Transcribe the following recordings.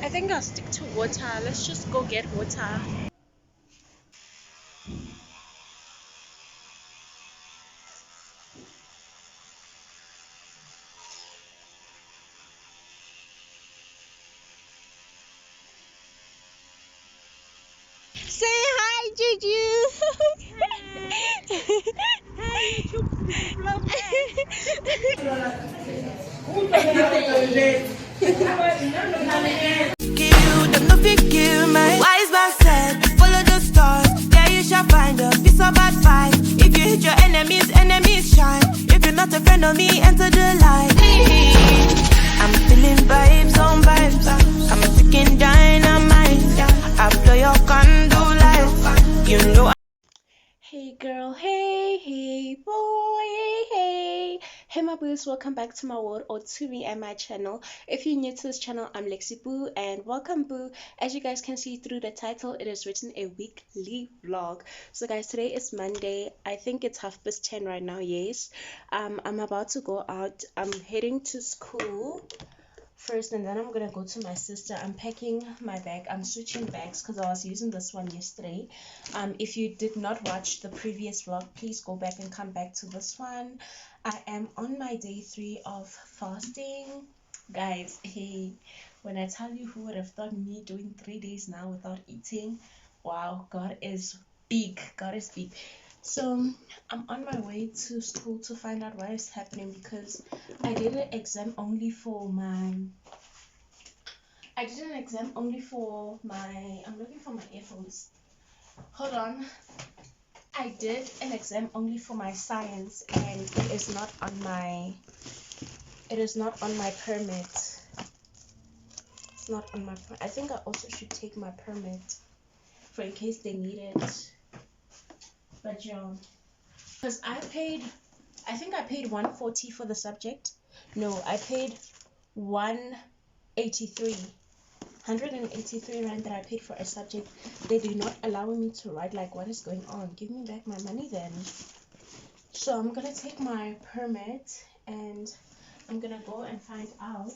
I think I'll stick to water. Let's just go get water. Say hi, Juju. You don't know if you kill my wise man said, follow the stars, there you shall find a piece of advice. If you hit your enemies, enemies shine. If you're not a friend of me, enter the light. I'm feeling vibes on vibes. I'm sticking dynamite. I blow your candle light. You know. Hey girl, hey boy, hey my boos, welcome back to my world or to me and my channel. If you're new to this channel, I'm Lexi Boo and welcome Boo. As you guys can see through the title, it is written a weekly vlog. So guys, today is Monday. I think it's 10:30 right now. Yes, I'm about to go out. I'm heading to school first, and then I'm gonna go to my sister. I'm packing my bag. I'm switching bags because I was using this one yesterday. If you did not watch the previous vlog, please go back and come back to this one. I am on my day 3 of fasting, guys. Hey, when I tell you, who would have thought me doing 3 days now without eating? Wow, God is big. God is big. So I'm on my way to school to find out what is happening because I did an exam only for my I'm looking for my earphones. Hold on. I did an exam only for my science and it is not on my permit. It's not on my I think I also should take my permit for in case they need it. But because I think I paid 140 for the subject. No, I paid 183 rand that I paid for a subject. They do not allow me to write like what is going on. Give me back my money then. So I'm gonna take my permit and I'm gonna go and find out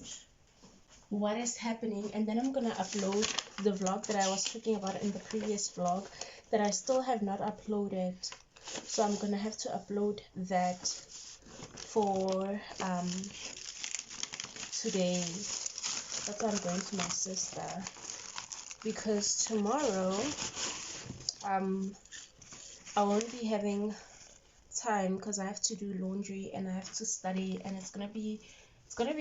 what is happening, and then I'm gonna upload the vlog that I was talking about in the previous vlog that I still have not uploaded. So I'm gonna have to upload that for today. That's why I'm going to my sister, because tomorrow I won't be having time because I have to do laundry and I have to study, and it's gonna be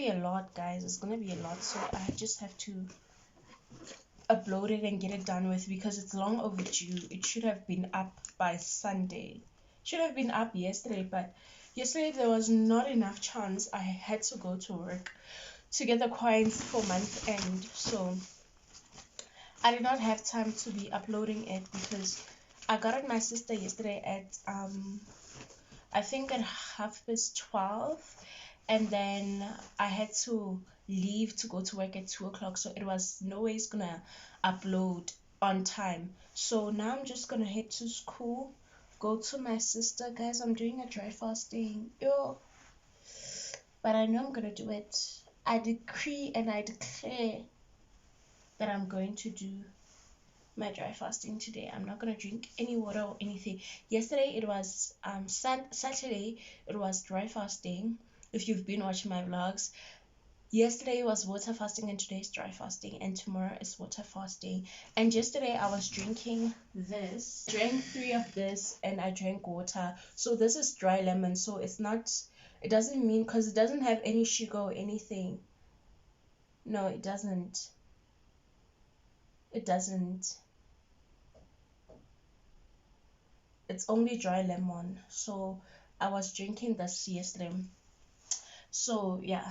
a lot, guys. It's gonna be a lot, so I just have to upload it and get it done with because it's long overdue. It should have been up by Sunday. Should have been up yesterday, but yesterday there was not enough chance. I had to go to work to get the coins for month end, so I did not have time to be uploading it because I got at my sister yesterday at I think at 12:30, and then I had to leave to go to work at 2 o'clock, so it was no ways gonna upload on time. So now I'm just gonna head to school, go to my sister. Guys, I'm doing a dry fasting. Yo, but I know I'm gonna do it. I decree and I declare that I'm going to do my dry fasting today. I'm not gonna drink any water or anything. Yesterday it was Saturday it was dry fasting. If you've been watching my vlogs, yesterday was water fasting and today's dry fasting, and tomorrow is water fasting. And yesterday I was drinking this, drank 3 of this, and I drank water. So this is dry lemon, so it doesn't mean, because it doesn't have any sugar or anything. No, it doesn't. It's only dry lemon. So I was drinking this yesterday. So yeah,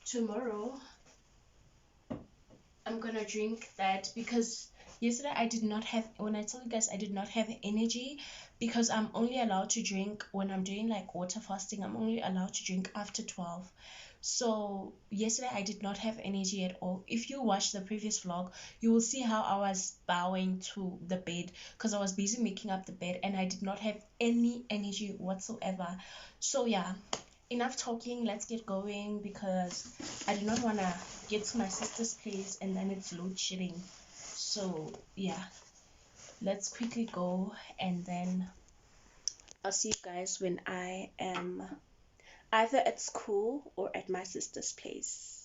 tomorrow I'm gonna drink that because yesterday I did not have, when I told you guys I did not have energy, because I'm only allowed to drink when I'm doing like water fasting. I'm only allowed to drink after 12. So yesterday I did not have energy at all. If you watch the previous vlog, you will see how I was bowing to the bed because I was busy making up the bed and I did not have any energy whatsoever. So yeah, enough talking, let's get going because I do not want to get to my sister's place and then it's load shedding. So yeah, let's quickly go and then I'll see you guys when I am either at school or at my sister's place.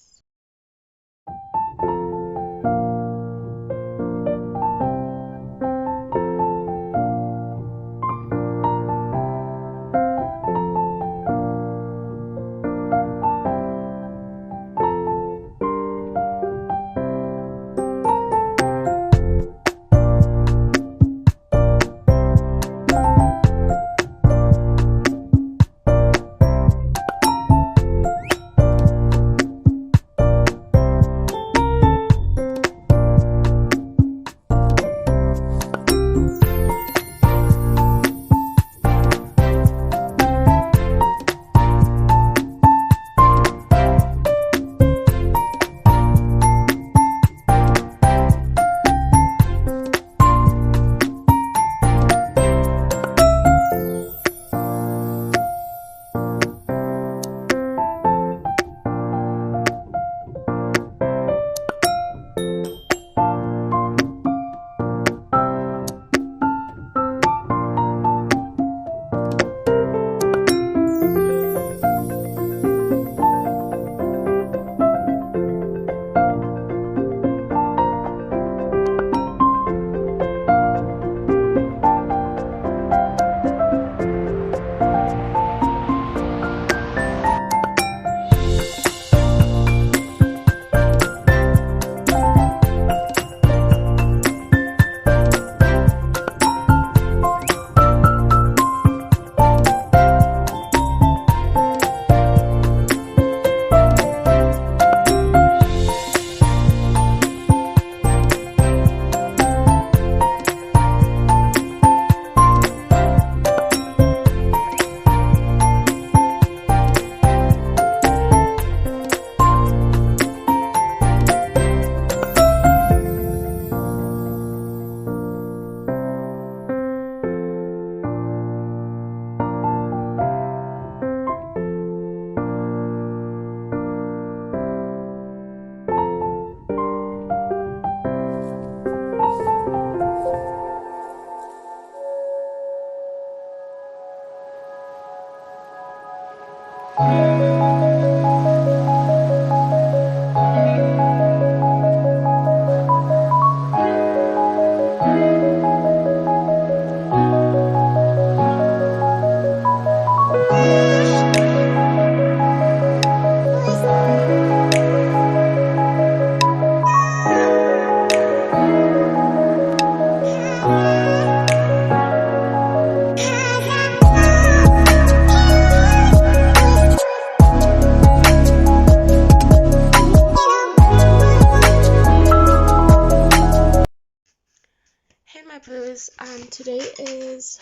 Hey my blues, today is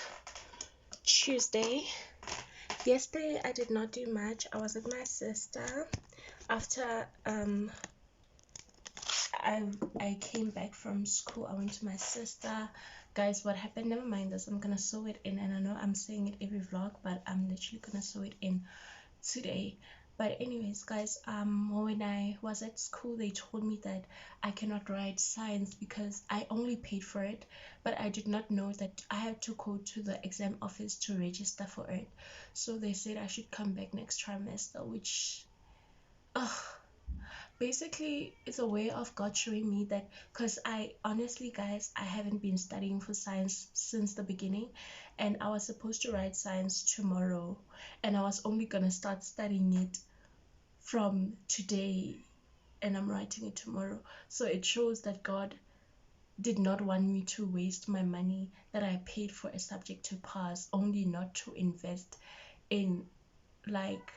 Tuesday. Yesterday I did not do much. I was with my sister. After I came back from school, I went to my sister. Guys, what happened? Never mind this. I'm gonna sew it in, and I know I'm saying it every vlog, but I'm literally gonna sew it in today. But anyways, guys, when I was at school, they told me that I cannot write science because I only paid for it, but I did not know that I had to go to the exam office to register for it. So they said I should come back next trimester, which basically it's a way of God showing me that, because I honestly, guys, I haven't been studying for science since the beginning, and I was supposed to write science tomorrow, and I was only gonna start studying it from today, and I'm writing it tomorrow. So it shows that God did not want me to waste my money that I paid for a subject to pass, only not to in like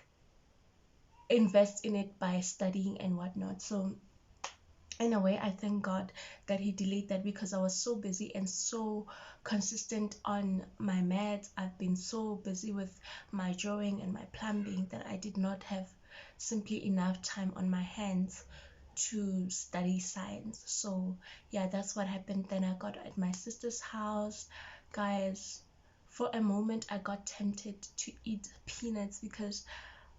invest in it by studying and whatnot. So in a way, I thank God that He delayed that because I was so busy and so consistent on my maths. I've been so busy with my drawing and my plumbing that I did not have simply enough time on my hands to study science. So yeah, that's what happened. Then I got at my sister's house, guys. For a moment I got tempted to eat peanuts because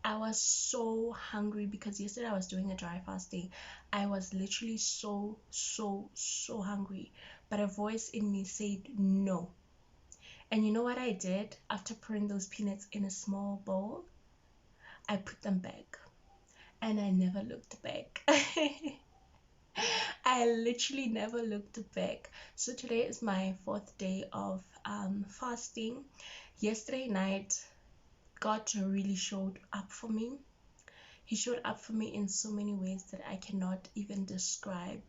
I was so hungry, because yesterday I was doing a dry fasting. I was literally so hungry, but a voice in me said no. And you know what I did? After putting those peanuts in a small bowl, I put them back and I never looked back. I literally never looked back. So today is my 4th day of fasting. Yesterday night, God really showed up for me. He showed up for me in so many ways that I cannot even describe,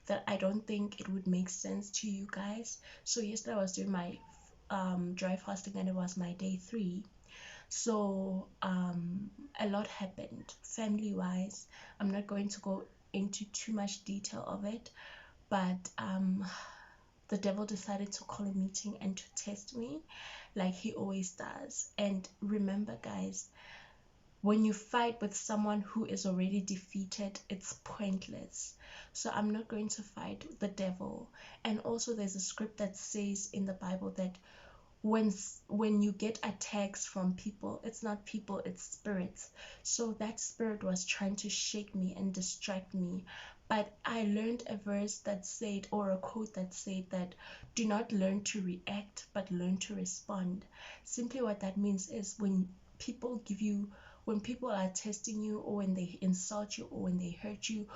that I don't think it would make sense to you guys. So yesterday I was doing my dry fasting and it was my day 3. So a lot happened family wise. I'm not going to go into too much detail of it, but the devil decided to call a meeting and to test me like he always does. And remember guys, when you fight with someone who is already defeated, it's pointless. So I'm not going to fight the devil. And also there's a script that says in the Bible that when you get attacks from people, it's not people, it's spirits. So that spirit was trying to shake me and distract me, but I learned a verse that said, or a quote that said, that do not learn to react but learn to respond. Simply what that means is when people are testing you, or when they insult you, or when they hurt you,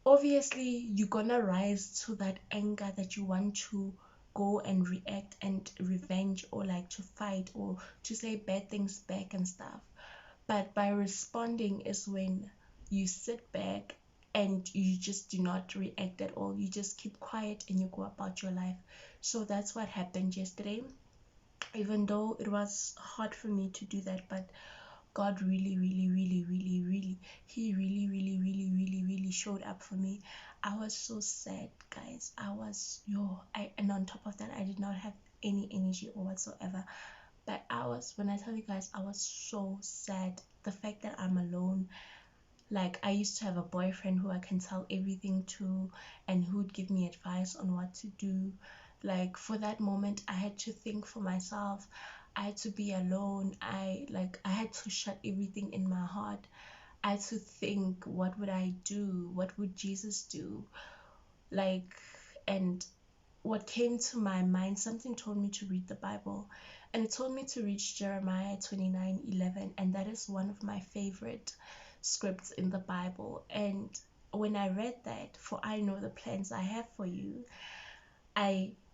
obviously you're gonna rise to that anger that you want to go and react and revenge, or like to fight, or to say bad things back and stuff. But by responding is when you sit back and you just do not react at all. You just keep quiet and you go about your life. So that's what happened yesterday. Even though it was hard for me to do that, but God really he really showed up for me. I was so sad guys. And on top of that I did not have any energy or whatsoever. But when I tell you guys, I was so sad. The fact that I'm alone, like I used to have a boyfriend who I can tell everything to and who would give me advice on what to do. Like for that moment I had to think for myself. I had to be alone. I had to shut everything in my heart. I had to think, what would I do? What would Jesus do? Like, and what came to my mind, something told me to read the Bible, and it told me to read Jeremiah 29:11, and that is one of my favorite scripts in the Bible. And when I read that, for I know the plans I have for you,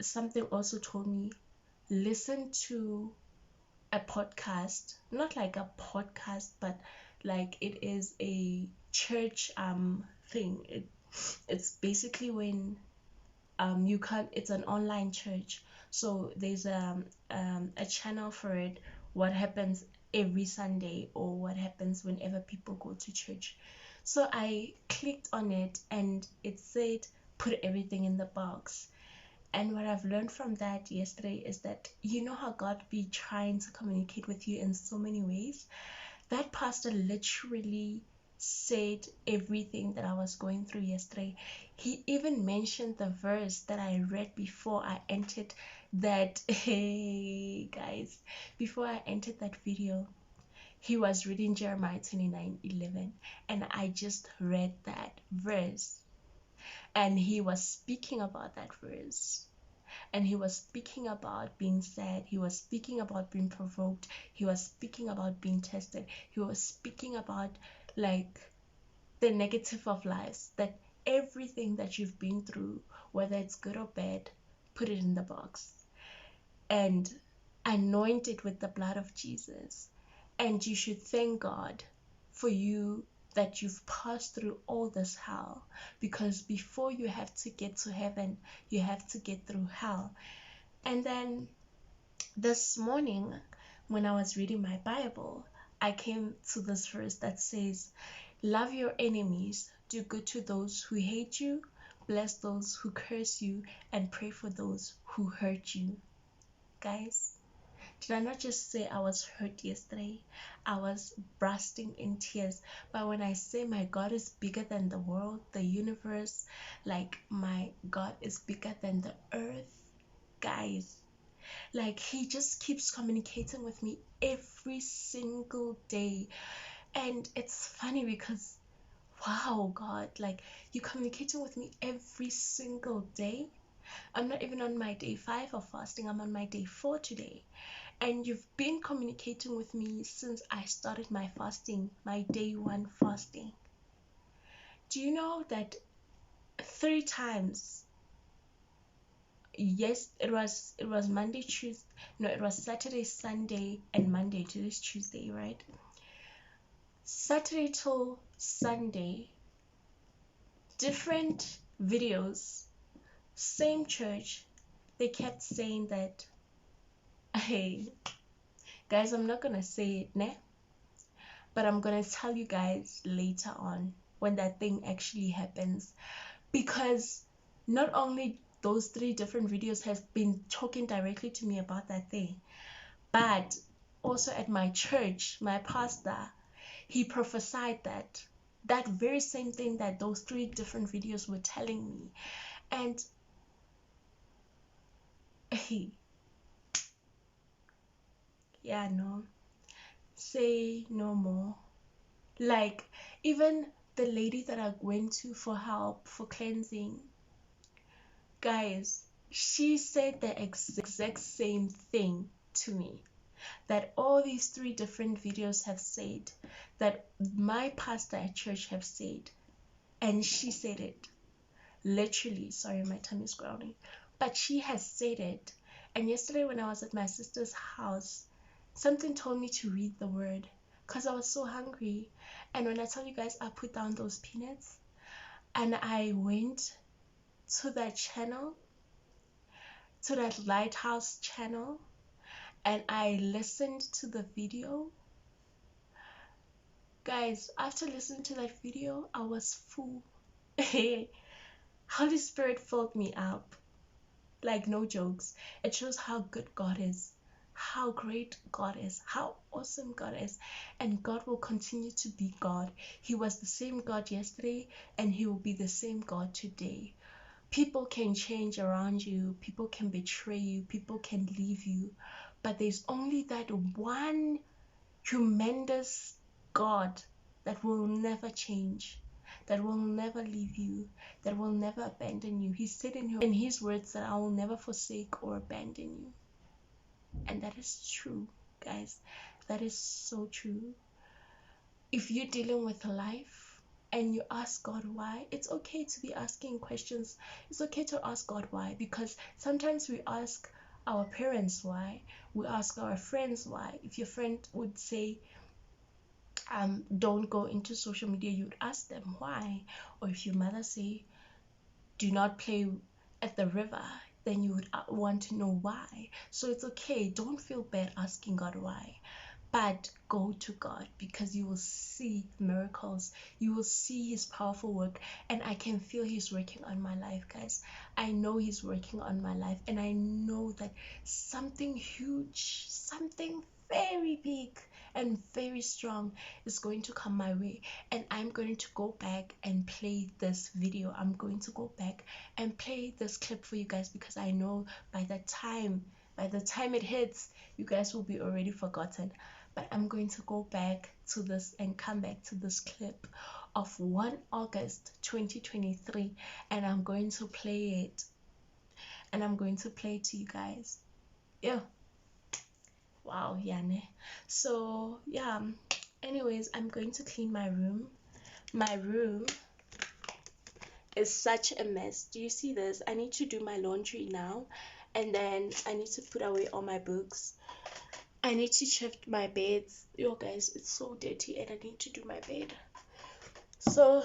something also told me, listen to a podcast, not like a podcast, but like it is a church thing. It's basically when you can't, it's an online church, so there's a channel for it, what happens every Sunday, or what happens whenever people go to church. So I clicked on it and it said put everything in the box. And what I've learned from that yesterday is that, you know how God be trying to communicate with you in so many ways? That pastor literally said everything that I was going through yesterday. He even mentioned the verse that I read before I entered that. Hey guys, before I entered that video, he was reading Jeremiah 29:11, and I just read that verse, and he was speaking about that verse. And he was speaking about being sad, he was speaking about being provoked, he was speaking about being tested, he was speaking about like the negative of lives, that everything that you've been through, whether it's good or bad, put it in the box and anoint it with the blood of Jesus. And you should thank God for you, that you've passed through all this hell, because before you have to get to heaven, you have to get through hell. And then this morning, when I was reading my Bible, I came to this verse that says, love your enemies, do good to those who hate you, bless those who curse you, and pray for those who hurt you. Guys, Did I not just say I was hurt yesterday? I was bursting in tears. But when I say my God is bigger than the world, the universe, like my God is bigger than the earth, guys, like he just keeps communicating with me every single day. And it's funny because, wow, God, like you're communicating with me every single day. I'm not even on my day 5 of fasting, I'm on my day 4 today. And you've been communicating with me since I started my fasting, my day 1 fasting. Do you know that 3 times, yes, it was Monday, Tuesday, no, it was Saturday, Sunday, and Monday. Today's Tuesday, right? Saturday till Sunday, different videos, same church, they kept saying that, hey, guys, I'm not gonna say it, ne? But I'm gonna tell you guys later on when that thing actually happens. Because not only those 3 different videos have been talking directly to me about that thing, but also at my church, my pastor, he prophesied that very same thing that those 3 different videos were telling me. And hey, yeah, no, say no more. Like, even the lady that I went to for help, for cleansing, guys, she said the exact same thing to me that all these 3 different videos have said, that my pastor at church have said, and she said it literally. Sorry, my tongue is growling, but she has said it. And yesterday when I was at my sister's house, something told me to read the word because I was so hungry. And when I tell you guys, I put down those peanuts and I went to that channel, to that Lighthouse channel, and I listened to the video. Guys, after listening to that video, I was full. Holy Spirit filled me up. Like, no jokes. It shows how good God is, how great God is, how awesome God is. And God will continue to be God. He was the same God yesterday, and he will be the same God today. People can change around you, people can betray you, people can leave you, but there's only that one tremendous God that will never change, that will never leave you, that will never abandon you. He said in his words that I will never forsake or abandon you. And that is true, guys. That is so true. If you're dealing with life and you ask God why, it's okay to be asking questions. It's okay to ask God why, because sometimes we ask our parents why, we ask our friends why. If your friend would say, don't go into social media, you'd ask them why. Or if your mother say, do not play at the river, then you would want to know why. So it's okay, don't feel bad asking God why, but go to God, because you will see miracles, you will see his powerful work. And I can feel he's working on my life, guys. I know he's working on my life, and I know that something huge, something very big and very strong is going to come my way. And I'm going to go back and play this video. I'm going to go back and play this clip for you guys, because I know by the time it hits, you guys will be already forgotten. But I'm going to go back to this and come back to this clip of 1 August 2023, and I'm going to play it, and I'm going to play it to you guys. Yeah, wow, yeah, ne? So yeah, anyways, I'm going to clean my room. My room is such a mess. Do you see this? I need to do my laundry now, and then I need to put away all my books. I need to shift my beds. Yo guys, it's so dirty, and I need to do my bed. So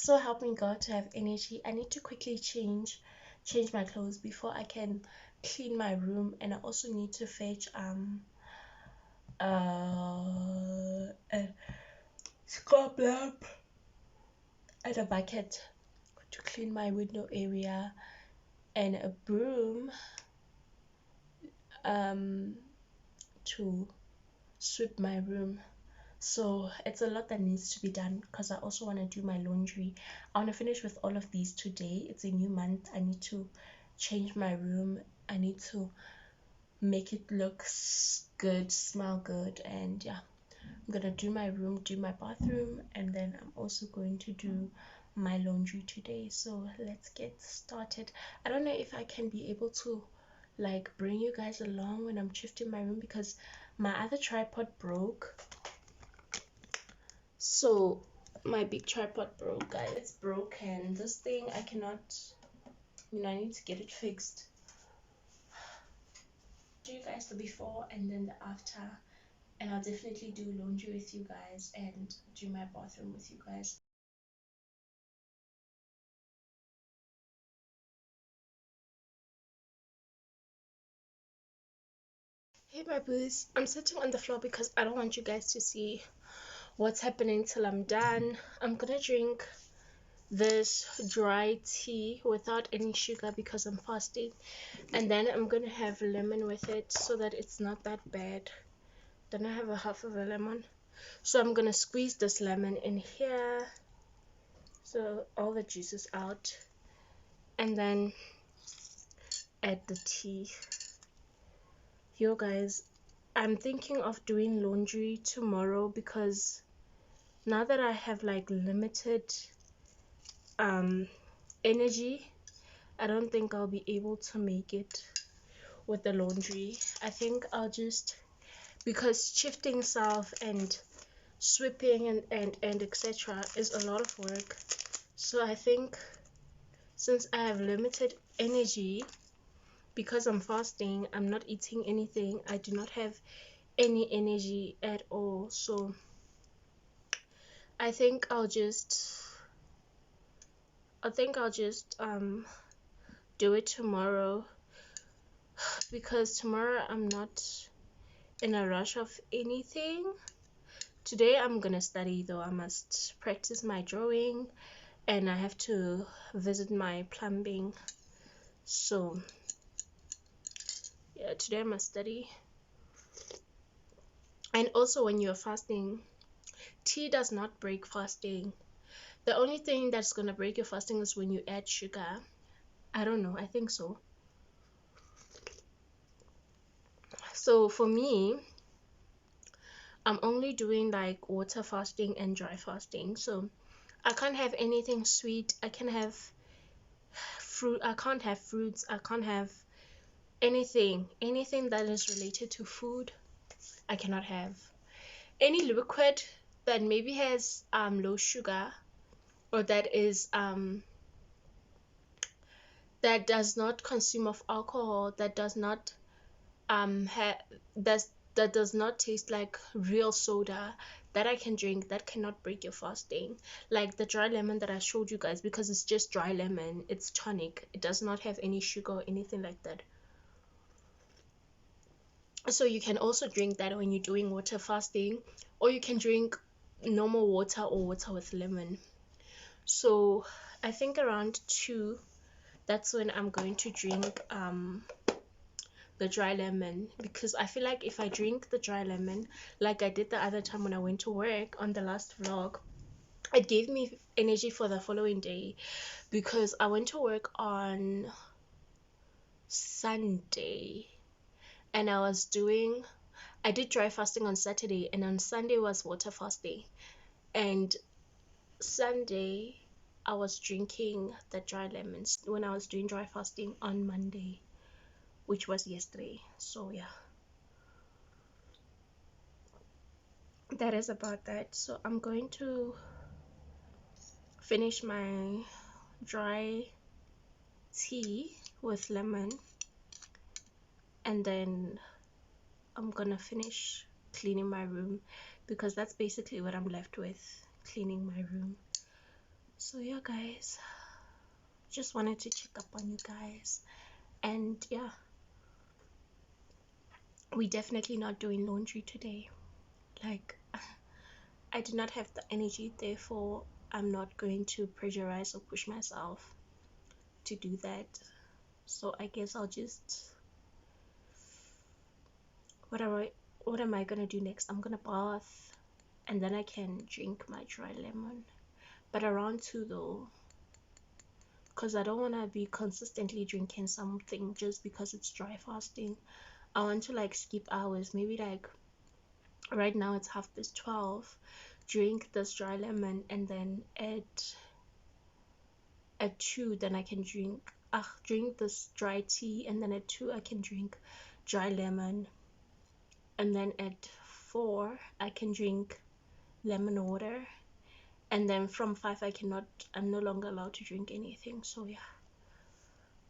help me God to have energy. I need to quickly change my clothes before I can clean my room. And I also need to fetch a scrub lamp and a bucket to clean my window area, and a broom. um to sweep my room. So it's a lot that needs to be done because I also want to do my laundry. I want to finish with all of these today. It's a new month. I need to change my room. I need to make it look good, smell good, and yeah, I'm gonna do my room, do my bathroom, and then I'm also going to do my laundry today. So let's get started. I don't know if I can be able to like bring you guys along when I'm shifting my room because my other tripod broke. So my big tripod broke, guys. It's broken. This thing I cannot, I need to get it fixed. Show you guys the before and then the after, and I'll definitely do laundry with you guys and do my bathroom with you guys. Hey my boos, I'm sitting on the floor because I don't want you guys to see what's happening till I'm done. I'm gonna drink this dry tea without any sugar because I'm fasting, and then I'm gonna have lemon with it so that it's not that bad. Then I have a half of a lemon, so I'm gonna squeeze this lemon in here so all the juice is out, and then add the tea. Yo guys, I'm thinking of doing laundry tomorrow because now that I have like limited energy, I don't think I'll be able to make it with the laundry. I think I'll just, because shifting south and sweeping and etc is a lot of work, so I think since I have limited energy because I'm fasting, I'm not eating anything, I do not have any energy at all, so I think I'll just do it tomorrow because tomorrow I'm not in a rush of anything. Today I'm gonna study though. I must practice my drawing and I have to visit my plumbing. So yeah, today I must study. And also when you're fasting, tea does not break fasting. The only thing that's gonna break your fasting is when you add sugar. I don't know, I think so. So for me, I'm only doing like water fasting and dry fasting. So I can't have anything sweet. I can have fruit. I can't have fruits. I can't have anything that is related to food. I cannot have any liquid that maybe has low sugar or that is that does not consume of alcohol, that does not that does not taste like real soda, that I can drink, that cannot break your fasting. Like the dry lemon that I showed you guys, because it's just dry lemon, it's tonic, it does not have any sugar or anything like that. So you can also drink that when you're doing water fasting, or you can drink normal water or water with lemon. So I think around 2, that's when I'm going to drink the dry lemon, because I feel like if I drink the dry lemon like I did the other time when I went to work on the last vlog, it gave me energy for the following day, because I went to work on Sunday and I did dry fasting on Saturday, and on Sunday was water fasting, and Sunday I was drinking the dry lemons when I was doing dry fasting on Monday, which was yesterday. So yeah, that is about that. So I'm going to finish my dry tea with lemon, and then I'm gonna finish cleaning my room, because that's basically what I'm left with, cleaning my room. So yeah guys, just wanted to check up on you guys, and yeah, we definitely not doing laundry today. Like I do not have the energy, therefore I'm not going to pressurize or push myself to do that. So I guess I'll just what am I gonna do next? I'm gonna bath, and then I can drink my dry lemon, but around 2 though, because I don't want to be consistently drinking something just because it's dry fasting. I want to like skip hours, maybe like right now it's 12:30, drink this dry lemon, and then at 2 then I can drink this dry tea, and then at 2 I can drink dry lemon, and then at 4 I can drink lemon water, and then from 5 I'm no longer allowed to drink anything. So yeah,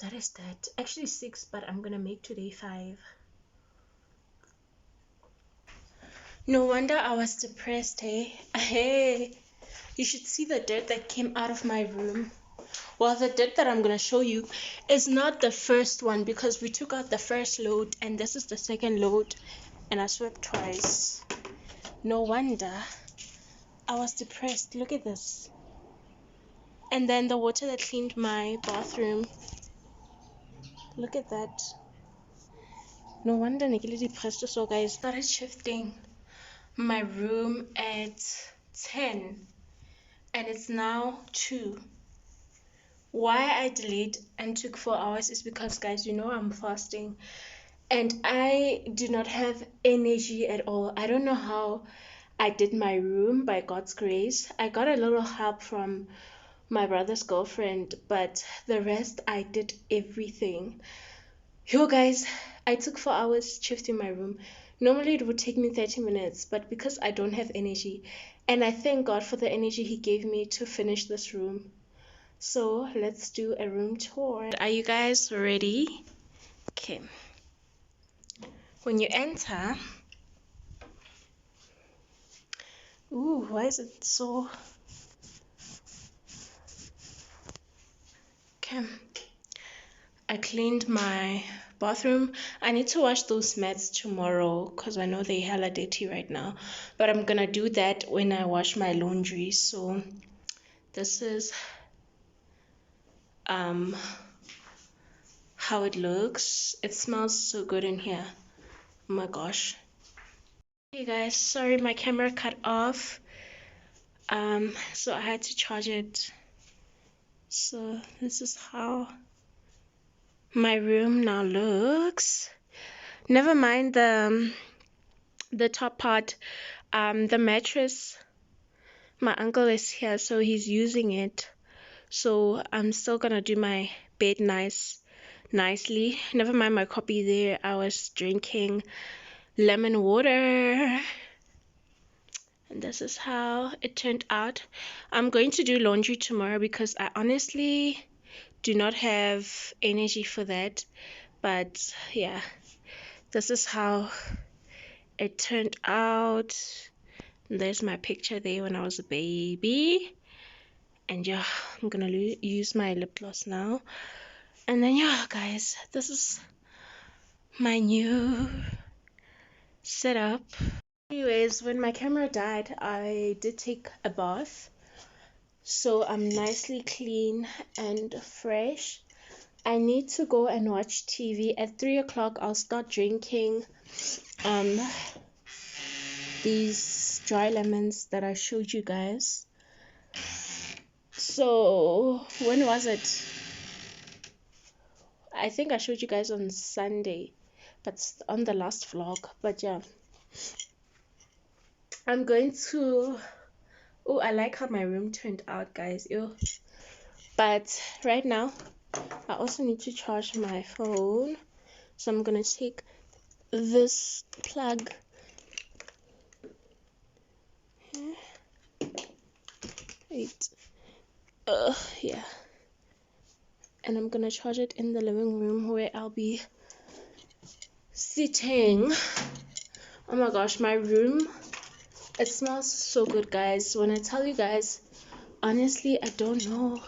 that is that. Actually 6, but I'm gonna make today 5. No wonder I was depressed, hey. Hey, you should see the dirt that came out of my room. Well, the dirt that I'm gonna show you is not the first one, because we took out the first load and this is the second load, and I swept twice. No wonder I was depressed. Look at this. And then the water that cleaned my bathroom, look at that. No wonder I was depressed. So guys, started shifting my room at 10 and it's now 2. Why I delayed and took 4 hours is because, guys, you know I'm fasting and I do not have energy at all. I don't know how I did my room. By God's grace, I got a little help from my brother's girlfriend, but the rest I did everything. Yo guys, I took 4 hours shifting my room. Normally it would take me 30 minutes, but because I don't have energy, and I thank God for the energy he gave me to finish this room. So let's do a room tour. Are you guys ready? Okay. When you enter, ooh, why is it so... Okay. I cleaned my bathroom. I need to wash those mats tomorrow because I know they're hella dirty right now, but I'm gonna do that when I wash my laundry. So this is how it looks. It smells so good in here. Oh my gosh. Hey guys, sorry my camera cut off, so I had to charge it. So this is how my room now looks. Never mind the top part. The mattress, my uncle is here, so he's using it, so I'm still gonna do my bed nicely. Never mind my copy there. I was drinking lemon water, and this is how it turned out. I'm going to do laundry tomorrow because I honestly do not have energy for that, but yeah, this is how it turned out. There's my picture there when I was a baby, and yeah, I'm gonna use my lip gloss now. And then yeah guys, this is my new setup. Anyways, when my camera died, I did take a bath, so I'm nicely clean and fresh. I need to go and watch TV. At 3 o'clock I'll start drinking these dry lemons that I showed you guys. So when was it? I think I showed you guys on Sunday, but on the last vlog. But yeah, I'm going to... Oh, I like how my room turned out, guys. Ew. But right now I also need to charge my phone, so I'm gonna take this plug. Wait. Yeah. And I'm gonna charge it in the living room where I'll be sitting. Oh my gosh, my room, it smells so good, guys. When I tell you guys, honestly, I don't know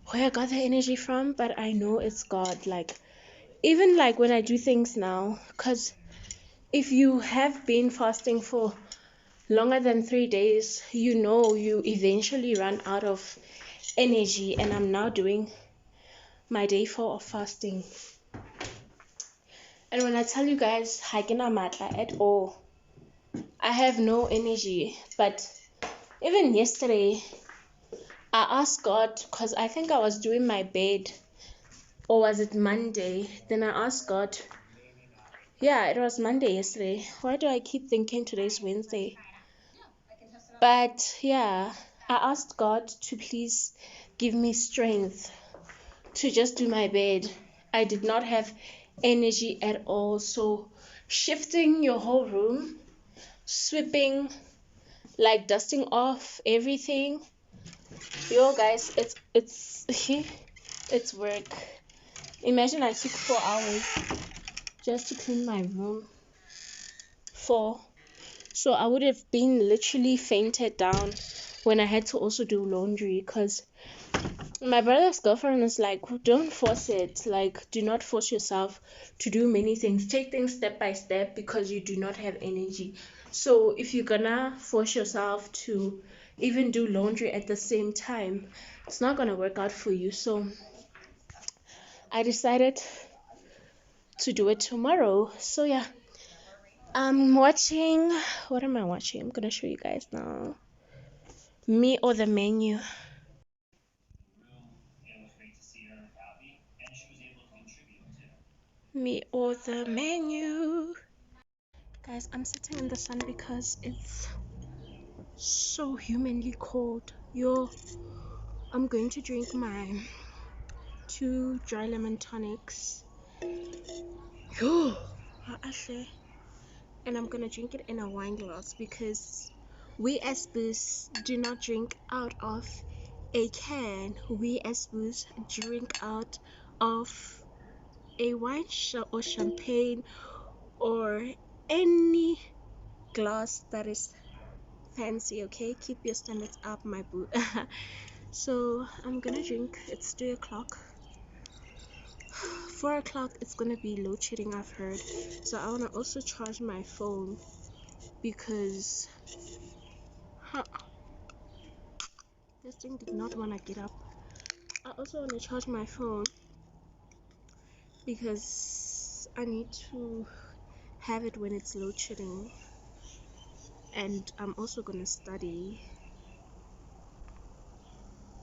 where I got the energy from, but I know it's God. Like, even like when I do things now, because if you have been fasting for longer than 3 days, you know you eventually run out of energy. And I'm now doing my day 4 of fasting, And when I tell you guys, I cannot matter at all. I have no energy. But even yesterday, I asked God, because I think I was doing my bed, or was it Monday? Then I asked God. Yeah, it was Monday yesterday. Why do I keep thinking today's Wednesday? But yeah, I asked God to please give me strength to just do my bed. I did not have energy at all. So shifting your whole room, sweeping, like dusting off everything. Yo guys, it's it's work. Imagine I took 4 hours just to clean my room. 4. So I would have been literally fainted down when I had to also do laundry, because my brother's girlfriend is like, don't force it. Like, do not force yourself to do many things. Take things step by step because you do not have energy. So if you're gonna force yourself to even do laundry at the same time, it's not gonna work out for you. So I decided to do it tomorrow. So yeah, I'm watching. What am I watching? I'm gonna show you guys now. Me or the Menu. Me or the Menu. Guys, I'm sitting in the sun because it's so humanly cold. Yo, I'm going to drink my 2 dry lemon tonics. Yo, actually, and I'm gonna drink it in a wine glass because we as Boos do not drink out of a can. We as Boos drink out of a wine or champagne or any glass that is fancy. Okay, keep your standards up, my boo. So I'm gonna drink. It's 3 o'clock. 4 o'clock it's gonna be load shedding, I've heard. So I want to also charge my phone because this thing did not want to get up. I also want to charge my phone because I need to have it when it's load shedding, and I'm also gonna study,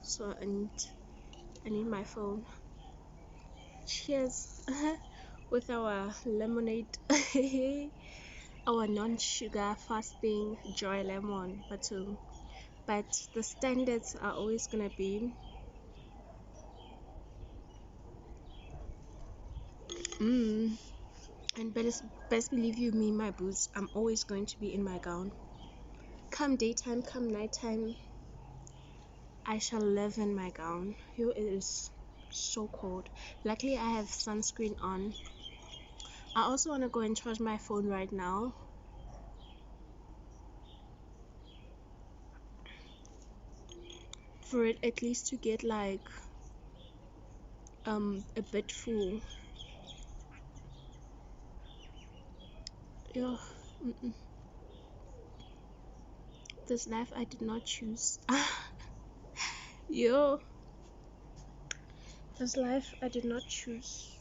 so I need my phone. Cheers. With our lemonade. Our non-sugar fasting joy lemon bottle. But the standards are always gonna be and best believe you me, my boots, I'm always going to be in my gown. Come daytime, come nighttime, I shall live in my gown. Yo, it is so cold. Luckily I have sunscreen on. I also want to go and charge my phone right now. For it at least to get like a bit full. Yo, this life I did not choose. Yo, this life I did not choose.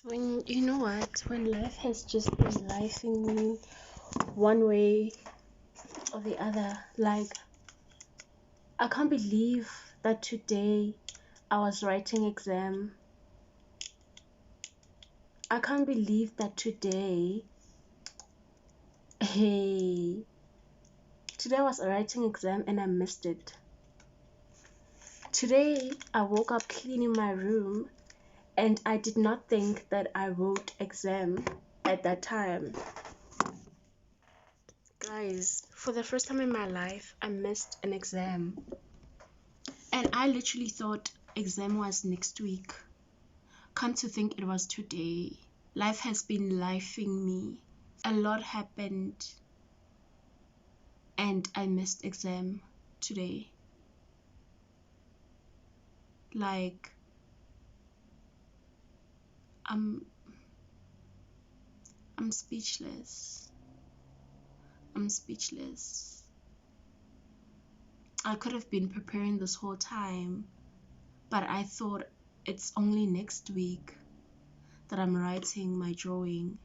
When you know what, when life has just been lifing me one way or the other, like I can't believe that today I was writing exam. I can't believe that today I was a writing exam and I missed it. Today I woke up cleaning my room and I did not think that I wrote exam at that time. Guys, for the first time in my life, I missed an exam. And I literally thought exam was next week. Come to think it was today. Life has been lifing me. A lot happened and I missed exam today. Like, I'm speechless. I'm speechless. I could have been preparing this whole time, but I thought it's only next week that I'm writing my drawing,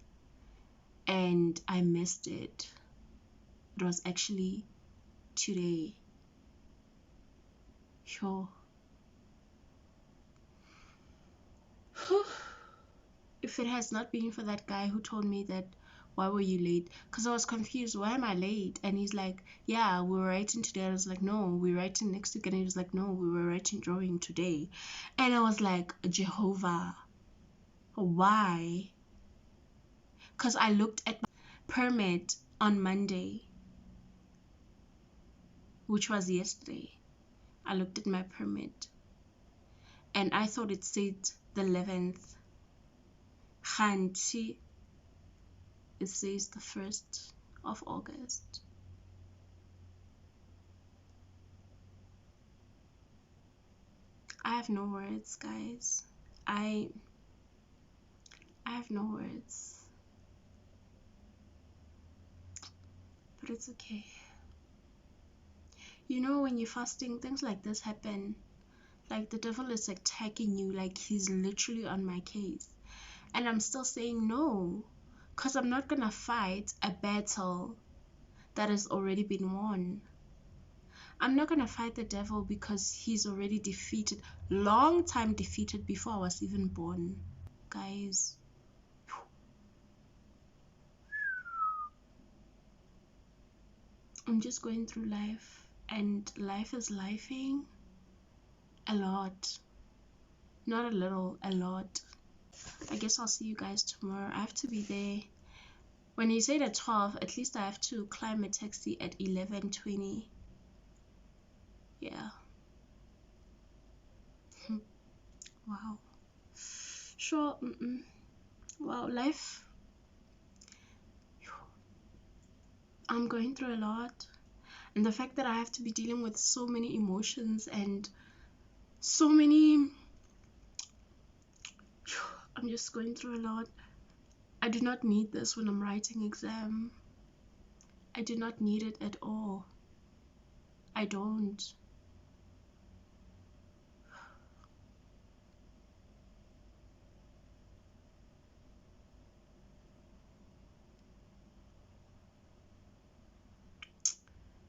and I missed it. It was actually today. Sure. If it has not been for that guy who told me that, why were you late? Because I was confused. Why am I late? And he's like, yeah, we were writing today. I was like, no, we're writing next week. And he was like, no, we were writing drawing today. And I was like, Jehovah, why? Because I looked at my permit on Monday, which was yesterday. I looked at my permit and I thought it said the 11th. Khanti, it says the 1st of August. I have no words, guys. I have no words. But it's okay. You know, when you're fasting, things like this happen. Like the devil is attacking you, like he's literally on my case. And I'm still saying no, because I'm not gonna fight a battle that has already been won. I'm not gonna fight the devil because he's already defeated, long time defeated before I was even born. Guys, I'm just going through life, and life is lifing a lot. Not a little, a lot. I guess I'll see you guys tomorrow. I have to be there. When you said at 12, at least I have to climb a taxi at 11:20. Yeah. Wow. Sure. Wow, life. I'm going through a lot. And the fact that I have to be dealing with so many emotions and so many... I'm just going through a lot. I do not need this when I'm writing exam. I do not need it at all. I don't.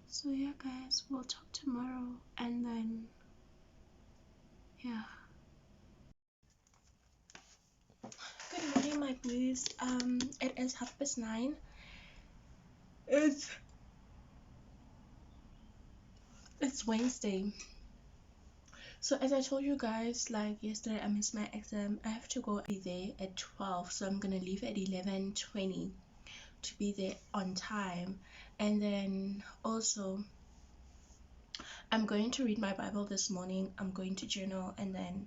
So yeah, guys, we'll talk tomorrow, and then yeah. Good morning, my boys. It is 9:30. It's Wednesday. So as I told you guys, like yesterday, I missed my exam. I have to go be there at 12, so I'm gonna leave at 11:20 to be there on time. And then also, I'm going to read my Bible this morning. I'm going to journal, and then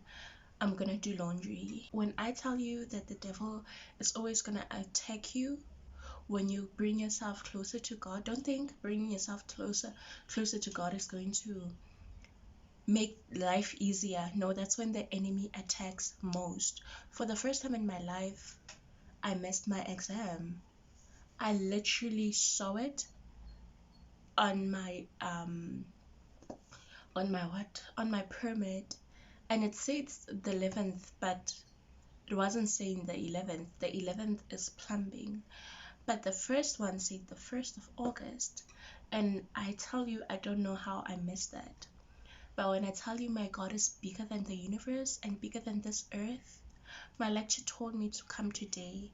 I'm gonna do laundry. When I tell you that the devil is always gonna attack you when you bring yourself closer to God, don't think bringing yourself closer to God is going to make life easier. No, that's when the enemy attacks most. For the first time in my life, I missed my exam. I literally saw it on my on my permit, and it says the 11th, but it wasn't saying the 11th. The 11th is plumbing, but the first one said the 1st of August. And I tell you, I don't know how I missed that. But when I tell you my God is bigger than the universe and bigger than this earth, my lecture told me to come today.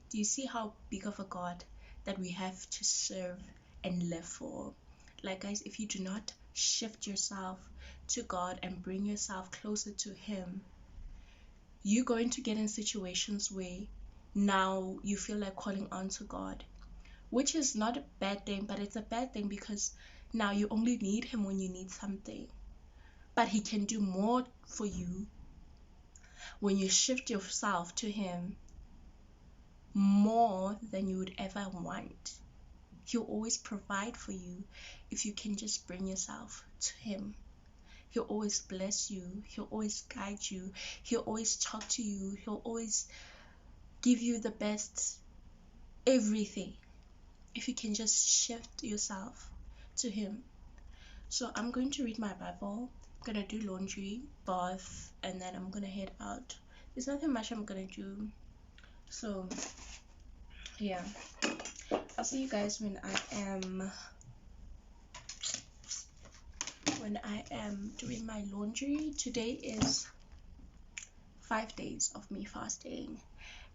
Do you see how big of a God that we have to serve and live for? Like, guys, if you do not shift yourself to God and bring yourself closer to Him, you're going to get in situations where now you feel like calling on to God, which is not a bad thing, but it's a bad thing because now you only need Him when you need something. But He can do more for you when you shift yourself to Him, more than you would ever want. He'll always provide for you if you can just bring yourself to Him. He'll always bless you. He'll always guide you. He'll always talk to you. He'll always give you the best everything if you can just shift yourself to Him. So I'm going to read my Bible, gonna do laundry, bath, and then I'm gonna head out. There's nothing much I'm gonna do. So yeah, I'll see you guys when I am doing my laundry. Today is 5 days of me fasting,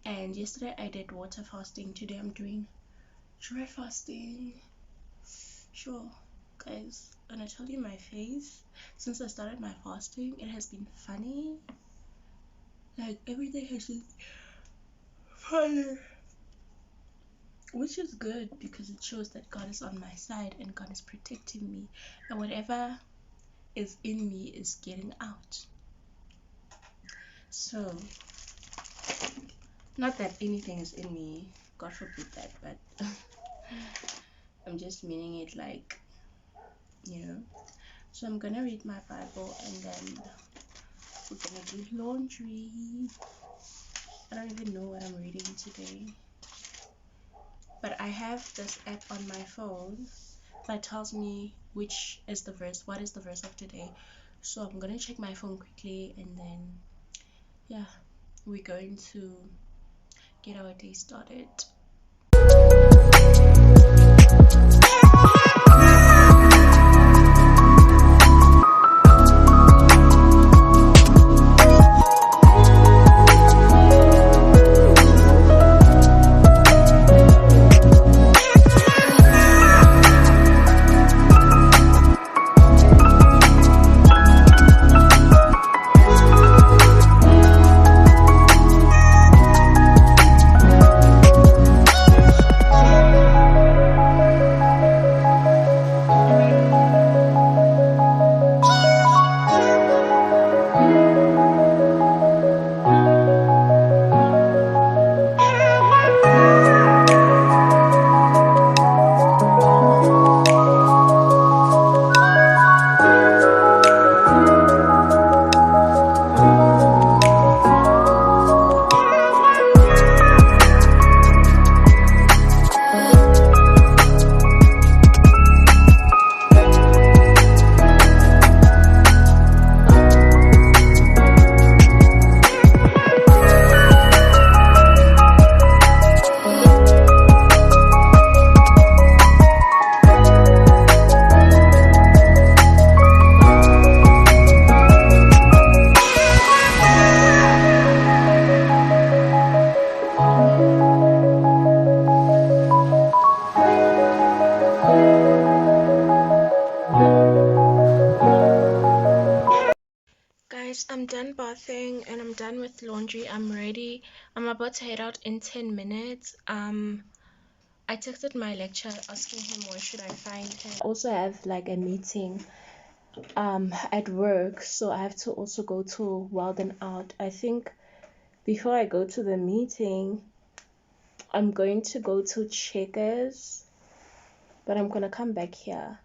and yesterday I did water fasting. Today I'm doing dry fasting. Sure, guys, I'm gonna tell you my face. Since I started my fasting, it has been funny. Like everything has been funny, which is good because it shows that God is on my side and God is protecting me, and whatever is in me is getting out. So, not that anything is in me, God forbid that, but I'm just meaning it like, you know. So I'm gonna read my Bible and then we're gonna do laundry. I don't even know what I'm reading today, but I have this app on my phone that tells me which is the verse, what is the verse of today. So I'm gonna check my phone quickly and then yeah, we're going to get our day started. Guys, I'm done bathing and I'm done with laundry. I'm ready. I'm about to head out in 10 minutes. I texted my lecturer asking him where should I find him. I also have like a meeting at work, so I have to also go to Weldon Out. I think before I go to the meeting, I'm going to go to Checkers, but I'm gonna come back here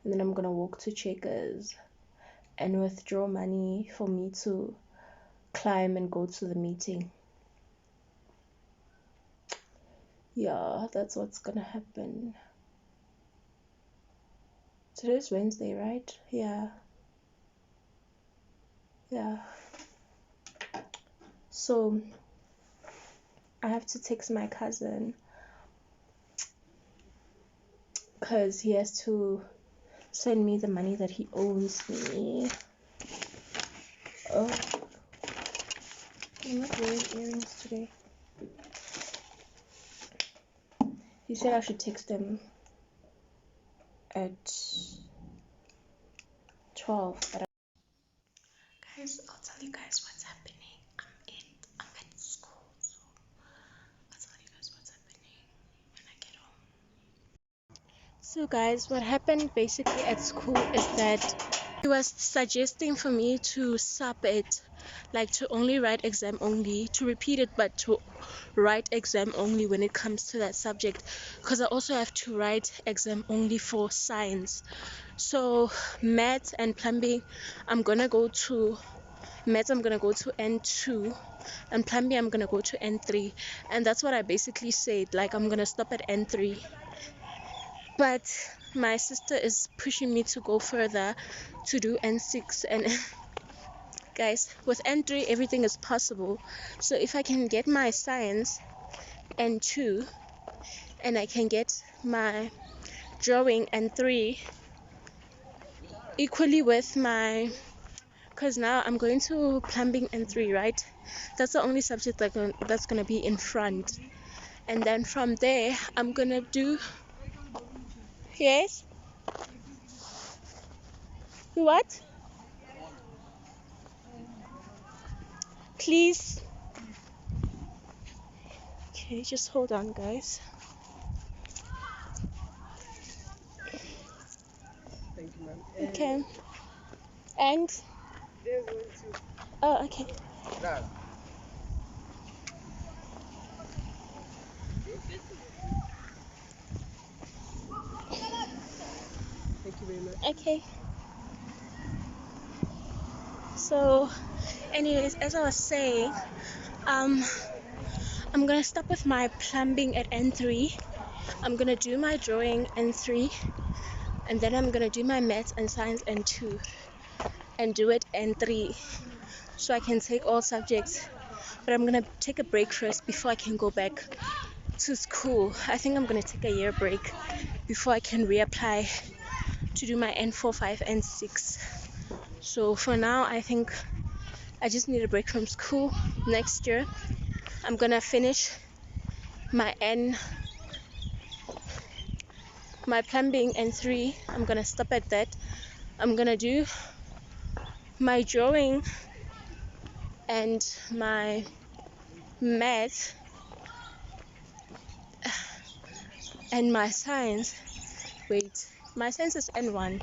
and then I'm gonna walk to Checkers and withdraw money for me to climb and go to the meeting. Yeah, that's what's gonna happen. Today's Wednesday, right? Yeah. So I have to text my cousin because he has to send me the money that he owes me. Oh, I'm not wearing earrings today. He said I should text him at 12. But guys, I'll tell you guys what's happening. I'm at school, so I'll tell you guys what's happening when I get home. So guys, what happened basically at school is that he was suggesting for me to sub it, like to only write exam only, to repeat it but to write exam only when it comes to that subject, because I also have to write exam only for science. So maths and plumbing, I'm gonna go to N2, and plumbing I'm gonna go to N3, and that's what I basically said, like I'm gonna stop at N3. But my sister is pushing me to go further to do N6, and guys, with N3 everything is possible. So if I can get my science N2 and I can get my drawing N3 equally with my, because now I'm going to plumbing N3, right? That's the only subject that's gonna be in front, and then from there I'm gonna do, yes, what, please. Okay, just hold on, guys. Thank you, ma'am. Okay, and oh, okay. That. Thank you very much. Okay. So, anyways, as I was saying, I'm gonna stop with my plumbing at N3. I'm gonna do my drawing N3, and then I'm gonna do my maths and science N2, and do it N3, so I can take all subjects. But I'm gonna take a break first before I can go back to school. I think I'm gonna take a year break before I can reapply to do my N4, 5, and 6. So for now, I think I just need a break from school. Next year, I'm gonna finish my plumbing N3. I'm gonna stop at that. I'm gonna do my drawing and my math and my science. Wait, my science is N1,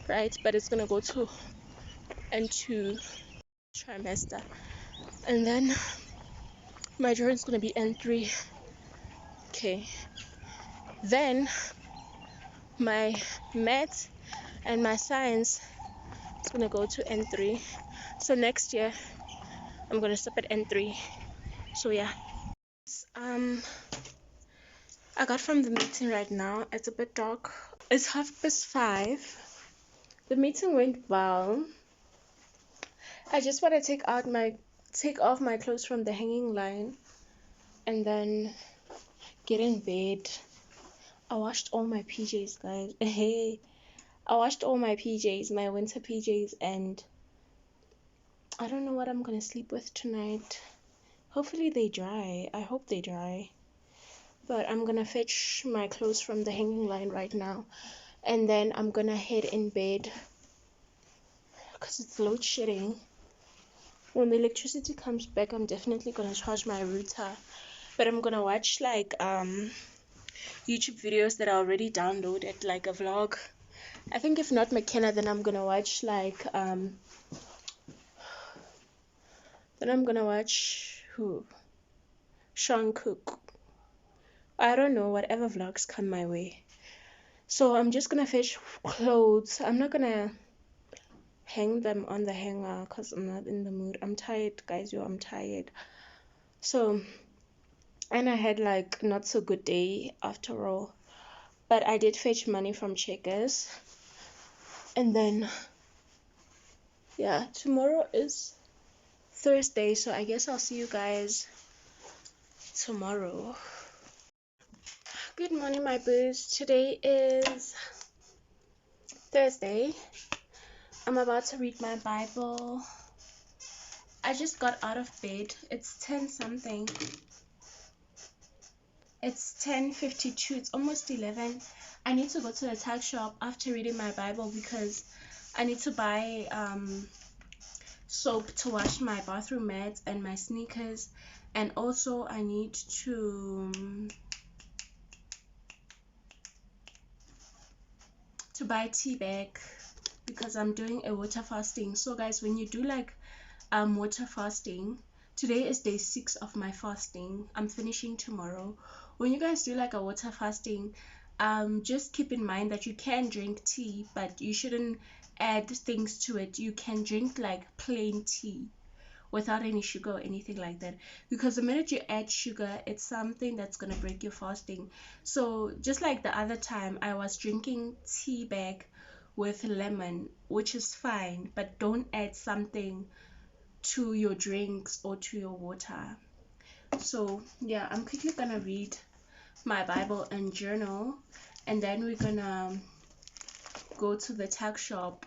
right? But it's gonna go to N2 trimester, and then my drawing is gonna be N3. Okay, then my math and my science is gonna go to N3. So next year I'm gonna stop at N3. So yeah, I got from the meeting right now. It's a bit dark. It's 5:30. The meeting went well. I just want to take off my clothes from the hanging line and then get in bed. I washed all my PJs, guys. Hey, I washed all my PJs, my winter PJs, and I don't know what I'm gonna sleep with tonight. Hopefully they dry. I hope they dry. But I'm gonna fetch my clothes from the hanging line right now, and then I'm gonna head in bed because it's load shedding. When the electricity comes back, I'm definitely gonna charge my router, but I'm gonna watch like YouTube videos that I already downloaded, like a vlog. I think if not McKenna, then I'm gonna watch like who? Sean Cook. I don't know, whatever vlogs come my way. So I'm just gonna fetch clothes. I'm not gonna hang them on the hanger because I'm not in the mood. I'm tired, guys. I'm tired. So, and I had like not so good day after all. But I did fetch money from Checkers. And then, yeah, tomorrow is Thursday. So I guess I'll see you guys tomorrow. Good morning, my boos. Today is Thursday. I'm about to read my Bible. I just got out of bed. It's 10 something. It's 10:52. It's almost 11. I need to go to the tuck shop after reading my Bible because I need to buy soap to wash my bathroom mats and my sneakers, and also I need to buy tea bag because I'm doing a water fasting. So guys, when you do like water fasting, today is day 6 of my fasting. I'm finishing tomorrow. When you guys do like a water fasting, just keep in mind that you can drink tea, but you shouldn't add things to it. You can drink like plain tea without any sugar or anything like that, because the minute you add sugar, it's something that's gonna break your fasting. So just like the other time, I was drinking tea bag with lemon, which is fine, but don't add something to your drinks or to your water. So yeah, I'm quickly gonna read my Bible and journal, and then we're gonna go to the tuck shop.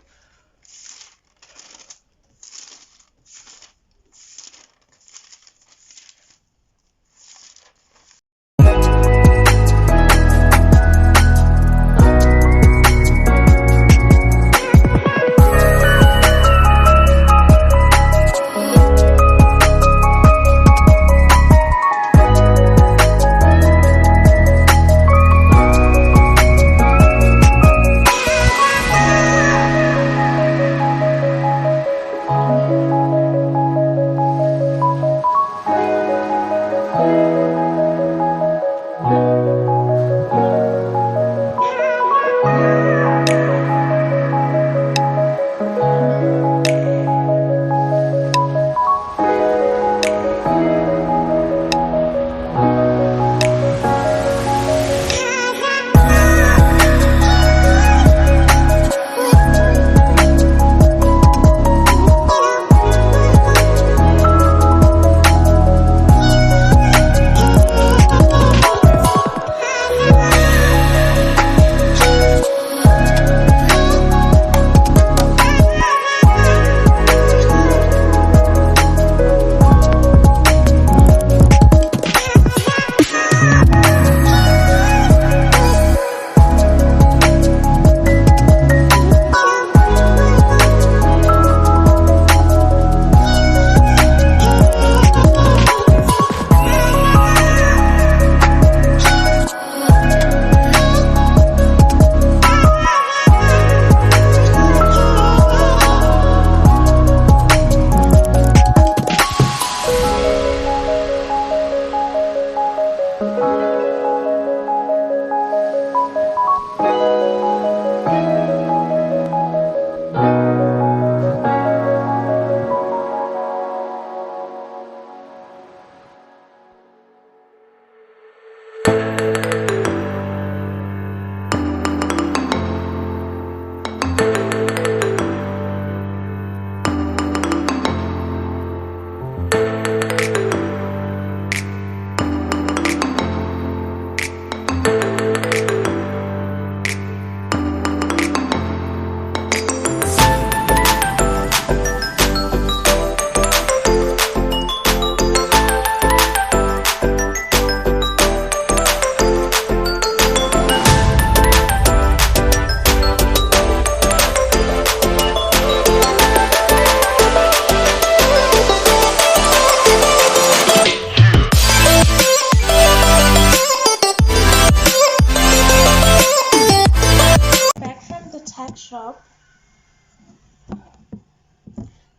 Shop.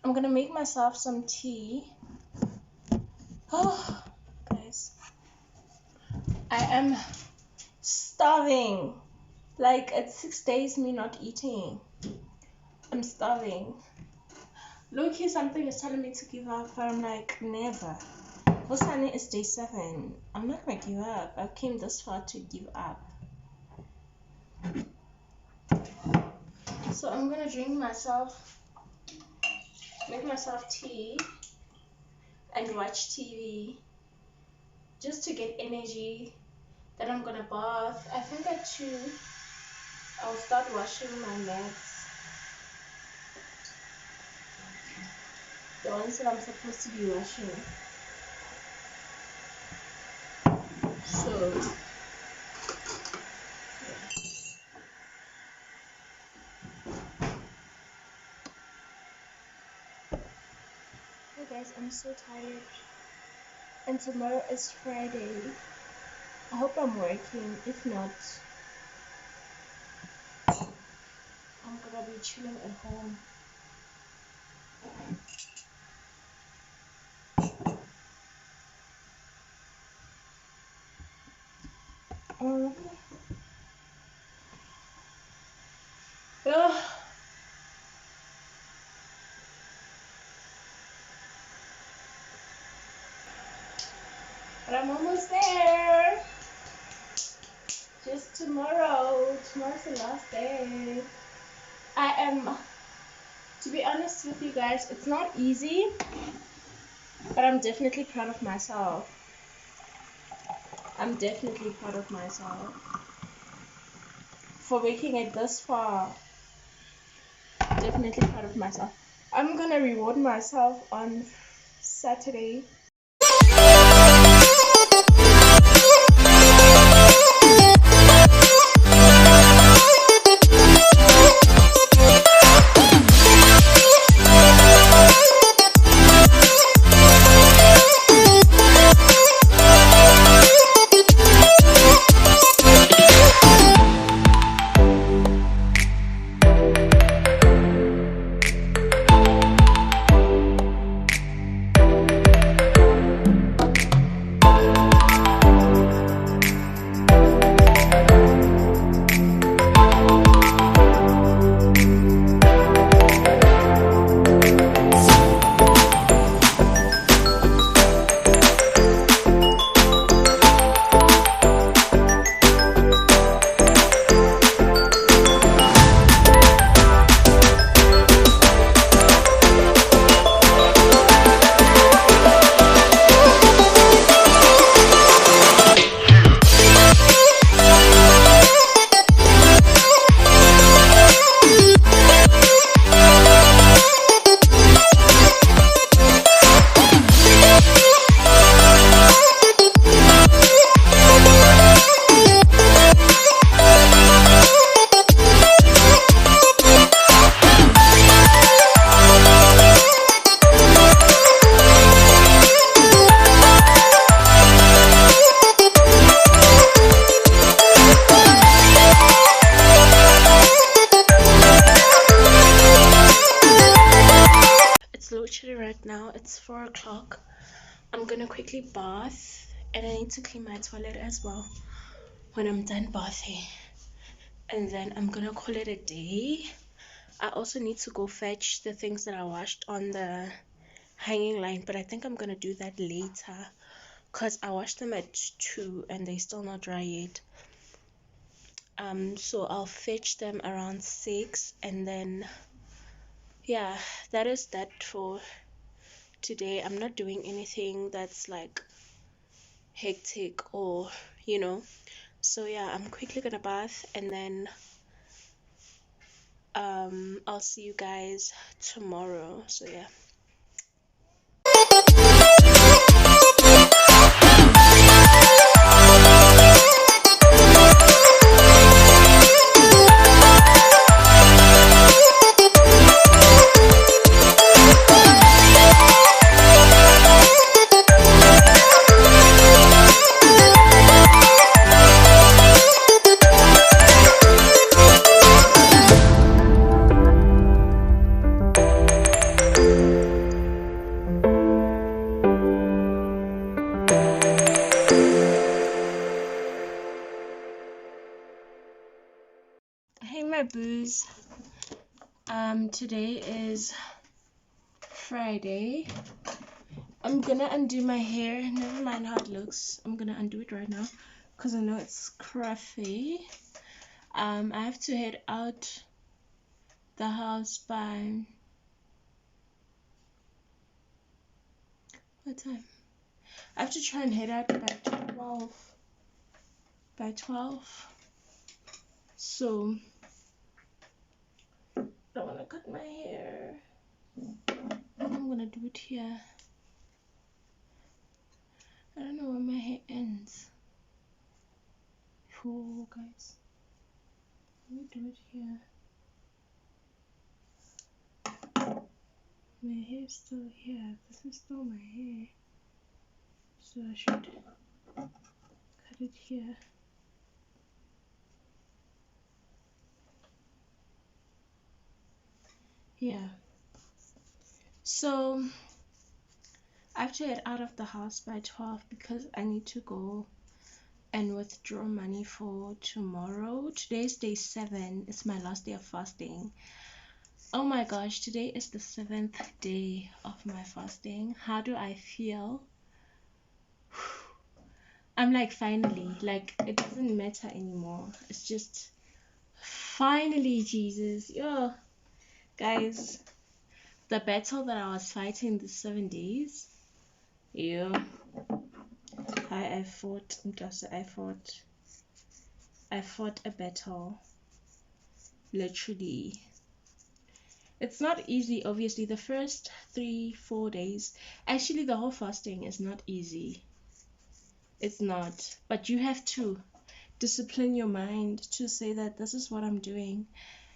I'm gonna make myself some tea. Oh, guys, I am starving. Like, it's 6 days me not eating. I'm starving. Low-key, something is telling me to give up, but I'm like, never. Hosani is day 7. I'm not gonna give up. I came this far to give up. So I'm gonna make myself tea and watch TV just to get energy. Then I'm gonna bath. I think at 2 I'll start washing my mats, the ones that I'm supposed to be washing. So hey guys, I'm so tired, and tomorrow is Friday. I hope I'm working. If not, I'm gonna be chilling at home. Oh. But I'm almost there. Just tomorrow. Tomorrow's the last day. I am, to be honest with you guys, it's not easy, but I'm definitely proud of myself. I'm definitely proud of myself for making it this far. Definitely proud of myself. I'm gonna reward myself on Saturday. Literally right now it's 4 o'clock. I'm gonna quickly bath and I need to clean my toilet as well when I'm done bathing, and then I'm gonna call it a day. I also need to go fetch the things that I washed on the hanging line, but I think I'm gonna do that later because I washed them at 2 and they're still not dry yet. So I'll fetch them around 6, and then yeah, that is that for today. I'm not doing anything that's like hectic or so yeah, I'm quickly gonna bath and then I'll see you guys tomorrow. So yeah. Hey my boos, today is Friday. I'm gonna undo my hair. Never mind how it looks. I'm gonna undo it right now because I know it's scruffy. I have to head out the house by what time? I have to try and head out by 12. So I want to cut my hair. I'm gonna do it here. I don't know where my hair ends. Oh guys, let me do it here. My hair is still here. This is still my hair, so I should cut it here. Yeah, so I have to head out of the house by 12 because I need to go and withdraw money for tomorrow. Today's day 7. It's my last day of fasting. Oh my gosh, today is the 7th day of my fasting. How do I feel? I'm like, finally, like it doesn't matter anymore. It's just finally, Jesus. Yo, guys, the battle that I was fighting these 7 days, yeah, I fought, I fought a battle, literally. It's not easy, obviously. The first 3-4 days, actually, the whole fasting is not easy. It's not, but you have to discipline your mind to say that this is what I'm doing,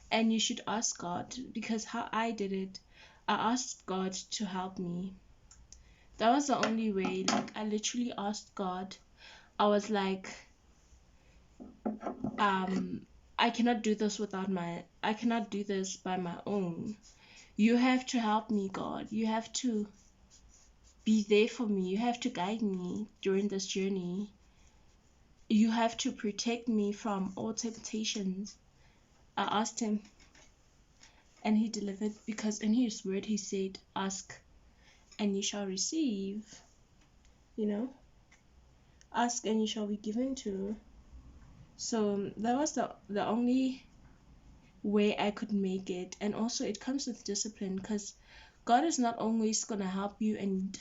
and you should ask God, because how I did it, I asked God to help me. That was the only way. Like, I literally asked God. I was like, I cannot do this I cannot do this by my own. You have to help me, God. You have to be there for me. You have to guide me during this journey. You have to protect me from all temptations. I asked him, and he delivered, because in his word he said, ask and you shall receive. You know, ask and you shall be given to. So that was the only way I could make it. And also it comes with discipline, because God is not always gonna help you and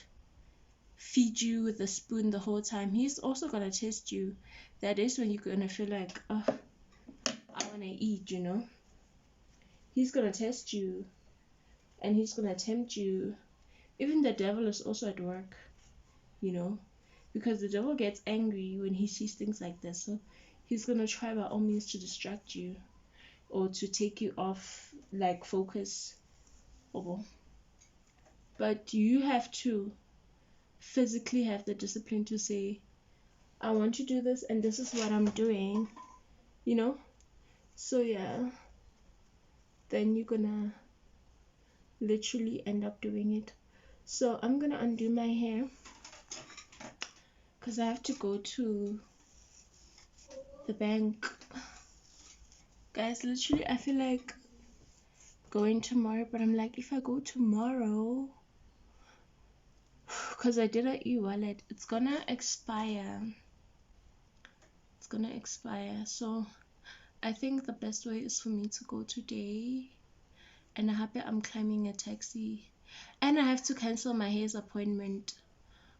feed you with a spoon the whole time. He's also gonna test you. That is when you're gonna feel like, oh, I wanna eat, you know. He's gonna test you and he's gonna tempt you. Even the devil is also at work, you know, because the devil gets angry when he sees things like this. So he's gonna try by all means to distract you or to take you off like focus. But you have to physically have the discipline to say, I want to do this and this is what I'm doing, you know. So yeah, then you're gonna literally end up doing it. So I'm gonna undo my hair because I have to go to the bank, guys. Literally I feel like going tomorrow, but I'm like, if I go tomorrow, because I did a e-wallet, it's gonna expire. So I think the best way is for me to go today, and I happy I'm climbing a taxi, and I have to cancel my hair's appointment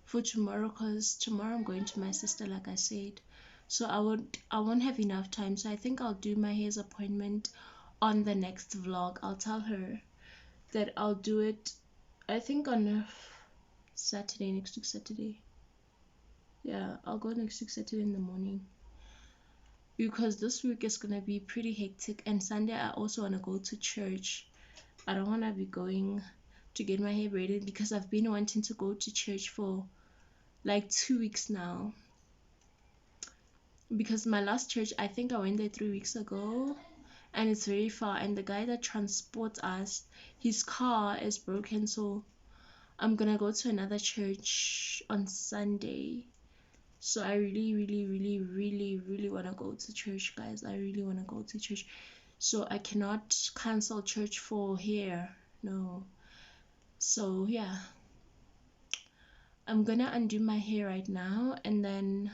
for tomorrow because tomorrow I'm going to my sister, like I said. So I won't have enough time. So I think I'll do my hair's appointment on the next vlog. I'll tell her that I'll do it, I think on Saturday, next week Saturday. Yeah, I'll go next week Saturday in the morning, because this week is gonna be pretty hectic, and Sunday I also want to go to church. I don't want to be going to get my hair braided because I've been wanting to go to church for like 2 weeks now, because my last church, I think I went there 3 weeks ago, and it's very far, and the guy that transports us, his car is broken. So I'm gonna go to another church on Sunday. So I really want to go to church, guys. I really want to go to church. So I cannot cancel church for hair, no. So yeah, I'm gonna undo my hair right now, and then,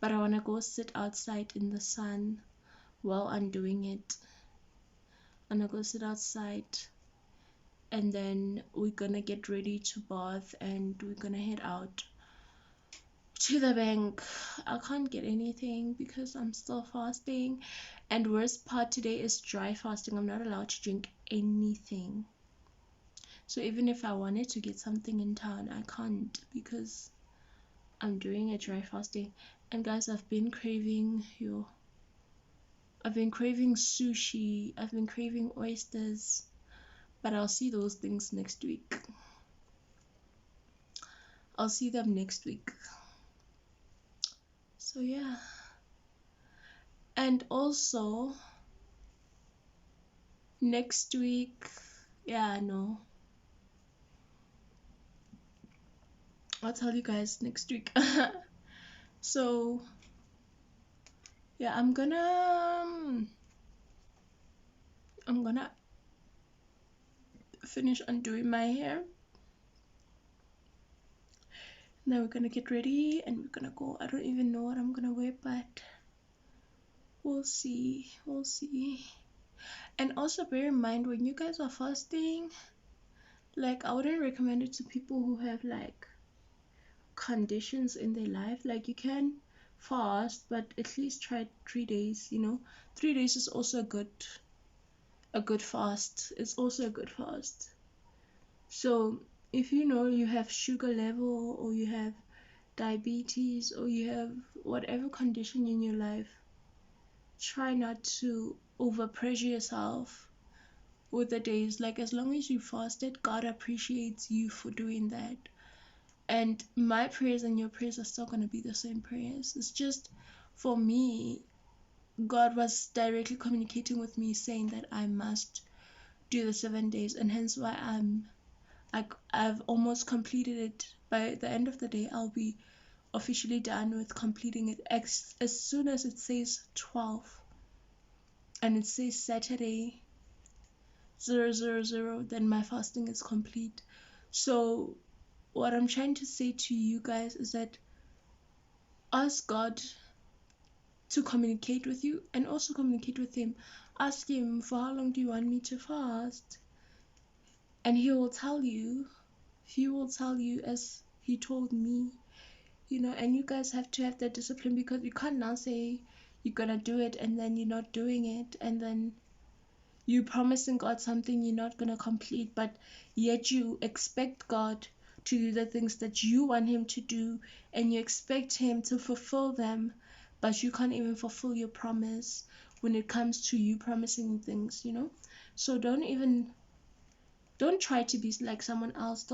but I want to go sit outside in the sun while I'm doing it. I'm gonna go sit outside, and then we're gonna get ready to bath, and we're gonna head out to the bank. I can't get anything because I'm still fasting, and worst part today is dry fasting. I'm not allowed to drink anything. So even if I wanted to get something in town, I can't because I'm doing a dry fasting. And guys, I've been craving sushi, I've been craving oysters, but I'll see those things next week. I'll see them next week. So yeah. And also next week, yeah, no, I'll tell you guys next week. So yeah, I'm gonna finish undoing my hair, Now we're gonna get ready and we're gonna go. I don't even know what I'm gonna wear, but we'll see. We'll see. And also bear in mind, when you guys are fasting, like I wouldn't recommend it to people who have like conditions in their life. Like you can fast, but at least try 3 days. 3 days is also a good fast. It's also a good fast. So if you know you have sugar level, or you have diabetes, or you have whatever condition in your life, try not to overpressure yourself with the days. Like as long as you fasted, God appreciates you for doing that. And my prayers and your prayers are still going to be the same prayers. It's just, for me, God was directly communicating with me saying that I must do the 7 days, and hence why I've almost completed it. By the end of the day, I'll be officially done with completing it. As soon as it says 12 and it says Saturday 000, then my fasting is complete. So what I'm trying to say to you guys is that ask God to communicate with you, and also communicate with Him. Ask Him, for how long do you want me to fast? And He will tell you. He will tell you as He told me. And you guys have to have that discipline, because you can't now say you're gonna do it and then you're not doing it, and then you promising God something you're not gonna complete, but yet you expect God to do the things that you want Him to do, and you expect Him to fulfill them, but you can't even fulfill your promise when it comes to you promising things. So don't try to be like someone else.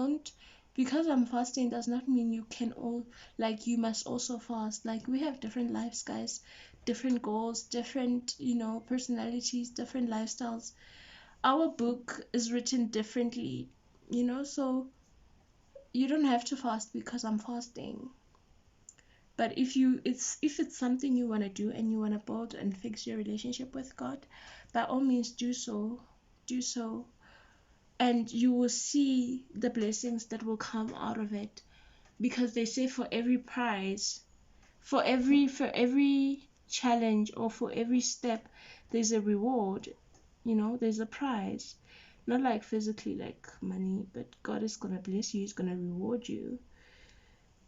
Because I'm fasting does not mean you must also fast. Like, we have different lives, guys, different goals, different personalities, different lifestyles. Our book is written differently, so you don't have to fast because I'm fasting. But if it's something you want to do, and you want to build and fix your relationship with God, by all means do so. And you will see the blessings that will come out of it, because they say for every prize, for every challenge, or for every step, there's a reward. There's a prize. Not like physically, like money, but God is gonna bless you. He's gonna reward you.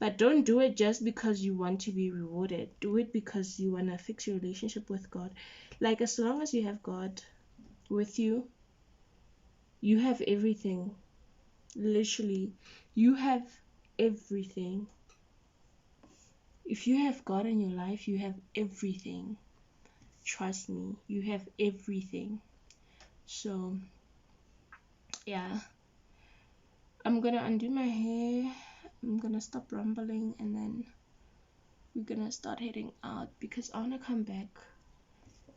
But don't do it just because you want to be rewarded. Do it because you want to fix your relationship with God. Like, as long as you have God with you, you have everything. Literally, you have everything. If you have God in your life, you have everything. Trust me, you have everything. So yeah, I'm gonna undo my hair, I'm gonna stop rambling, and then we're gonna start heading out, because I wanna come back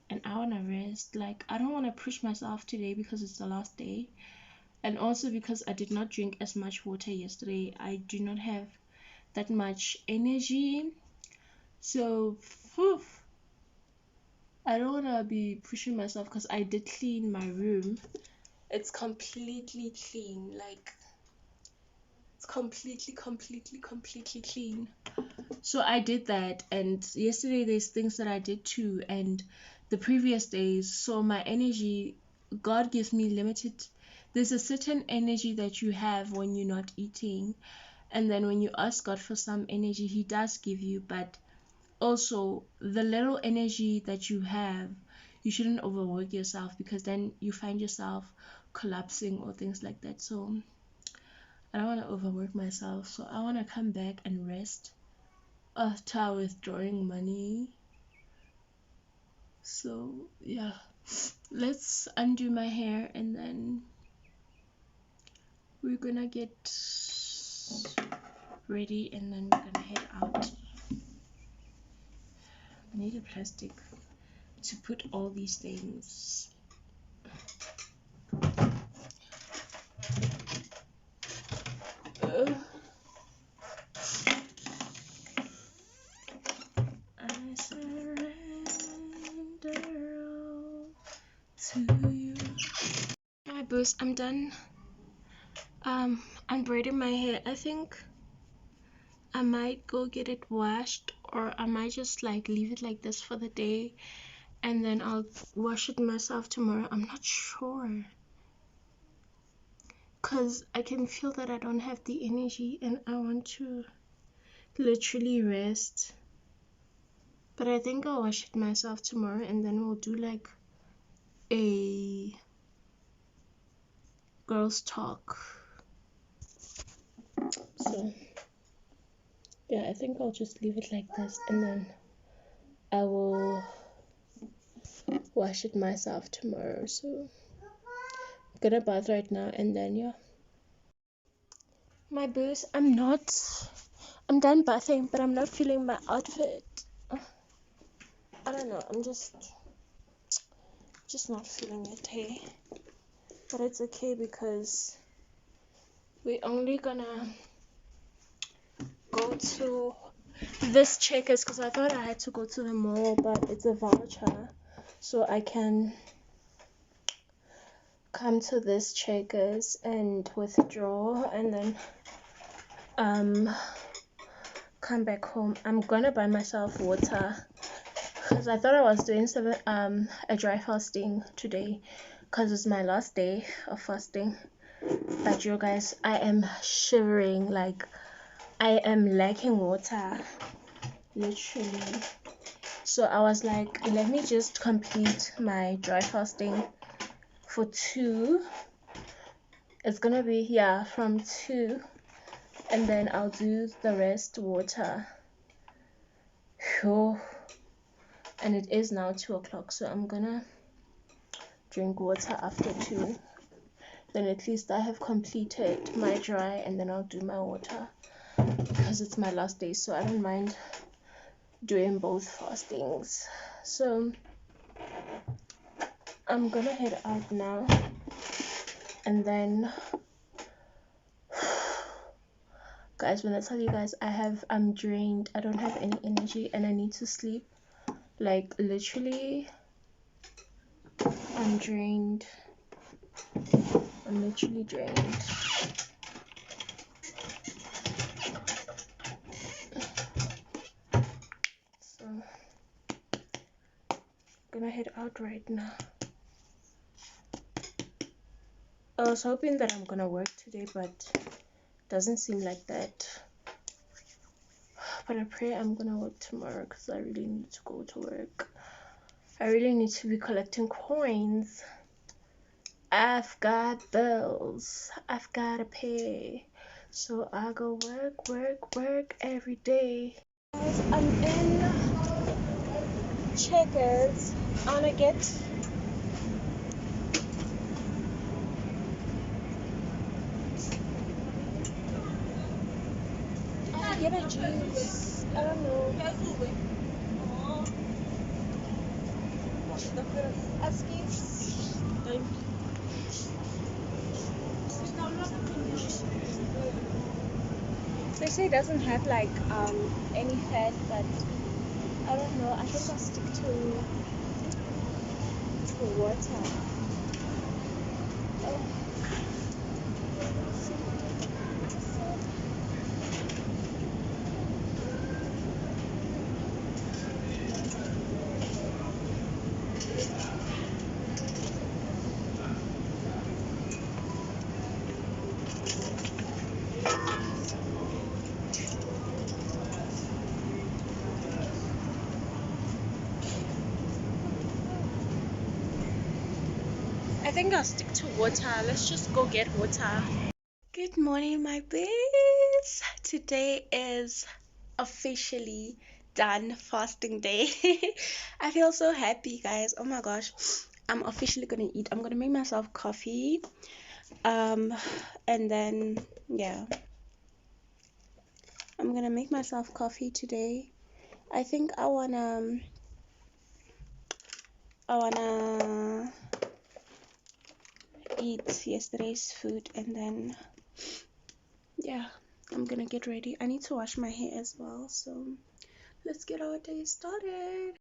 and I wanna rest. Like, I don't wanna push myself today because it's the last day, and also because I did not drink as much water yesterday. I do not have that much energy, so I don't wanna be pushing myself, because I did clean my room. It's completely clean. Like, it's completely clean. So I did that, and yesterday there's things that I did too, and the previous days. So my energy, God gives me limited. There's a certain energy that you have when you're not eating, and then when you ask God for some energy, He does give you. But also, the little energy that you have, you shouldn't overwork yourself, because then you find yourself collapsing or things like that. So I don't want to overwork myself, so I want to come back and rest after withdrawing money. So yeah, let's undo my hair, and then we're gonna get ready, and then we're gonna head out. I need a plastic to put all these things. I surrender all to you. Alright, boys, I'm done. I'm braiding my hair. I think I might go get it washed, or I might just like leave it like this for the day and then I'll wash it myself tomorrow. I'm not sure, because I can feel that I don't have the energy and I want to literally rest. But I think I'll wash it myself tomorrow and then we'll do like a girls talk. So yeah, I think I'll just leave it like this and then I will wash it myself tomorrow. So I'm gonna bath right now and then yeah. My boos, I'm done bathing, but I'm not feeling my outfit. I don't know, I'm just not feeling it, hey. But it's okay because we're only gonna go to this Checkers because I thought I had to go to the mall, but it's a voucher, so I can come to this Checkers and withdraw and then come back home. I'm gonna buy myself water because I thought I was doing a dry fasting today because it's my last day of fasting. But you guys, I am shivering, like I am lacking water, literally. So I was like, let me just complete my dry fasting for 2. It's gonna be from 2, and then I'll do the rest water. And it is now 2 o'clock, so I'm gonna drink water after 2. Then at least I have completed my dry and then I'll do my water because it's my last day, so I don't mind doing both fastings. So I'm gonna head out now and then guys, when I tell you guys I'm drained, I don't have any energy and I need to sleep. Like literally I'm drained. I'm literally drained. So I'm gonna head out right now. I was hoping that I'm gonna work today, but doesn't seem like that. But I pray I'm gonna work tomorrow because I really need to go to work. I really need to be collecting coins. I've got bills I've gotta pay, so I go work every day. Guys, I'm in Checkers. I wanna get a juice. I don't know. They say it doesn't have like any fat, but I don't know. I think I'll stick to water. I think I'll stick to water. Let's just go get water. Good morning, my babes. Today is officially done fasting day. I feel so happy, guys. Oh my gosh. I'm officially gonna eat. I'm gonna make myself coffee. And then yeah. I'm gonna make myself coffee today. I think I wanna eat yesterday's food and then yeah, I'm gonna get ready. I need to wash my hair as well, so let's get our day started.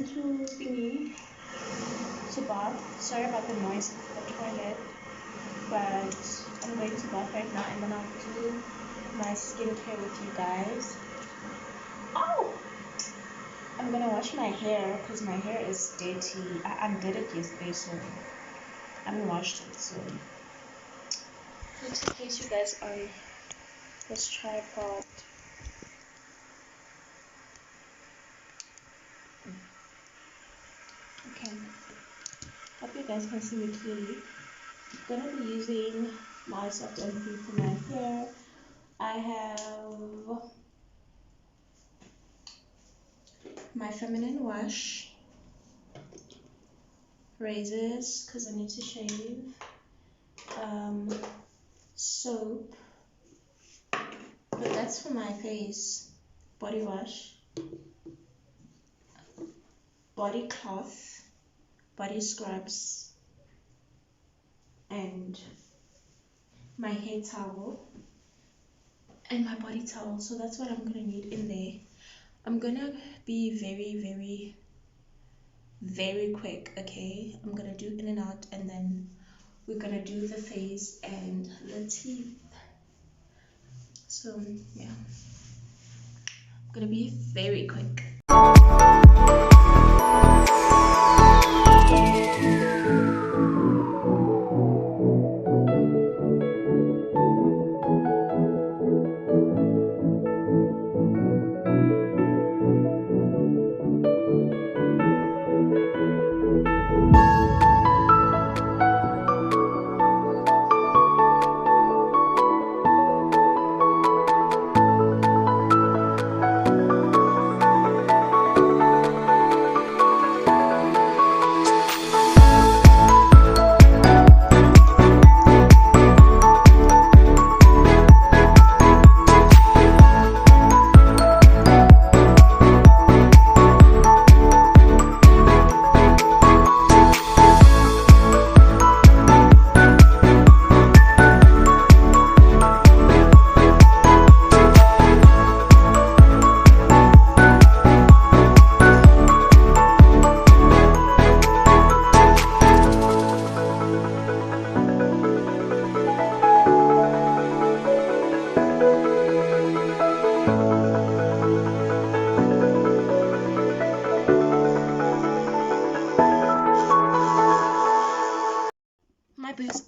going to thingy to bath. Sorry about the noise of the toilet, but I'm going to bath right now, and then I'll do my skincare with you guys. Oh, I'm gonna wash my hair because my hair is dirty. I undid it yesterday, so I haven't washed it. So just in case you guys on this tripod. Okay, hope you guys can see me clearly. I'm gonna be using my soft and free for my hair. I have my feminine wash, razors because I need to shave, soap, but that's for my face, body wash, body cloth, body scrubs, and my hair towel and my body towel. So that's what I'm gonna need in there. I'm gonna be very quick, okay? I'm gonna do in and out, and then we're gonna do the face and the teeth. So yeah, I'm gonna be very quick.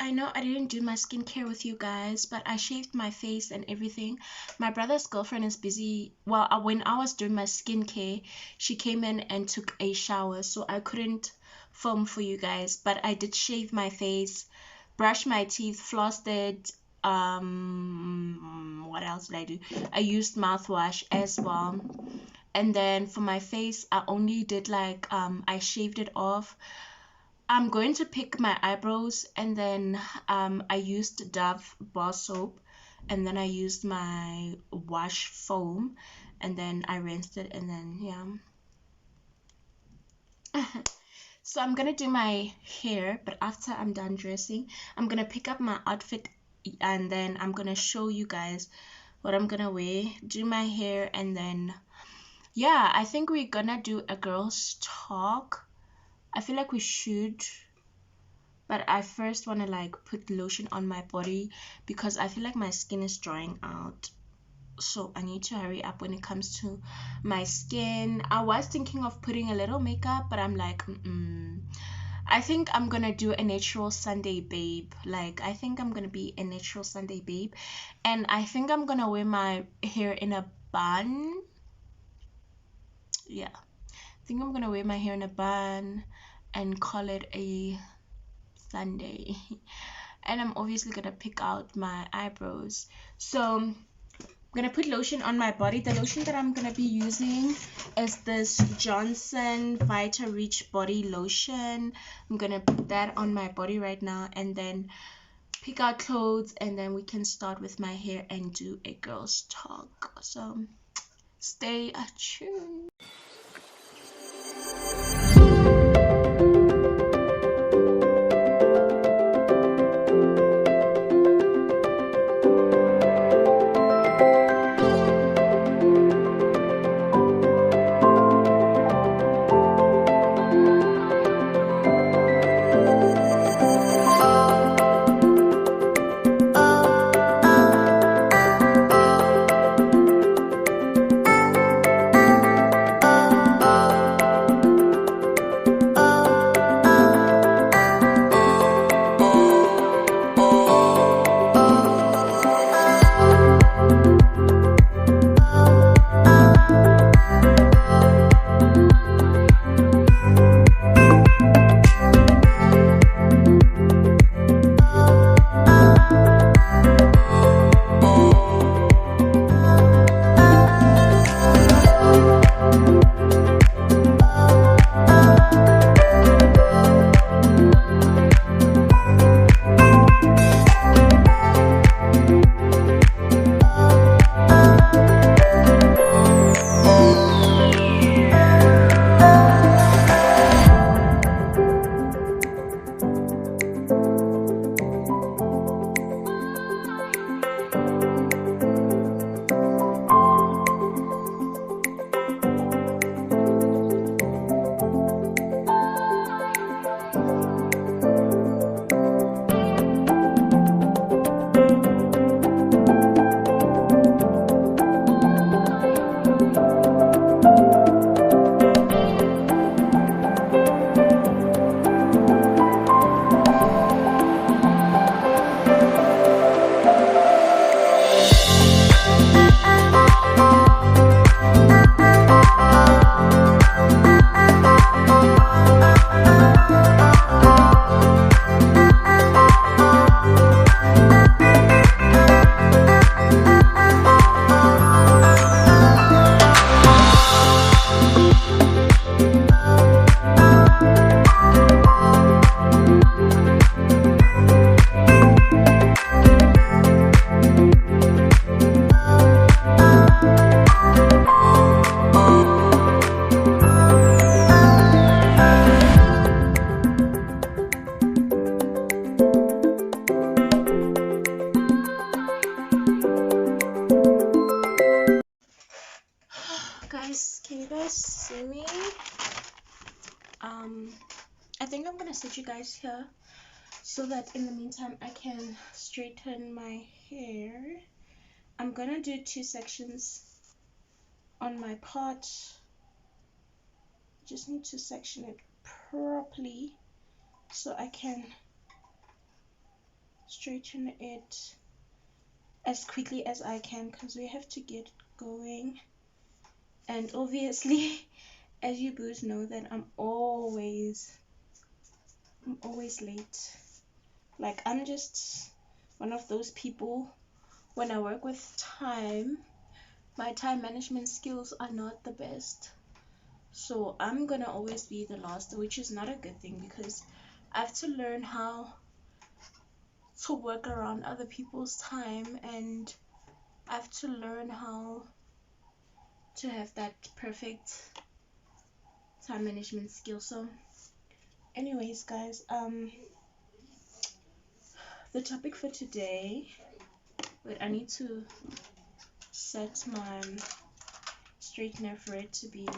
I know I didn't do my skincare with you guys, but I shaved my face and everything. My brother's girlfriend is busy. Well, when I was doing my skincare, she came in and took a shower, so I couldn't film for you guys. But I did shave my face, brush my teeth, flossed it. What else did I do? I used mouthwash as well. And then for my face, I only did like I shaved it off. I'm going to pick my eyebrows, and then I used Dove bar soap, and then I used my wash foam, and then I rinsed it, and then yeah. So I'm gonna do my hair, but after I'm done dressing, I'm gonna pick up my outfit, and then I'm gonna show you guys what I'm gonna wear, do my hair, and then yeah, I think we're gonna do a girls talk. I feel like we should, but I first want to like put lotion on my body because I feel like my skin is drying out, so I need to hurry up when it comes to my skin. I was thinking of putting a little makeup, but I'm like I think I'm gonna do a natural Sunday babe. Like I think I'm gonna be a natural Sunday babe, and I think I'm gonna wear my hair in a bun. Yeah, I think I'm gonna wear my hair in a bun and call it a Sunday. And I'm obviously gonna pick out my eyebrows. So I'm gonna put lotion on my body. The lotion that I'm gonna be using is this Johnson Vita Reach body lotion. I'm gonna put that on my body right now, and then pick out clothes, and then we can start with my hair and do a girls talk. So stay tuned. I think I'm gonna set you guys here so that in the meantime I can straighten my hair. I'm gonna do 2 sections on my part. Just need to section it properly so I can straighten it as quickly as I can, because we have to get going. And obviously, as you both know, that I'm always late. Like, I'm just one of those people, when I work with time, my time management skills are not the best. So I'm gonna always be the last, which is not a good thing, because I have to learn how to work around other people's time, and I have to learn how to have that perfect time management skill. So anyways, guys, the topic for today, wait, I need to set my straightener for it to be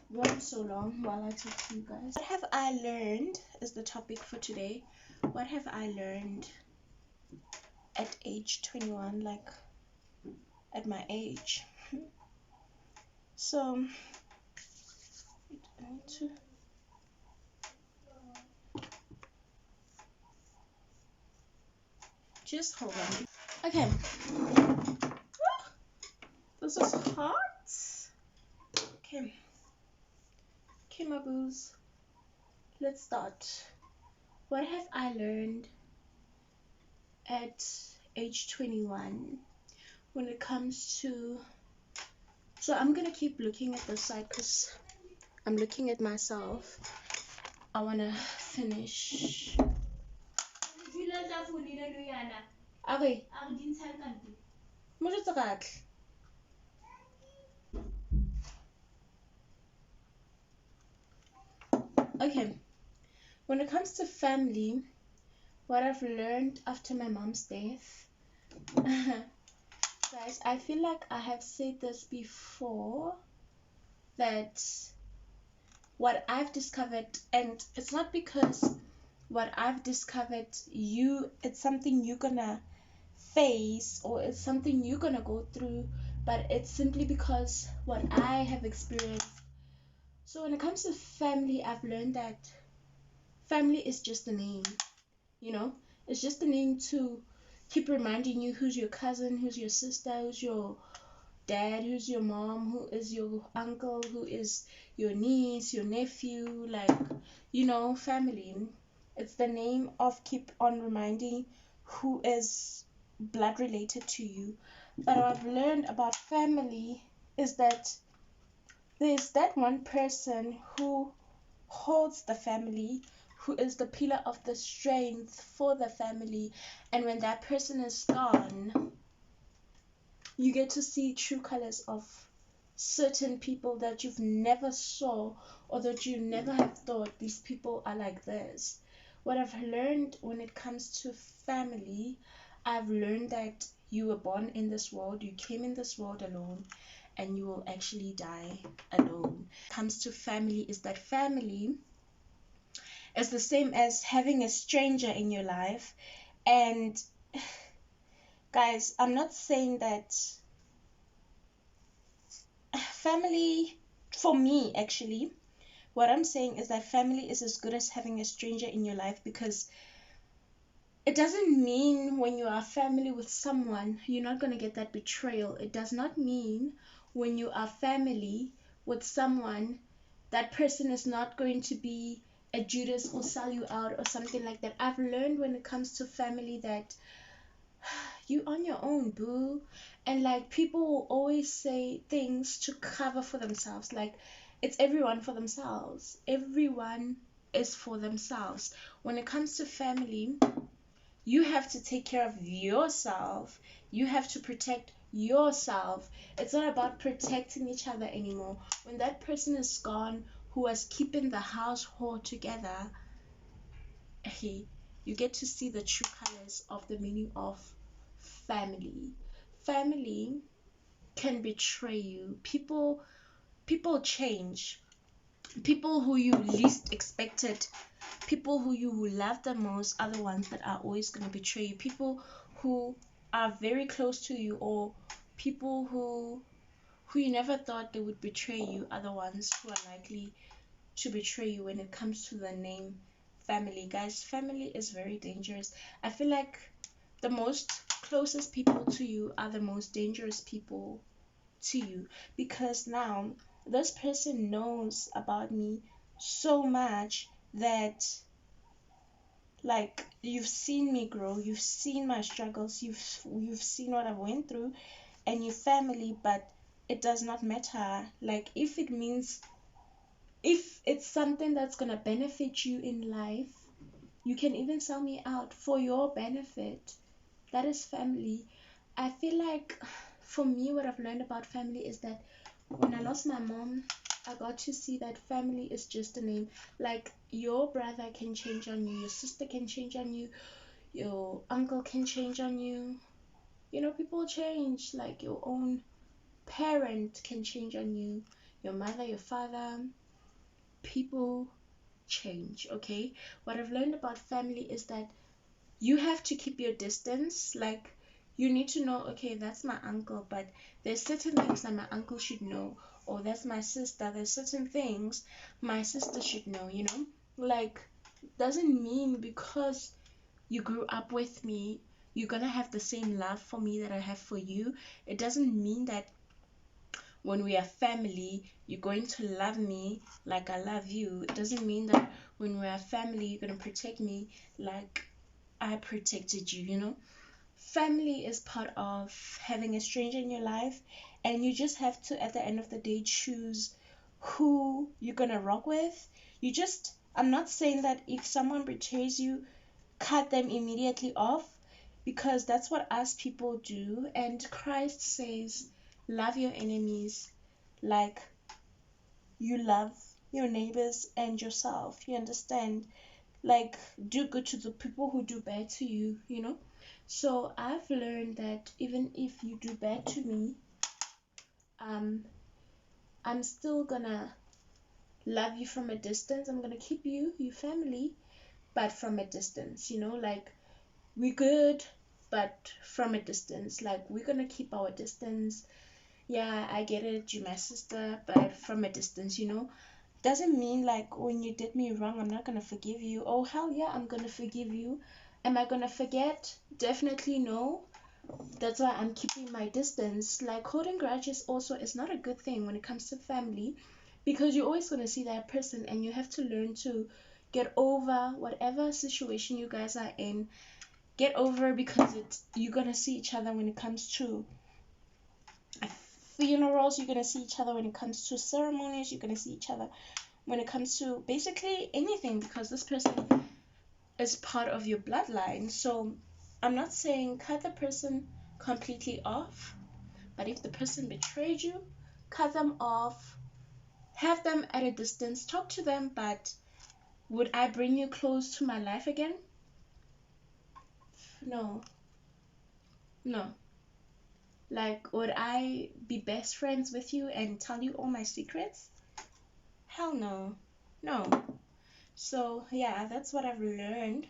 won't so long while I talk to you guys. What have I learned is the topic for today. What have I learned at age 21, like at my age? So I need to just hold on. Okay. This is hot. Okay. Okay, my boos. Let's start. What have I learned at age 21 when it comes to... So I'm gonna keep looking at this side because I'm looking at myself. I wanna finish. Okay. Okay. When it comes to family, what I've learned after my mom's death, guys, I feel like I have said this before, that what I've discovered, and it's not because what I've discovered it's something you're gonna face or it's something you're gonna go through, but it's simply because what I have experienced. So when it comes to family, I've learned that family is just a name, you know. It's just a name to keep reminding you who's your cousin, who's your sister, who's your dad, who's your mom, who is your uncle, who is your niece, your nephew, like, you know, family. It's the name of keep on reminding who is blood related to you. But what I've learned about family is that there's that one person who holds the family, who is the pillar of the strength for the family, and when that person is gone, you get to see true colors of certain people that you've never saw, or that you never have thought these people are like this. What I've learned when it comes to family, I've learned that you were born in this world, you came in this world alone, and you will actually die alone. When it comes to family, is that family is the same as having a stranger in your life. And guys, I'm not saying that family, for me actually, what I'm saying is that family is as good as having a stranger in your life, because it doesn't mean when you are family with someone you're not going to get that betrayal. It does not mean when you are family with someone that person is not going to be a Judas or sell you out or something like that. I've learned when it comes to family that you on your own, boo. And like, people will always say things to cover for themselves, like it's everyone for themselves. Everyone is for themselves. When it comes to family, you have to take care of yourself. You have to protect yourself. It's not about protecting each other anymore. When that person is gone who was keeping the household together, you get to see the true colors of the meaning of family. Family can betray you. People change. people who you least expected, people who you love the most are the ones that are always going to betray you. People who are very close to you, or people who you never thought they would betray you, are the ones who are likely to betray you when it comes to the name family. Guys, family is very dangerous. I feel like the most closest people to you are the most dangerous people to you, because now this person knows about me so much that, like, you've seen me grow, you've seen my struggles, you've seen what I've went through, and your family, but it does not matter. Like, if it means, if it's something that's gonna benefit you in life, you can even sell me out for your benefit. That is family. I feel like, for me, what I've learned about family is that when I lost my mom, I got to see that family is just a name. Like, your brother can change on you, your sister can change on you, your uncle can change on you. You know, people change. Like, your own parent can change on you, your mother, your father. People change, okay? What I've learned about family is that you have to keep your distance. Like, you need to know, okay, that's my uncle, but there's certain things that my uncle should know, or that's my sister, there's certain things my sister should know, you know. Like, doesn't mean because you grew up with me you're gonna have the same love for me that I have for you. It doesn't mean that when we are family you're going to love me like I love you. It doesn't mean that when we are family you're gonna protect me like I protected you, you know. Family is part of having a stranger in your life, and you just have to, at the end of the day, choose who you're gonna rock with. You just, I'm not saying that if someone betrays you, cut them immediately off, because that's what us people do. And Christ says, love your enemies like you love your neighbors and yourself. You understand? Like, do good to the people who do bad to you, you know. So I've learned that even if you do bad to me, um I'm still gonna love you from a distance. I'm gonna keep you, your family, but from a distance, you know. Like, we good, but from a distance. Like, we're gonna keep our distance. Yeah, I get it, you're my sister, but from a distance, you know. Doesn't mean like when you did me wrong I'm not gonna forgive you. Oh hell yeah, I'm gonna forgive you. Am I gonna forget? Definitely no. That's why I'm keeping my distance. Like, holding grudges also is not a good thing when it comes to family, because you're always gonna see that person and you have to learn to get over whatever situation you guys are in. Get over, because it's, you're gonna see each other when it comes to funerals, you're gonna see each other when it comes to ceremonies, you're gonna see each other when it comes to basically anything, because this person is part of your bloodline. So I'm not saying cut the person completely off, but if the person betrayed you, cut them off, have them at a distance, talk to them. But would I bring you close to my life again? No. No. Like, would I be best friends with you and tell you all my secrets? Hell no. No. So yeah, that's what I've learned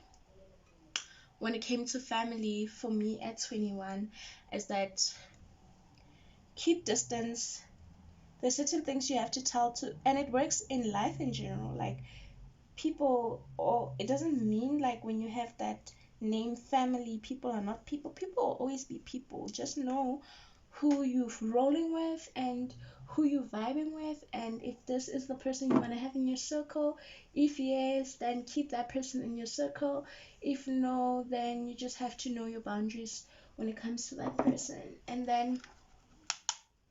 when it came to family for me at 21, is that keep distance. There's certain things you have to tell to, and it works in life in general. Like, people, or it doesn't mean like when you have that name family people are not people. People will always be people. Just know who you're rolling with and who you're vibing with, and if this is the person you want to have in your circle. If yes, then keep that person in your circle. If no, then you just have to know your boundaries when it comes to that person. And then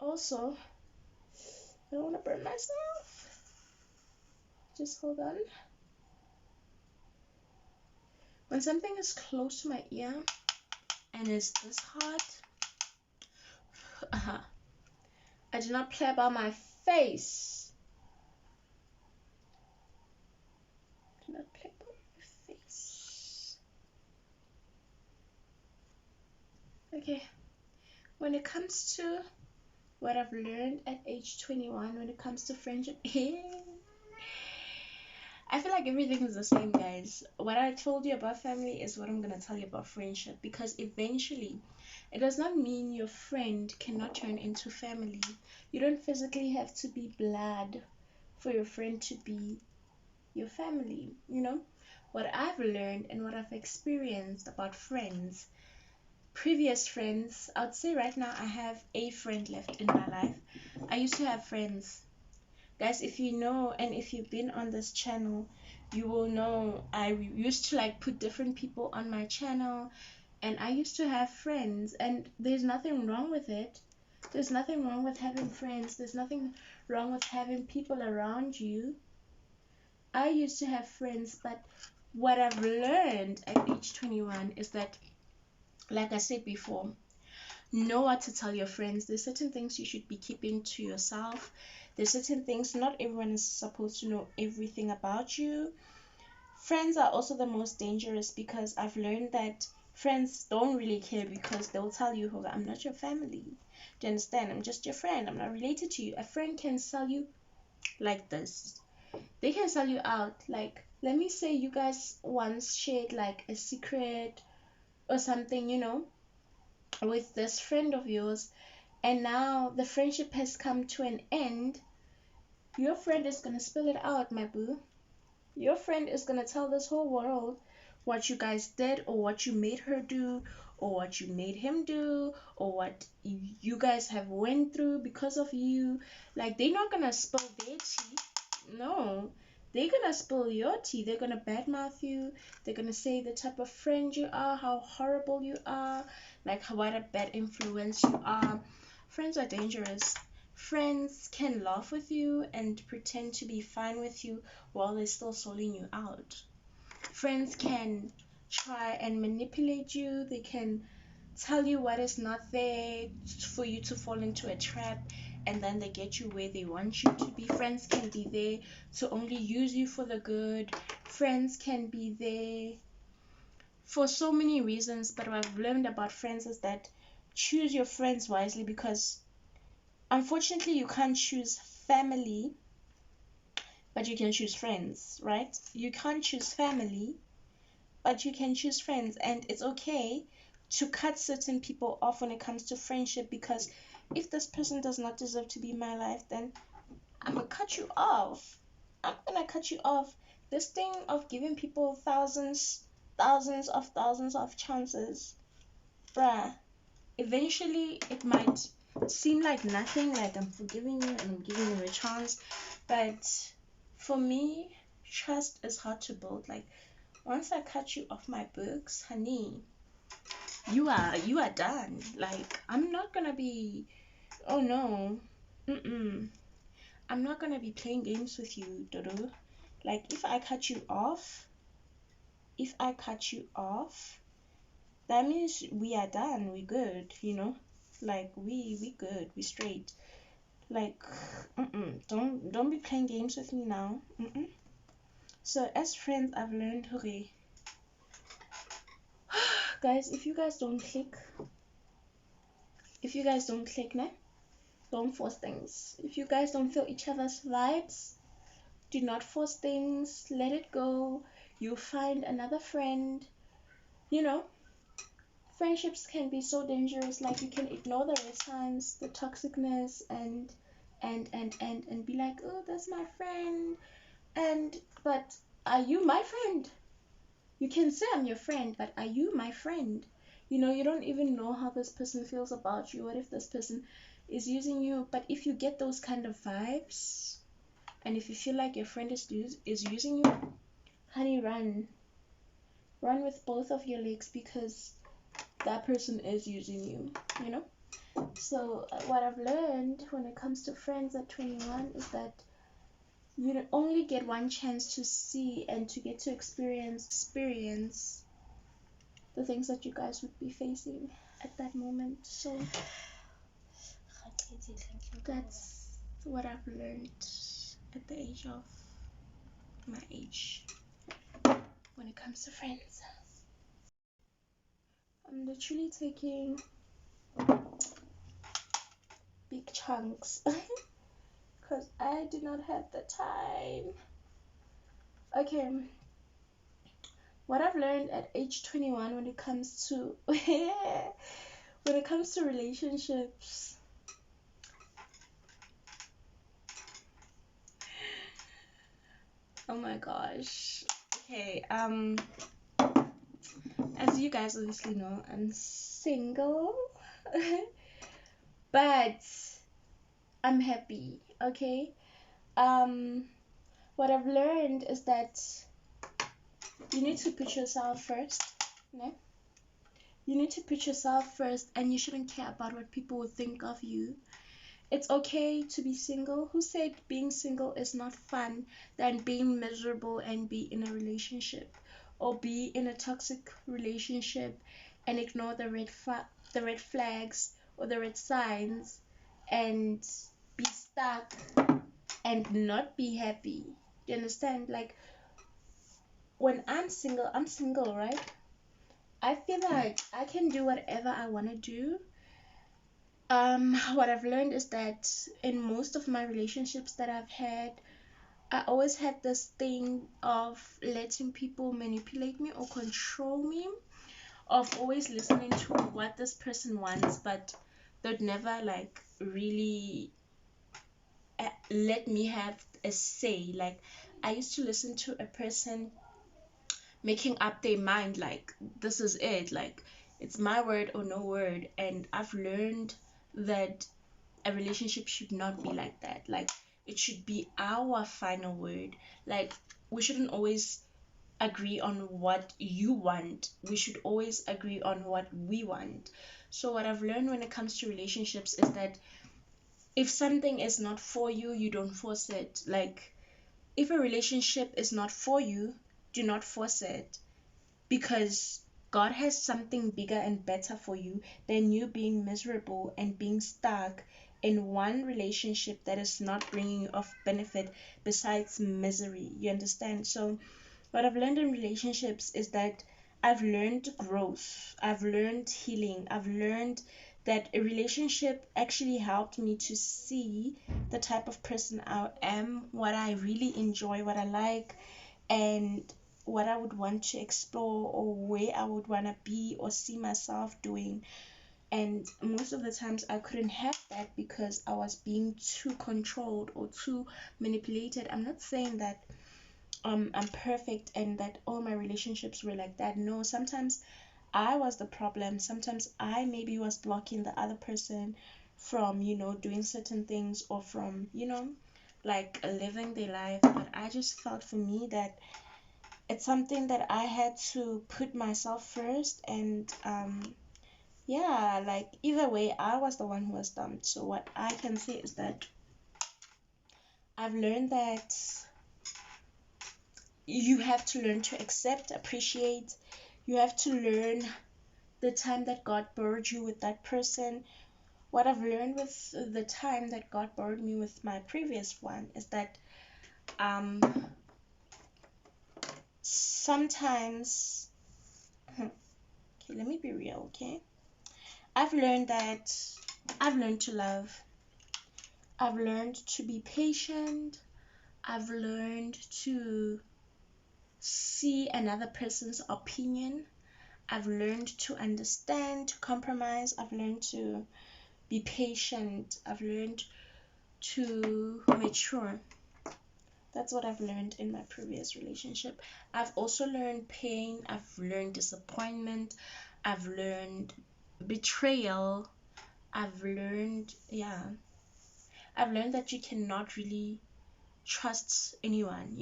also, I don't want to burn myself. Just hold on. When something is close to my ear and is this hot, I do not play about my face. Do not play about my face. Okay. When it comes to what I've learned at age 21, when it comes to friendship, I feel like everything is the same, guys. What I told you about family is what I'm gonna tell you about friendship, because eventually it does not mean your friend cannot turn into family. You don't physically have to be blood for your friend to be your family, you know? What I've learned and what I've experienced about friends, previous friends, I'd say right now I have a friend left in my life. I used to have friends. Guys, if you know and if you've been on this channel, you will know I used to like put different people on my channel, and I used to have friends, and there's nothing wrong with it. There's nothing wrong with having friends. There's nothing wrong with having people around you. I used to have friends, but what I've learned at age 21 is that, like I said before, know what to tell your friends. There's certain things you should be keeping to yourself. There's certain things, not everyone is supposed to know everything about you. Friends are also the most dangerous, because I've learned that friends don't really care, because they'll tell you, "Hoga, I'm not your family. Do you understand? I'm just your friend. I'm not related to you." A friend can sell you like this. They can sell you out. Like, let me say you guys once shared like a secret or something, you know, with this friend of yours, and now the friendship has come to an end. Your friend is gonna spill it out, my boo. Your friend is gonna tell this whole world what you guys did, or what you made her do, or what you made him do, or what you guys have went through because of you. Like, they're not gonna spill their tea. No, they're gonna spill your tea. They're gonna badmouth you. They're gonna say the type of friend you are, how horrible you are, like what a bad influence you are. Friends are dangerous. Friends can laugh with you and pretend to be fine with you while they're still soling you out. Friends can try and manipulate you. They can tell you what is not there for you to fall into a trap, and then they get you where they want you to be. Friends can be there to only use you for the good. Friends can be there for so many reasons, but what I've learned about friends is that choose your friends wisely, because unfortunately you can't choose family, but you can choose friends, right? You can't choose family, but you can choose friends, and it's okay to cut certain people off when it comes to friendship, because if this person does not deserve to be in my life, then I'm gonna cut you off. I'm gonna cut you off. This thing of giving people thousands of chances, bruh, eventually it might seem like nothing, like I'm forgiving you and I'm giving you a chance, but for me, trust is hard to build. Like, once I cut you off my books, honey, you are done. Like, I'm not gonna be, oh no, I'm not gonna be playing games with you, Dodo. Like, if I cut you off, that means we are done. We good, you know. Like, we good. We straight. Like, don't be playing games with me now. So as friends, I've learned, okay, guys, if you guys don't click, nah, don't force things. If you guys don't feel each other's vibes, do not force things. Let it go. You'll find another friend. You know, friendships can be so dangerous. Like, you can ignore the red signs, the toxicness, and be like, oh, that's my friend. But are you my friend? You can say I'm your friend, but are you my friend? You know, you don't even know how this person feels about you. What if this person is using you? But if you get those kind of vibes, and if you feel like your friend is using you, honey, run with both of your legs, because that person is using you, you know. So what I've learned when it comes to friends at 21 is that you only get one chance to see and to get to experience the things that you guys would be facing at that moment. So that's what I've learned at the age of my age when it comes to friends. I'm literally taking big chunks because I do not have the time. Okay, what I've learned at age 21 when it comes to when it comes to relationships. Oh my gosh. Okay, as you guys obviously know, I'm single. But I'm happy, okay? Um what I've learned is that you need to put yourself first, no? You need to put yourself first and you shouldn't care about what people will think of you. It's okay to be single. Who said being single is not fun than being miserable and be in a relationship or be in a toxic relationship and ignore the red flags or the red signs and be stuck and not be happy. You understand? Like when I'm single, right? I feel like I can do whatever I want to do. What I've learned is that in most of my relationships that I've had, I always had this thing of letting people manipulate me or control me, of always listening to what this person wants, but they'd never like really let me have a say. Like I used to listen to a person making up their mind, like this is it, like it's my word or no word, and I've learned that a relationship should not be like that. Like it should be our final word. Like we shouldn't always agree on what you want, we should always agree on what we want. So what I've learned when it comes to relationships is that if something is not for you, you don't force it. Like if a relationship is not for you, do not force it, because God has something bigger and better for you than you being miserable and being stuck in one relationship that is not bringing you of benefit besides misery. You understand? So what I've learned in relationships is that I've learned growth, I've learned healing, I've learned that a relationship actually helped me to see the type of person I am, what I really enjoy, what I like, and what I would want to explore or where I would want to be or see myself doing. And most of the times I couldn't have that because I was being too controlled or too manipulated. I'm not saying that I'm perfect and that all my relationships were like that. No, sometimes I was the problem. Sometimes I maybe was blocking the other person from, doing certain things or from, like living their life. But I just felt for me that it's something that I had to put myself first, and yeah, like either way I was the one who was dumped. So what I can say is that I've learned that you have to learn to accept, appreciate. You have to learn the time that God borrowed you with that person. What I've learned with the time that God borrowed me with my previous one is that sometimes okay, let me be real, okay? I've learned to love. I've learned to be patient. I've learned to see another person's opinion. I've learned to understand, to compromise. I've learned to be patient. I've learned to mature. That's what I've learned in my previous relationship. I've also learned pain. I've learned disappointment. I've learned betrayal. I've learned, I've learned that you cannot really trust anyone,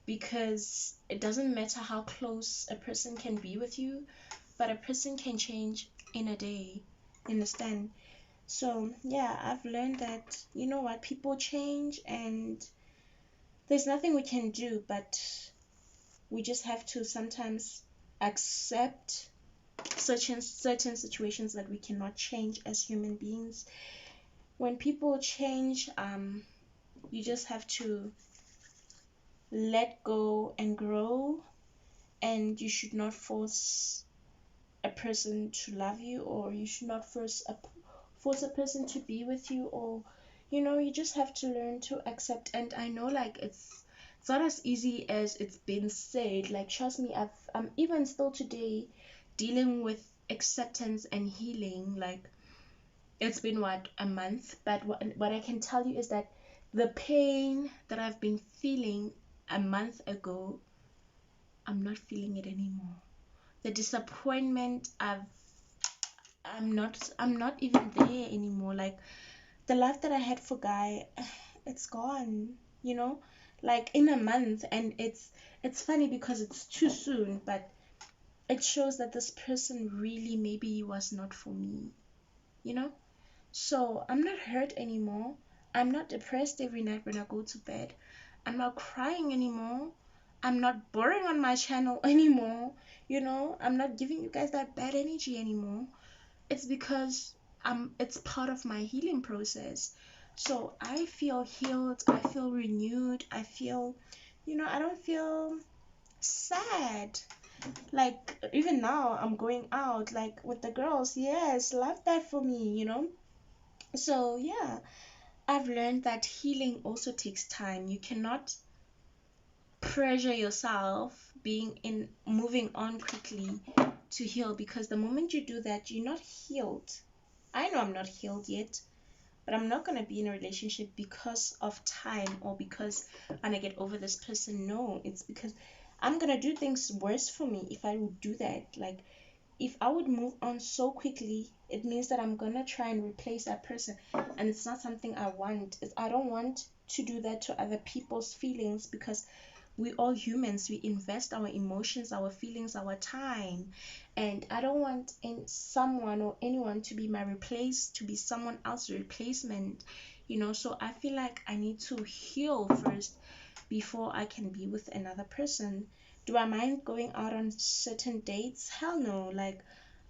because it doesn't matter how close a person can be with you, but a person can change in a day. Understand? So yeah, I've learned that people change, and there's nothing we can do, but we just have to sometimes accept certain situations that we cannot change as human beings. When people change, you just have to let go and grow, and you should not force a person to love you, or you should not force a person to be with you, or you just have to learn to accept. And I know, like, it's It's not as easy as it's been said. Like, trust me, I'm even still today dealing with acceptance and healing. Like, it's been what, a month, but what I can tell you is that the pain that I've been feeling a month ago, I'm not feeling it anymore. The disappointment, I'm not even there anymore. Like, the love that I had for Guy, it's gone, you know, like in a month. And it's funny because it's too soon, but it shows that this person really maybe was not for me, you know. So I'm not hurt anymore. I'm not depressed every night when I go to bed. I'm not crying anymore. I'm not boring on my channel anymore. You know, I'm not giving you guys that bad energy anymore. It's because it's part of my healing process. So I feel healed, I feel renewed, I feel, I don't feel sad. Like, even now I'm going out like with the girls. Yes, love that for me. So yeah, I've learned that healing also takes time. You cannot pressure yourself being in moving on quickly to heal, because the moment you do that, you're not healed. I know I'm not healed yet, but I'm not gonna be in a relationship because of time or because I'm gonna get over this person. No, it's because I'm gonna do things worse for me if I would do that. Like, if I would move on so quickly, it means that I'm gonna try and replace that person, and it's not something I want. I don't want to do that to other people's feelings, because we all humans, we invest our emotions, our feelings, our time, and I don't want someone or anyone to be to be someone else's replacement. So I feel like I need to heal first before I can be with another person. Do I mind going out on certain dates? Hell no. Like,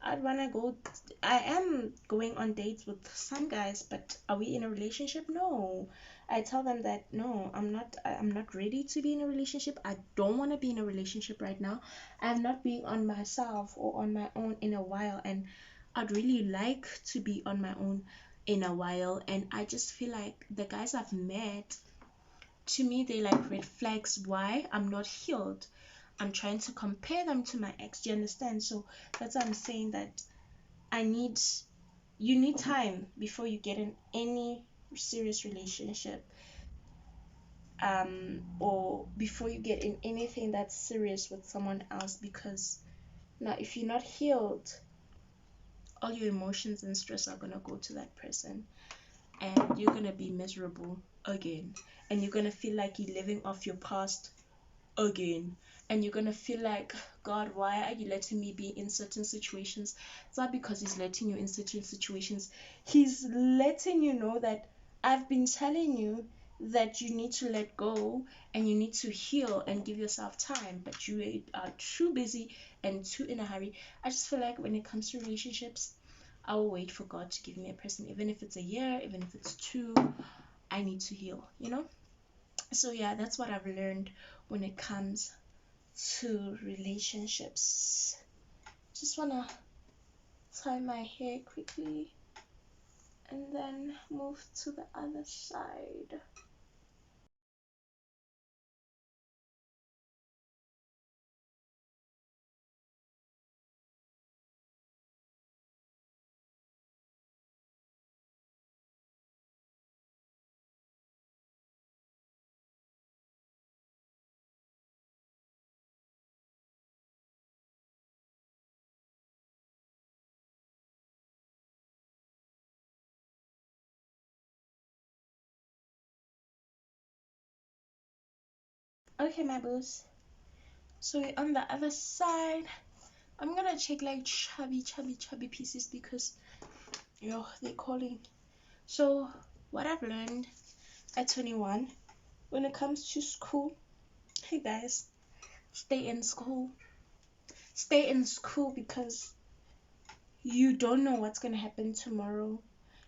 I'd wanna go. I am going on dates with some guys, but are we in a relationship? No. I tell them that no, I'm not ready to be in a relationship. I don't want to be in a relationship right now. I'm not being on myself or on my own in a while, and I'd really like to be on my own in a while. And I just feel like the guys I've met, to me, they like red flags. Why? I'm not healed. I'm trying to compare them to my ex. Do you understand? So that's why I'm saying that you need time before you get in any serious relationship, or before you get in anything that's serious with someone else, because now, if you're not healed, all your emotions and stress are gonna go to that person, and you're gonna be miserable again, and you're gonna feel like you're living off your past again, and you're gonna feel like, God, why are you letting me be in certain situations? It's not because he's letting you in certain situations. He's letting you know that I've been telling you that you need to let go and you need to heal and give yourself time, but you are too busy and too in a hurry. I just feel like when it comes to relationships, I will wait for God to give me a person, even if it's a year, even if it's two. I need to heal. So yeah, that's what I've learned when it comes to relationships. Just wanna tie my hair quickly and then move to the other side. Okay, my boos. So we're on the other side. I'm gonna check like chubby pieces because they're calling. So what I've learned at 21 when it comes to school, hey guys, stay in school. Stay in school because you don't know what's gonna happen tomorrow.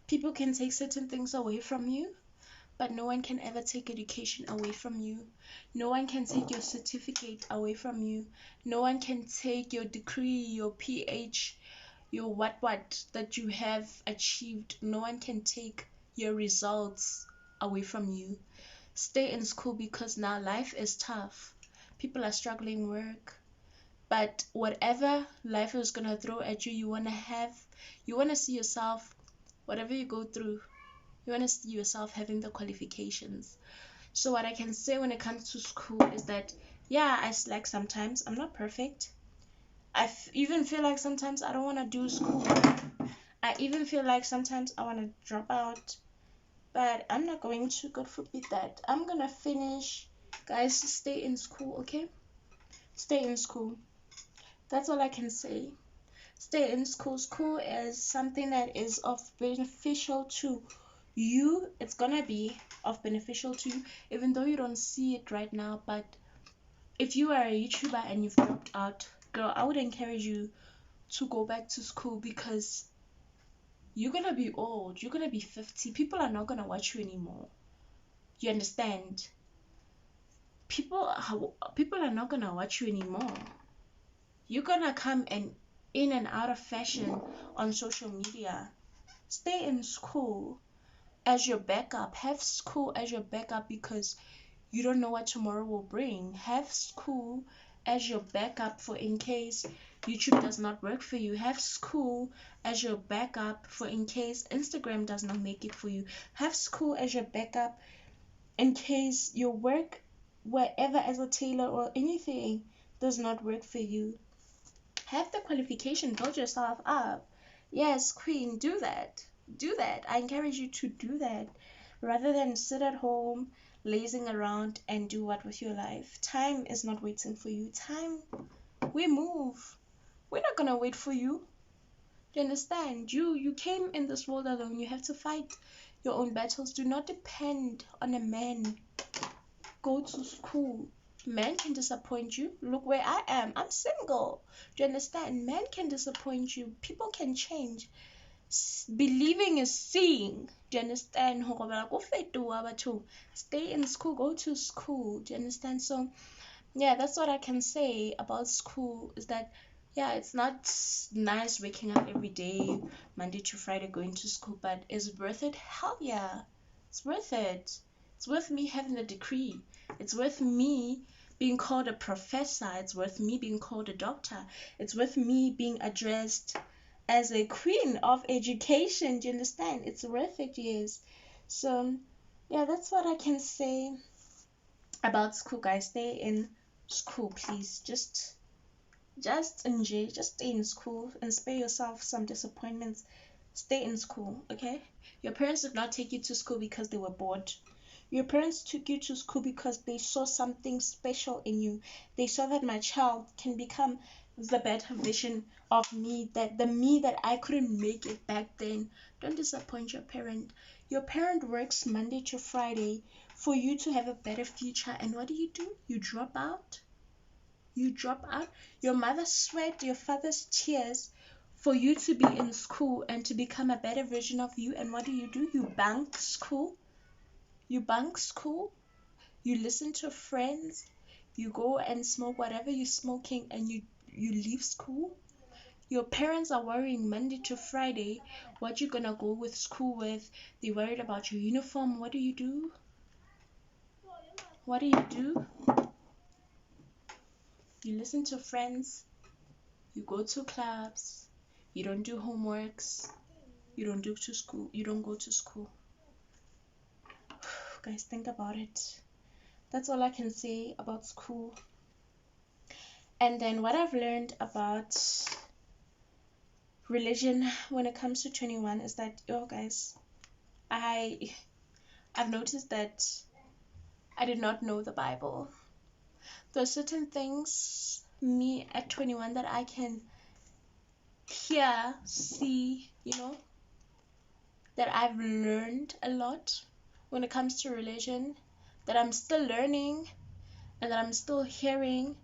People can take certain things away from you, but no one can ever take education away from you. No one can take your certificate away from you. No one can take your degree, your PH, your what that you have achieved. No one can take your results away from you. Stay in school because now life is tough. People are struggling work. But whatever life is gonna throw at you, you wanna see yourself, whatever you go through, you wanna see yourself having the qualifications. So what I can say when it comes to school is that, yeah, I slack sometimes. I'm not perfect. Even feel like sometimes I don't want to do school. I even feel like sometimes I want to drop out. But I'm not going to, God forbid that. I'm gonna finish. Guys, stay in school, okay? Stay in school. That's all I can say. Stay in school. School is something that is of beneficial to you. It's gonna be of beneficial to you, even though you don't see it right now. But if you are a YouTuber and you've dropped out, girl, I would encourage you to go back to school, because you're gonna be old. You're gonna be 50. People are not gonna watch you anymore. You understand? People are not gonna watch you anymore. You're gonna come in and out of fashion on social media. Stay in school as your backup. Have school as your backup, because you don't know what tomorrow will bring. Have school as your backup for in case YouTube does not work for you. Have school as your backup for in case Instagram does not make it for you. Have school as your backup in case your work wherever as a tailor or anything does not work for you. Have the qualification, build yourself up. Yes, queen, do that. Do that. I encourage you to do that rather than sit at home lazing around and do what with your life. Time is not waiting for you. We move. We're not gonna wait for you. Do you understand? You came in this world alone. You have to fight your own battles. Do not depend on a man. Go to school. Men can disappoint you. Look where I am. I'm single. Do you understand? Men can disappoint you. People can change. Believing is seeing. Do you understand? Stay in school. Go to school. Do you understand? So yeah, that's what I can say about school, is that yeah, it's not nice waking up every day, Monday to Friday, going to school, but is it worth it? Hell yeah, it's worth it. It's worth me having a degree. It's worth me being called a professor. It's worth me being called a doctor. It's worth me being addressed as a queen of education. Do you understand? It's worth it, yes. So yeah, that's what I can say about school, guys. Stay in school, please. Just enjoy. Just stay in school and spare yourself some disappointments. Stay in school, okay? Your parents did not take you to school because they were bored. Your parents took you to school because they saw something special in you. They saw that my child can become the better version of me, that the me that I couldn't make it back then. Don't disappoint your parent. Your parent works Monday to Friday for you to have a better future, and what do? You drop out. You drop out. Your mother's sweat, your father's tears for you to be in school and to become a better version of you, and what do? You bunk school. You bunk school. You listen to friends. You go and smoke whatever you're smoking, and you leave school. Your parents are worrying Monday to Friday what you're gonna go with school with. They're worried about your uniform. What do? What do? You listen to friends. You go to clubs. You don't do homeworks. You don't go to school. Guys, think about it. That's all I can say about school. And then what I've learned about religion when it comes to 21 is that, guys, I've noticed that I did not know the Bible. There are certain things, me at 21, that I can hear, see, that I've learned a lot when it comes to religion, that I'm still learning, and that I'm still hearing,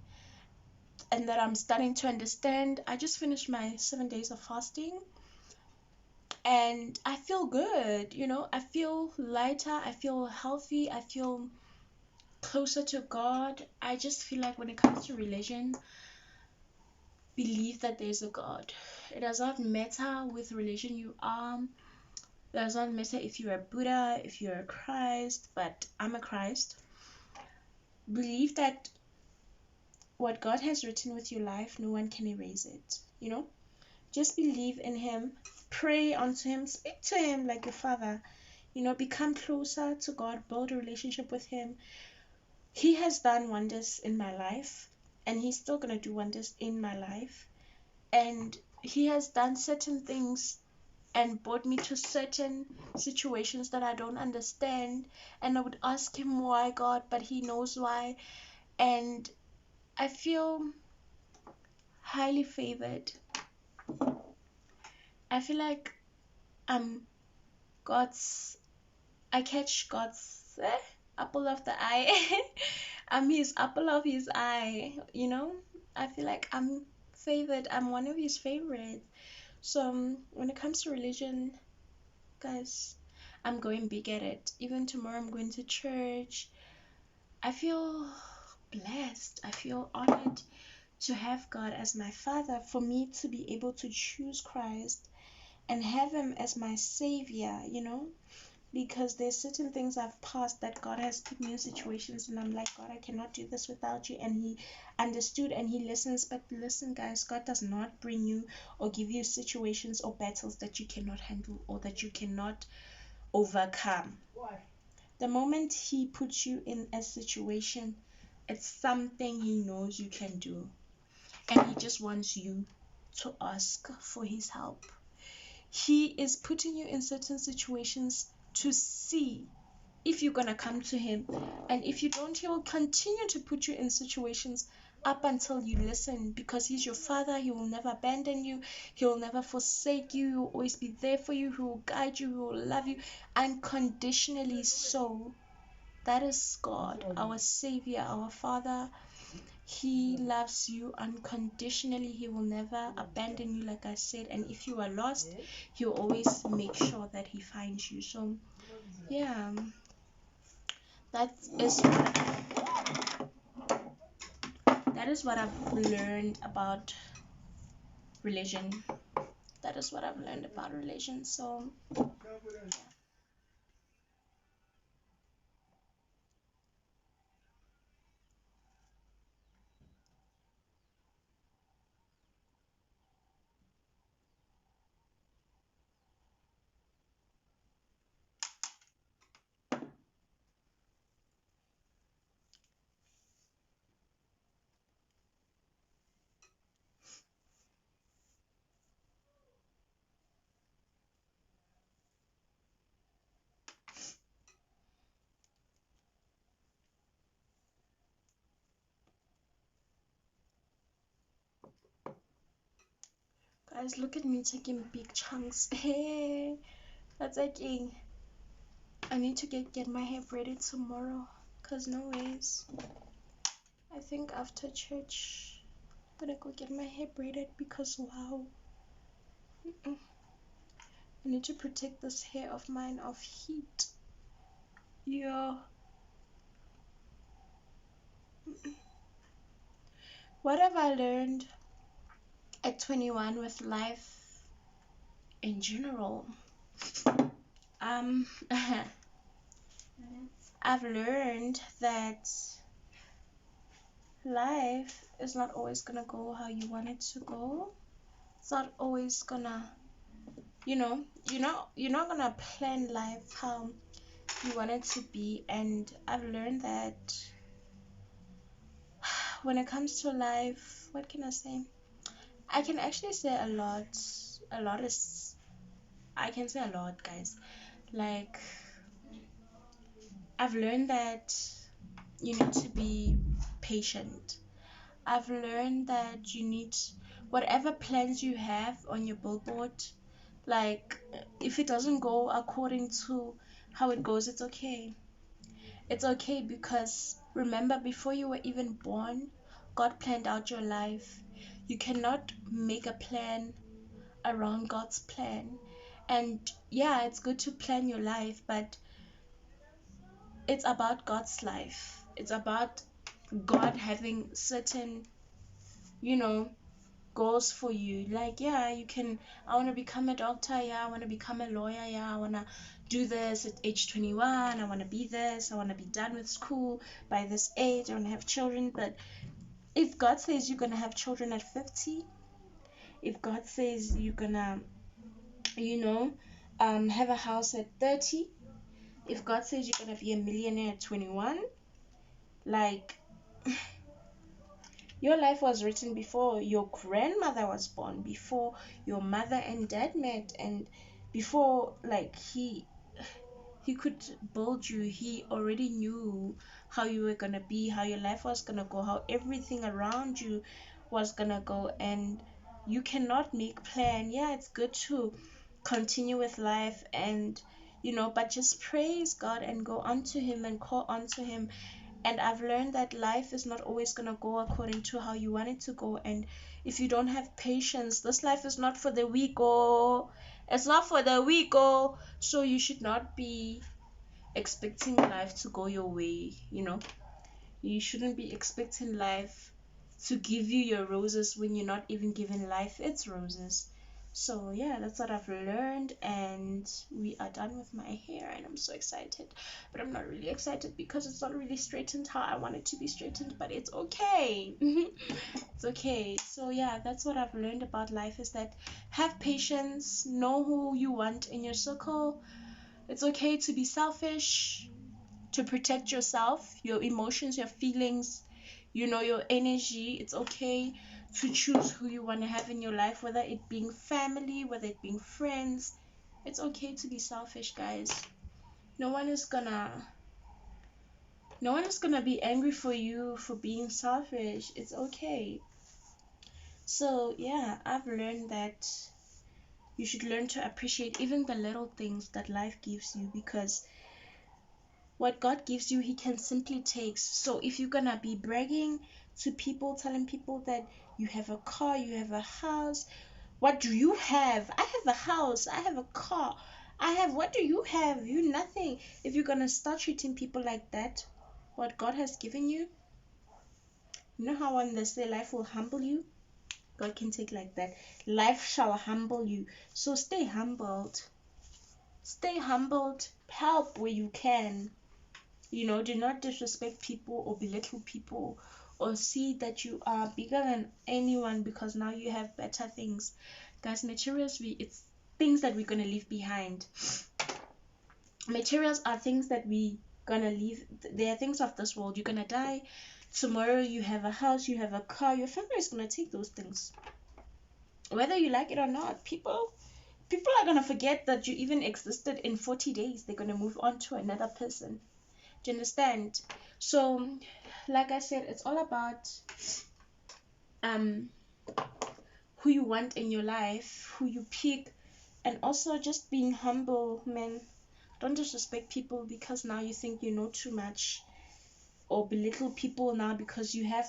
and that I'm starting to understand. I just finished my 7 days of fasting, and I feel good. I feel lighter, I feel healthy, I feel closer to God. I just feel like when it comes to religion, believe that there's a God. It does not matter with religion you are. Does not matter if you're a Buddha, if you're a Christ, but I'm a Christ. Believe that what God has written with your life, no one can erase it. Just believe in Him, pray unto Him, speak to Him like your father. Become closer to God, build a relationship with Him. He has done wonders in my life, and He's still gonna do wonders in my life. And He has done certain things and brought me to certain situations that I don't understand, and I would ask Him why, God, but He knows why. And I feel highly favored. I feel like I catch God's apple of the eye. I'm His apple of His eye. I feel like I'm favored. I'm one of His favorites. So when it comes to religion, guys, I'm going big at it. Even tomorrow I'm going to church. I feel blessed. I feel honored to have God as my father, for me to be able to choose Christ and have Him as my savior, because there's certain things I've passed that God has put me in situations, and I'm like, God, I cannot do this without you. And He understood and He listens. But listen, guys, God does not bring you or give you situations or battles that you cannot handle or that you cannot overcome. Why? The moment He puts you in a situation, it's something He knows you can do, and He just wants you to ask for His help. He is putting you in certain situations to see if you're gonna come to Him, and if you don't, He will continue to put you in situations up until you listen, because He's your father. He will never abandon you. He will never forsake you. He will always be there for you. He will guide you. He will love you unconditionally. So that is God, our Savior, our Father. He loves you unconditionally. He will never abandon you, like I said. And if you are lost, He'll always make sure that He finds you. So yeah, that is what I've learned about religion. That is what I've learned about religion. So guys, look at me taking big chunks. Hey, that's okay. I need to get my hair braided tomorrow, cause no ways. I think after church I'm gonna go get my hair braided, because wow, I need to protect this hair of mine of heat. Yeah. What have I learned at 21 with life in general? I've learned that life is not always gonna go how you want it to go. It's not always gonna, you're not gonna plan life how you want it to be. And I've learned that when it comes to life, what can I say? I can actually say a lot. I can say a lot, guys. Like, I've learned that you need to be patient. I've learned that you need, whatever plans you have on your billboard, like, if it doesn't go according to how it goes, it's okay. It's okay, because remember, before you were even born, God planned out your life. You cannot make a plan around God's plan. And yeah, it's good to plan your life, but it's about God's life. It's about God having certain, you know, goals for you. Like, yeah, you can, I want to become a doctor, yeah, I want to become a lawyer, yeah, I want to do this at age 21, I want to be this, I want to be done with school by this age, I want to have children. But if God says you're going to have children at 50, if God says you're going to, have a house at 30, if God says you're going to be a millionaire at 21, like, your life was written before your grandmother was born, before your mother and dad met, and before, like, he could build you. He already knew how you were gonna be, how your life was gonna go, how everything around you was gonna go. And you cannot make plan. Yeah, it's good to continue with life, and but just praise God and go unto him and call unto him. And I've learned that life is not always going to go according to how you want it to go. And if you don't have patience, this life is not for the weak. Oh, it's not for the weak. Oh, so you should not be expecting life to go your way. You shouldn't be expecting life to give you your roses when you're not even giving life its roses. So yeah, that's what I've learned, and we are done with my hair, and I'm so excited. But I'm not really excited because it's not really straightened how I want it to be straightened, but it's okay. It's okay. So yeah, that's what I've learned about life, is that have patience, know who you want in your circle. It's okay to be selfish, to protect yourself, your emotions, your feelings, your energy. It's okay to choose who you want to have in your life, whether it being family, whether it being friends. It's okay to be selfish, guys. No one is gonna be angry for you for being selfish. It's okay. So yeah, I've learned that you should learn to appreciate even the little things that life gives you, because what God gives you, he can simply take. So if you're gonna be bragging to people, telling people that you have a car, you have a house, what do you have? I have a house, I have a car, what do you have? You nothing. If you're gonna start treating people like that, what God has given you, you know how when they say life will humble you, God can take like that. Life shall humble you. So stay humbled. Help where you can. Do not disrespect people or belittle people or see that you are bigger than anyone because now you have better things. Guys, materials, it's things that we're gonna leave behind. Materials are things that we gonna leave. They are things of this world. You're gonna die tomorrow. You have a house, you have a car. Your family is gonna take those things, whether you like it or not. People are gonna forget that you even existed in 40 days. They're gonna move on to another person. Do you understand? So like I said, it's all about who you want in your life, who you pick, and also just being humble, man. Don't disrespect people because now you think you know too much, or belittle people now because you have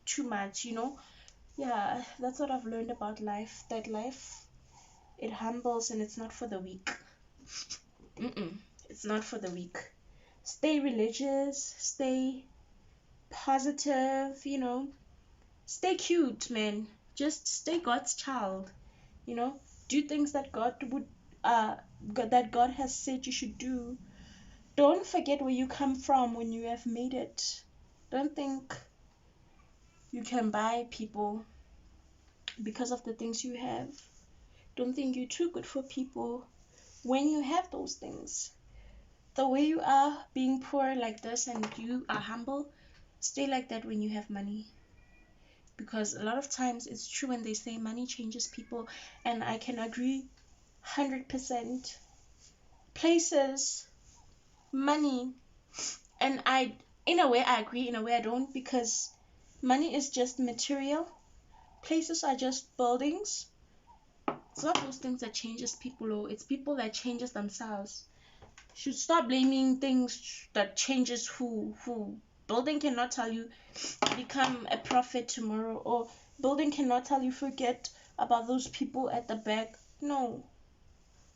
too much. Yeah, that's what I've learned about life, that life, it humbles, and it's not for the weak. It's not for the weak. Stay religious, stay positive, stay cute, man. Just stay God's child, do things that God has said you should do. Don't forget where you come from when you have made it. Don't think you can buy people because of the things you have. Don't think you're too good for people when you have those things. The way you are being poor like this and you are humble, stay like that when you have money. Because a lot of times it's true when they say money changes people, and I can agree 100%. Places, money, and in a way I agree, in a way I don't, because money is just material. Places are just buildings. It's not those things that changes people, or it's people that changes themselves. Should stop blaming things that changes who. Building cannot tell you become a prophet tomorrow, or building cannot tell you forget about those people at the back. No,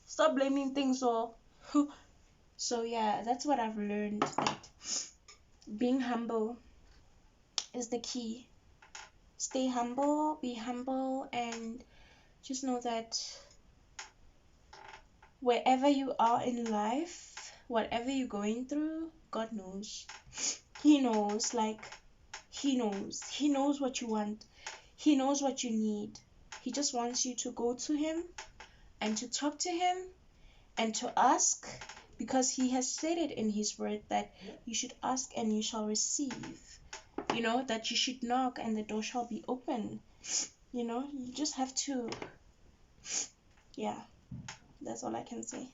stop blaming things. Or so yeah, that's what I've learned, that being humble is the key. stay humble, be humble, and just know that wherever you are in life, whatever you're going through, God knows. He knows, like, He knows. He knows what you want. He knows what you need. He just wants you to go to Him and to talk to Him and to ask, because He has said it in His word that you should ask and you shall receive. You know, that you should knock and the door shall be open. You know, you just have to, yeah, that's all I can say.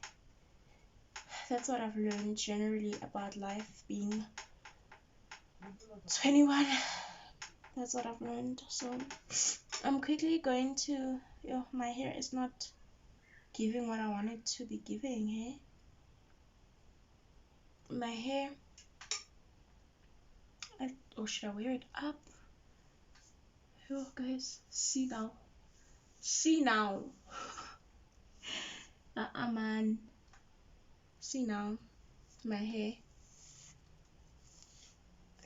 That's what I've learned generally about life being 21. That's what I've learned. So I'm quickly going to, my hair is not giving what I want it to be giving, hey? My hair, or should I wear it up? Oh guys, see now. Man, see now, my hair.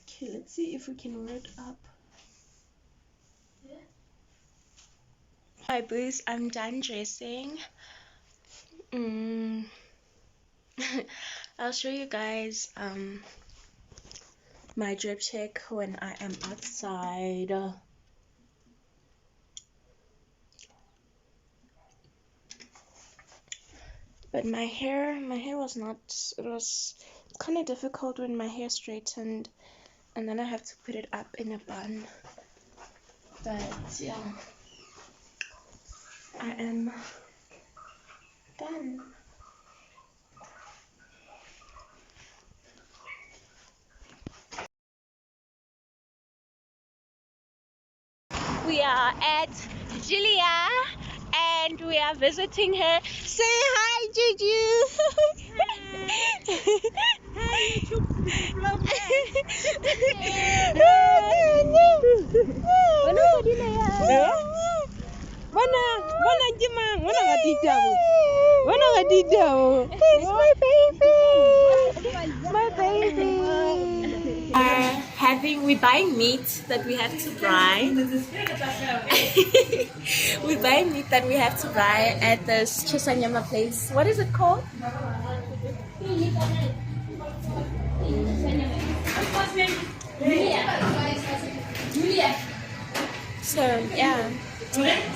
Okay, let's see if we can wear it up. Hi boys, I'm done dressing. I'll show you guys my drip check when I am outside. But my hair was not, it was kind of difficult when my hair straightened, and then I have to put it up in a bun. But yeah, I am done. We are at Julia and we are visiting her. Say hi, Juju. Hi, my baby. My baby. We're buying meat that we have to fry. We're buying meat that we have to fry at this Chisanyama place. What is it called? So yeah,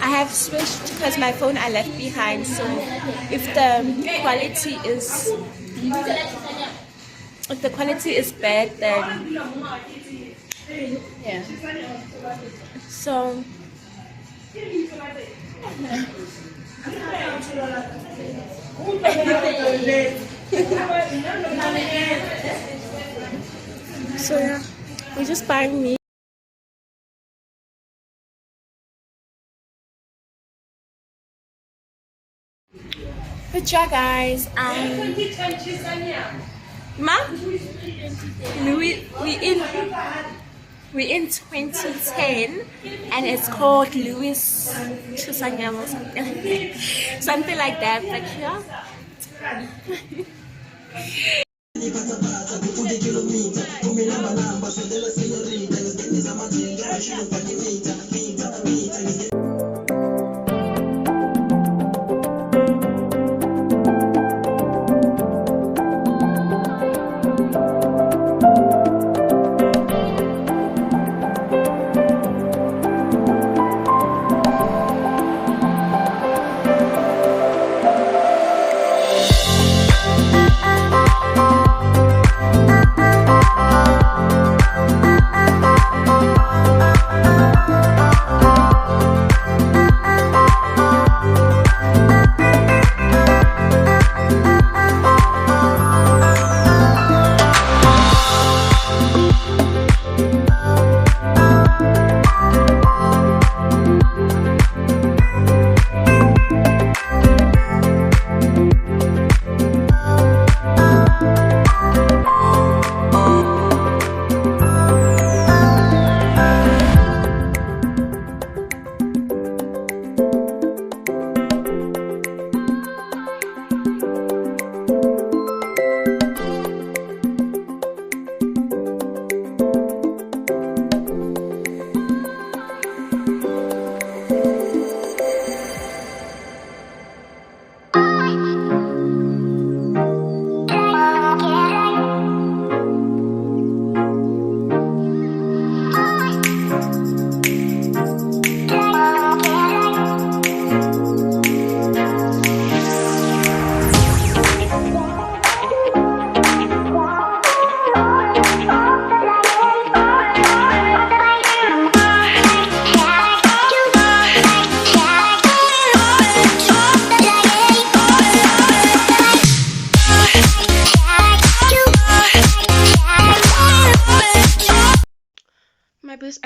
I have switched because my phone I left behind. So if the quality is bad, then yeah. So so yeah, we're just buying meat. Good job, guys. Ma, we in 2010, and it's called Louis Chisanyama or something, something like that. But yeah.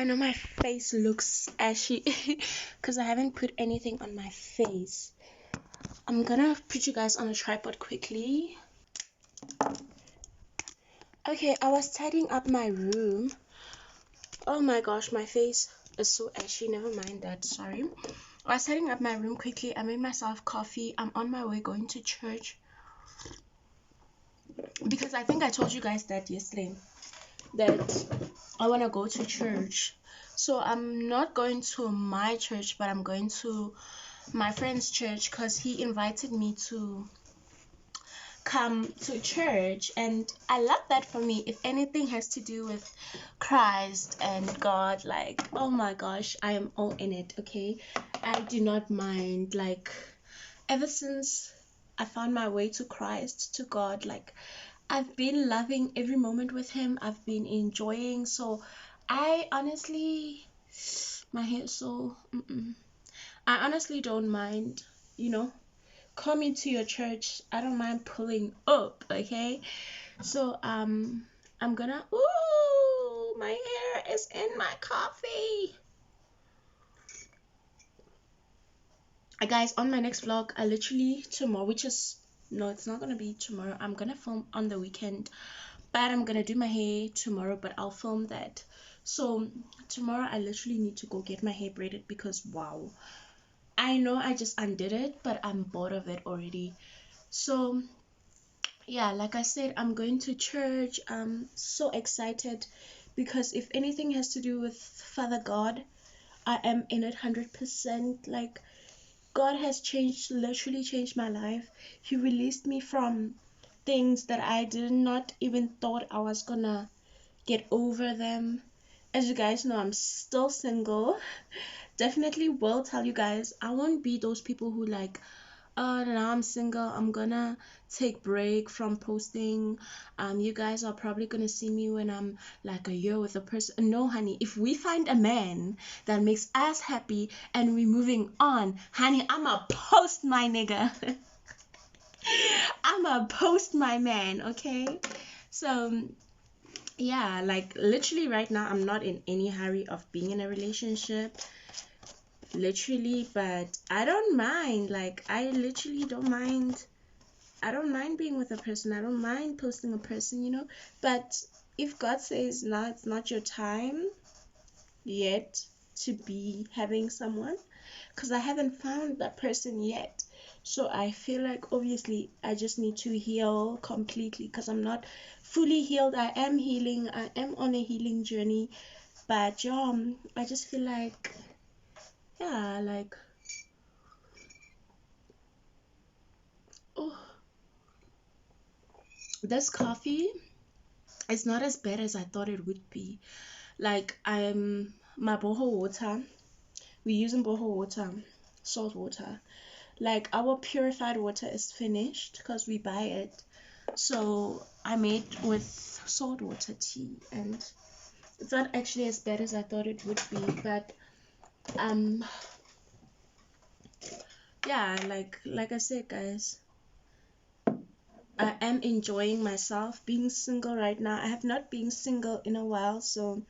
know my face looks ashy because I haven't put anything on my face. I'm gonna put you guys on a tripod quickly. Okay, I was tidying up my room. Oh my gosh, my face is so ashy. Never mind that, sorry. I was tidying up my room quickly. I made myself coffee. I'm on my way going to church. Because I think I told you guys that yesterday, that I want to go to church. So I'm not going to my church, but I'm going to my friend's church because he invited me to come to church, and I love that. For me, if anything has to do with Christ and God, like, oh my gosh, I am all in it. Okay, I do not mind. Like, ever since I found my way to Christ, to God, like, I've been loving every moment with him. I've been enjoying. So I honestly, my hair is so I honestly don't mind, coming to your church. I don't mind pulling up, okay? So I'm gonna, ooh, my hair is in my coffee. Guys, on my next vlog, I literally tomorrow, which is, no, it's not gonna be tomorrow. I'm gonna film on the weekend, but I'm gonna do my hair tomorrow, but I'll film that. So tomorrow I literally need to go get my hair braided because wow, I know I just undid it, but I'm bored of it already. So yeah, like I said, I'm going to church. I'm so excited because if anything has to do with Father God, I am in it 100%. Like, God has literally changed my life. He released me from things that I did not even thought I was gonna get over them. As you guys know, I'm still single. Definitely will tell you guys, I won't be those people who like, oh, now I'm single, I'm gonna take break from posting. You guys are probably gonna see me when I'm like a year with a person. No, honey, if we find a man that makes us happy and we're moving on, honey, I'ma post my nigga. I'ma post my man, okay? So yeah, like literally right now I'm not in any hurry of being in a relationship, literally, but I don't mind. Like, I literally don't mind. I don't mind being with a person. I don't mind posting a person. But if God says now it's not your time yet to be having someone, because I haven't found that person yet. So I feel like obviously I just need to heal completely because I'm not fully healed. I am healing. I am on a healing journey. But yeah, I just feel like, yeah, like, oh, this coffee is not as bad as I thought it would be. Like, my boho water, we're using boho water, salt water. Like, our purified water is finished because we buy it. So I made with salt water tea, and it's not actually as bad as I thought it would be. But yeah, like I said, guys, I am enjoying myself being single right now. I have not been single in a while, so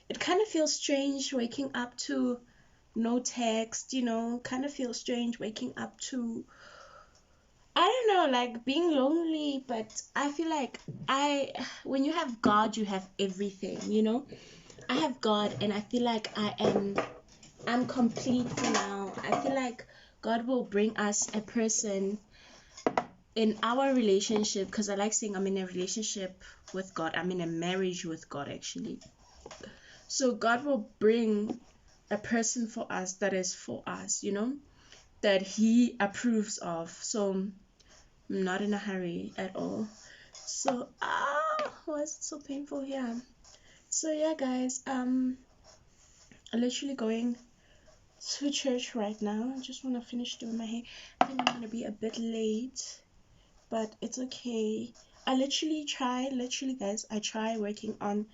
it kind of feels strange waking up to no text, kind of feels strange waking up to, I don't know, like being lonely. But I feel like when you have God, you have everything. I have God, and I feel like I'm complete for now. I feel like God will bring us a person in our relationship, because I like saying I'm in a relationship with God. I'm in a marriage with God, actually. So God will bring a person for us that is for us, that he approves of. So I'm not in a hurry at all. So why is it so painful here? So yeah, guys, I'm literally going to church right now. I just want to finish doing my hair. I think I'm gonna be a bit late, but it's okay. I literally guys, I try working on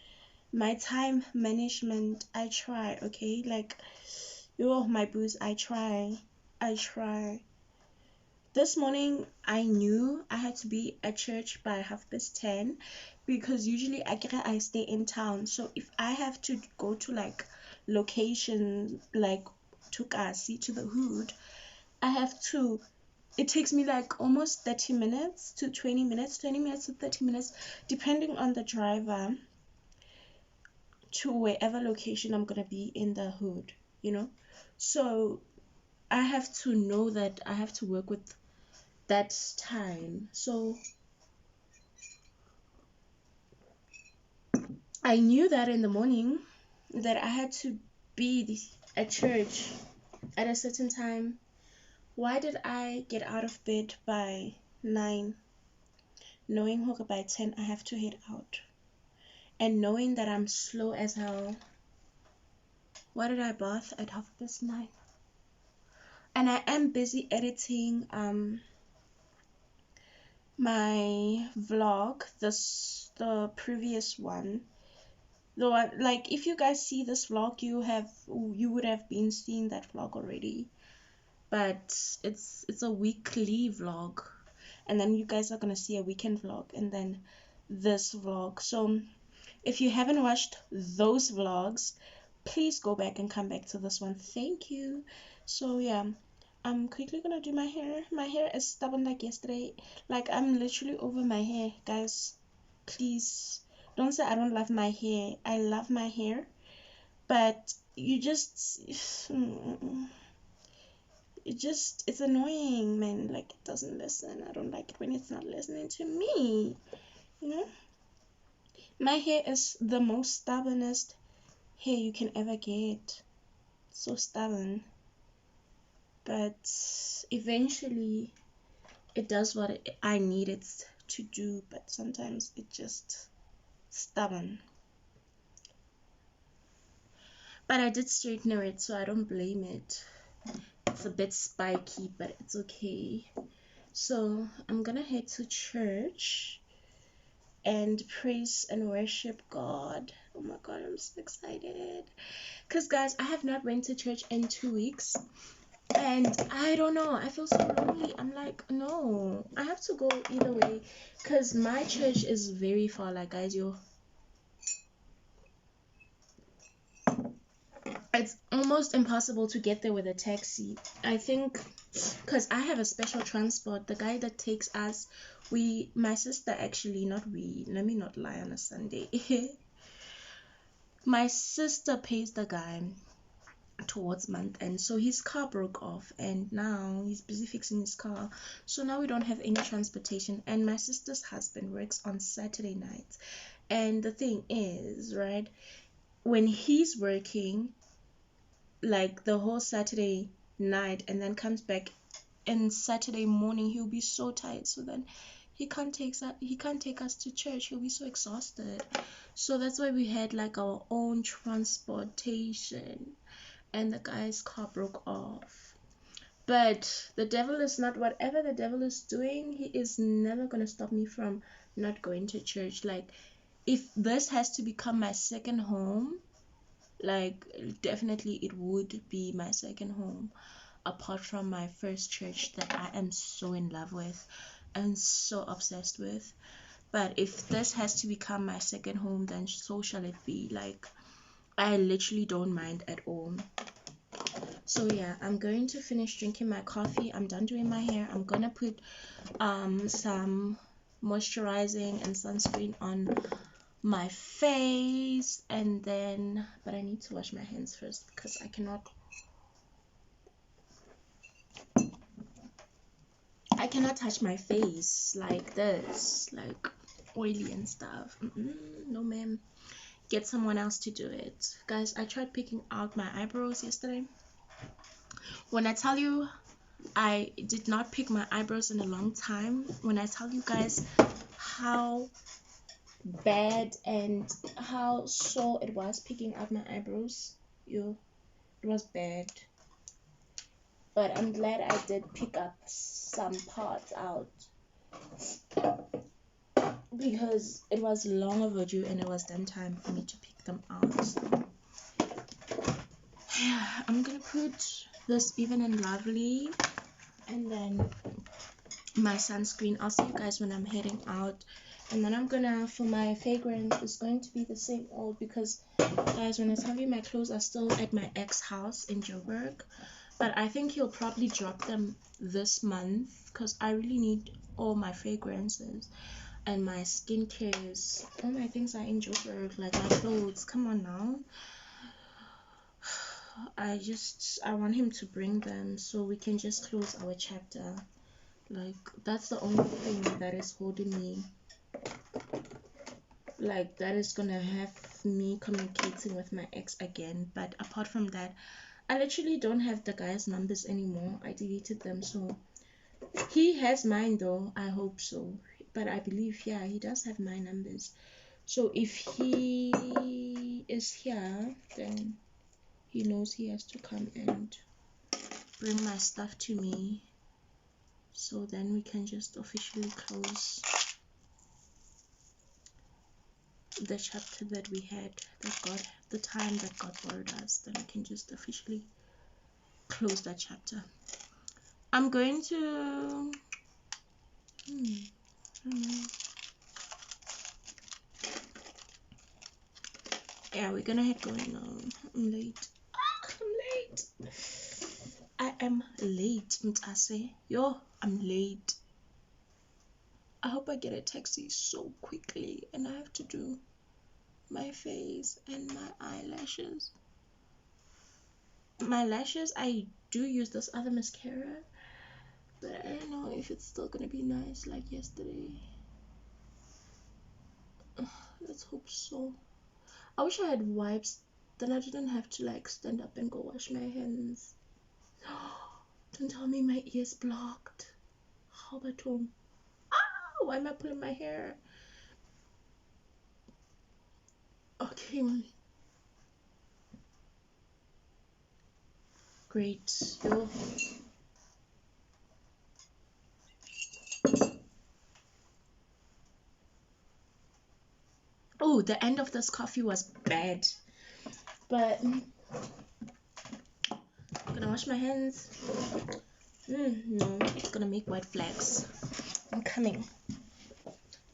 my time management. I try, okay? Like, my booze, I try. This morning I knew I had to be at church by 10:30 because usually I stay in town. So if I have to go to like location, like to Kasi, to the hood, I have to, it takes me like almost 30 minutes to 20 minutes, 20 minutes to 30 minutes, depending on the driver, to wherever location I'm gonna be in the hood, you know. So I have to know that I have to work with that time. So I knew that in the morning that I had to be at church at a certain time. Why did I get out of bed by 9, knowing that by 10 I have to head out, and knowing that I'm slow as hell? Why did I bath at 9:30? And I am busy editing my vlog, the previous one. Though, like, if you guys see this vlog, you would have been seeing that vlog already. But it's a weekly vlog, and then you guys are gonna see a weekend vlog, and then this vlog. So if you haven't watched those vlogs, please go back and come back to this one. Thank you. So yeah, I'm quickly gonna do my hair. My hair is stubborn like yesterday. Like, I'm literally over my hair, guys. Please don't say I don't love my hair. I love my hair, but you just it's annoying, man. Like, it doesn't listen. I don't like it when it's not listening to me, you know. My hair is the most stubbornest hair you can ever get. So stubborn, but eventually it does what I need it to do, but sometimes it just stubborn. But I did straighten it, so I don't blame it. It's a bit spiky, but it's okay. So I'm gonna head to church and praise and worship God. Oh my God, I'm so excited, because guys, I have not went to church in 2 weeks, and I don't know, I feel so lonely. I'm like, no, I have to go either way, because my church is very far. Like, guys, it's almost impossible to get there with a taxi, I think, because I have a special transport. The guy that takes us, my sister, actually, not we, let me not lie on a Sunday. My sister pays the guy towards month end, so his car broke off, and now he's busy fixing his car, so now we don't have any transportation. And my sister's husband works on Saturday nights, and the thing is, right, when he's working like the whole Saturday night and then comes back and Saturday morning, he'll be so tired, so then he can't take us to church. He'll be so exhausted. So that's why we had like our own transportation, and the guy's car broke off. But the devil is not, whatever the devil is doing, he is never gonna stop me from not going to church. Like, if this has to become my second home, like, definitely it would be my second home, apart from my first church that I am so in love with and so obsessed with. But if this has to become my second home, then so shall it be. Like, I literally don't mind at all. So yeah, I'm going to finish drinking my coffee. I'm done doing my hair. I'm gonna put some moisturizing and sunscreen on my face, and then, but I need to wash my hands first, because I cannot touch my face like this, like oily and stuff. No ma'am, get someone else to do it. Guys, I tried picking out my eyebrows yesterday. When I tell you I did not pick my eyebrows in a long time, when I tell you guys how bad and how sore it was picking out my eyebrows, it was bad. But I'm glad I did pick up some parts out, because it was long overdue and it was done time for me to pick them out. So yeah, I'm gonna put this Even and Lovely and then my sunscreen. I'll see you guys when I'm heading out, And then I'm gonna, for my fragrance, it's going to be the same old, because guys, when I tell you my clothes are still at my ex house in Joburg, but I think he'll probably drop them this month because I really need all my fragrances and my skincares. All my things are in Joburg, like my clothes. Come on now. I want him to bring them so we can just close our chapter. Like, that's the only thing that is holding me, like, that is gonna have me communicating with my ex again. But apart from that, I literally don't have the guy's numbers anymore. I deleted them. So he has mine though, I hope so. But I believe, yeah, he does have my numbers. So if he is here, then he knows he has to come and bring my stuff to me, so then we can just officially close the chapter that we had, that God, the time that God borrowed us. Then we can just officially close that chapter. I'm going to I don't know. Yeah, we're gonna head going now. I'm late. I am late, Mtase. Yo, I'm late. I hope I get a taxi so quickly, and I have to do my face and my eyelashes. My lashes, I do use this other mascara, but I don't know if it's still gonna be nice like yesterday. Let's hope so. I wish I had wipes, then I didn't have to like stand up and go wash my hands. Don't tell me my ear's blocked. How about home? Why am I pulling my hair? Okay, great. Yo. Oh, the end of this coffee was bad, but I'm gonna wash my hands. No, it's gonna make white flags. I'm coming.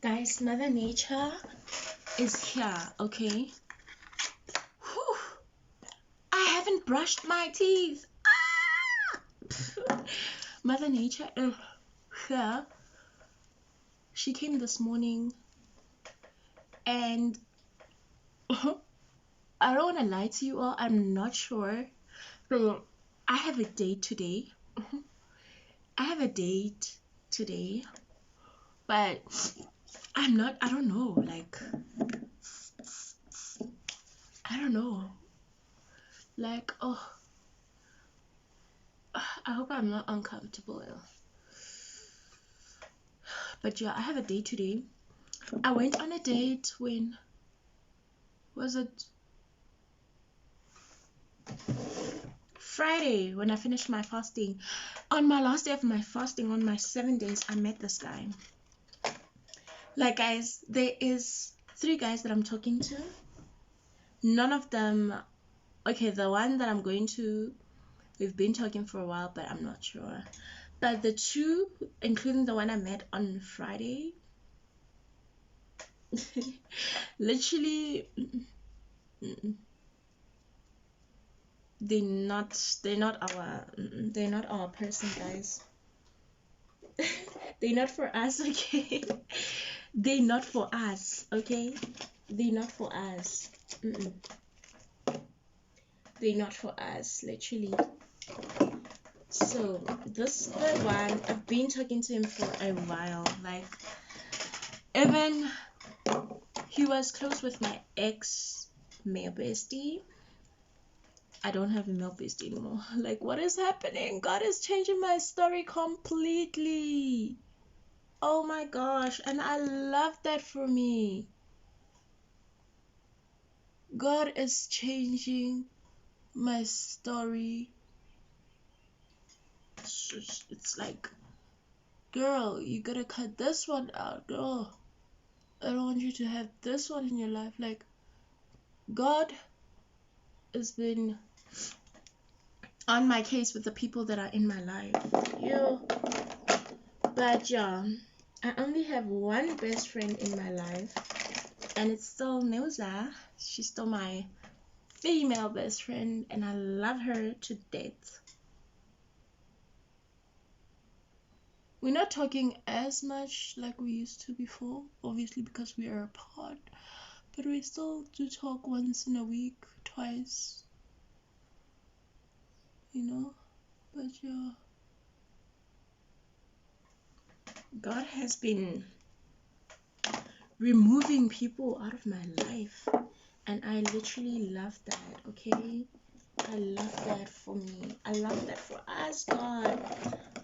Guys, Mother Nature is here, okay? Whew. I haven't brushed my teeth. Mother Nature is here. She came this morning, and I don't want to lie to you all, I'm not sure. So I have a date today. I but I don't know, like, I don't know, like, oh, I hope I'm not uncomfortable. But yeah, I have a date today. I went on a date when was it? Friday, when I finished my fasting. On my last day of my fasting, on my 7 days, I met this guy. Like, guys, there is 3 guys that I'm talking to. None of them, okay, the one that I'm going to, we've been talking for a while, but I'm not sure. But the 2, including the one I met on Friday, literally, they're not our person, guys. They're not for us, okay? They're not for us, okay? They're not for us. They're not for us, literally. So this is the one. I've been talking to him for a while. Like, even he was close with my ex male bestie. I don't have a male bestie anymore. Like, what is happening? God is changing my story completely. Oh my gosh, and I love that for me. God is changing my story. It's like, girl, you gotta cut this one out, girl. I don't want you to have this one in your life. Like, God has been on my case with the people that are in my life. But yeah, I only have one best friend in my life, and it's still Neuza. She's still my female best friend, and I love her to death. We're not talking as much like we used to before, obviously because we are apart, but we still do talk once in a week, twice, you know. But yeah, God has been removing people out of my life, and I literally love that. Okay, I love that for me. I love that for us, God.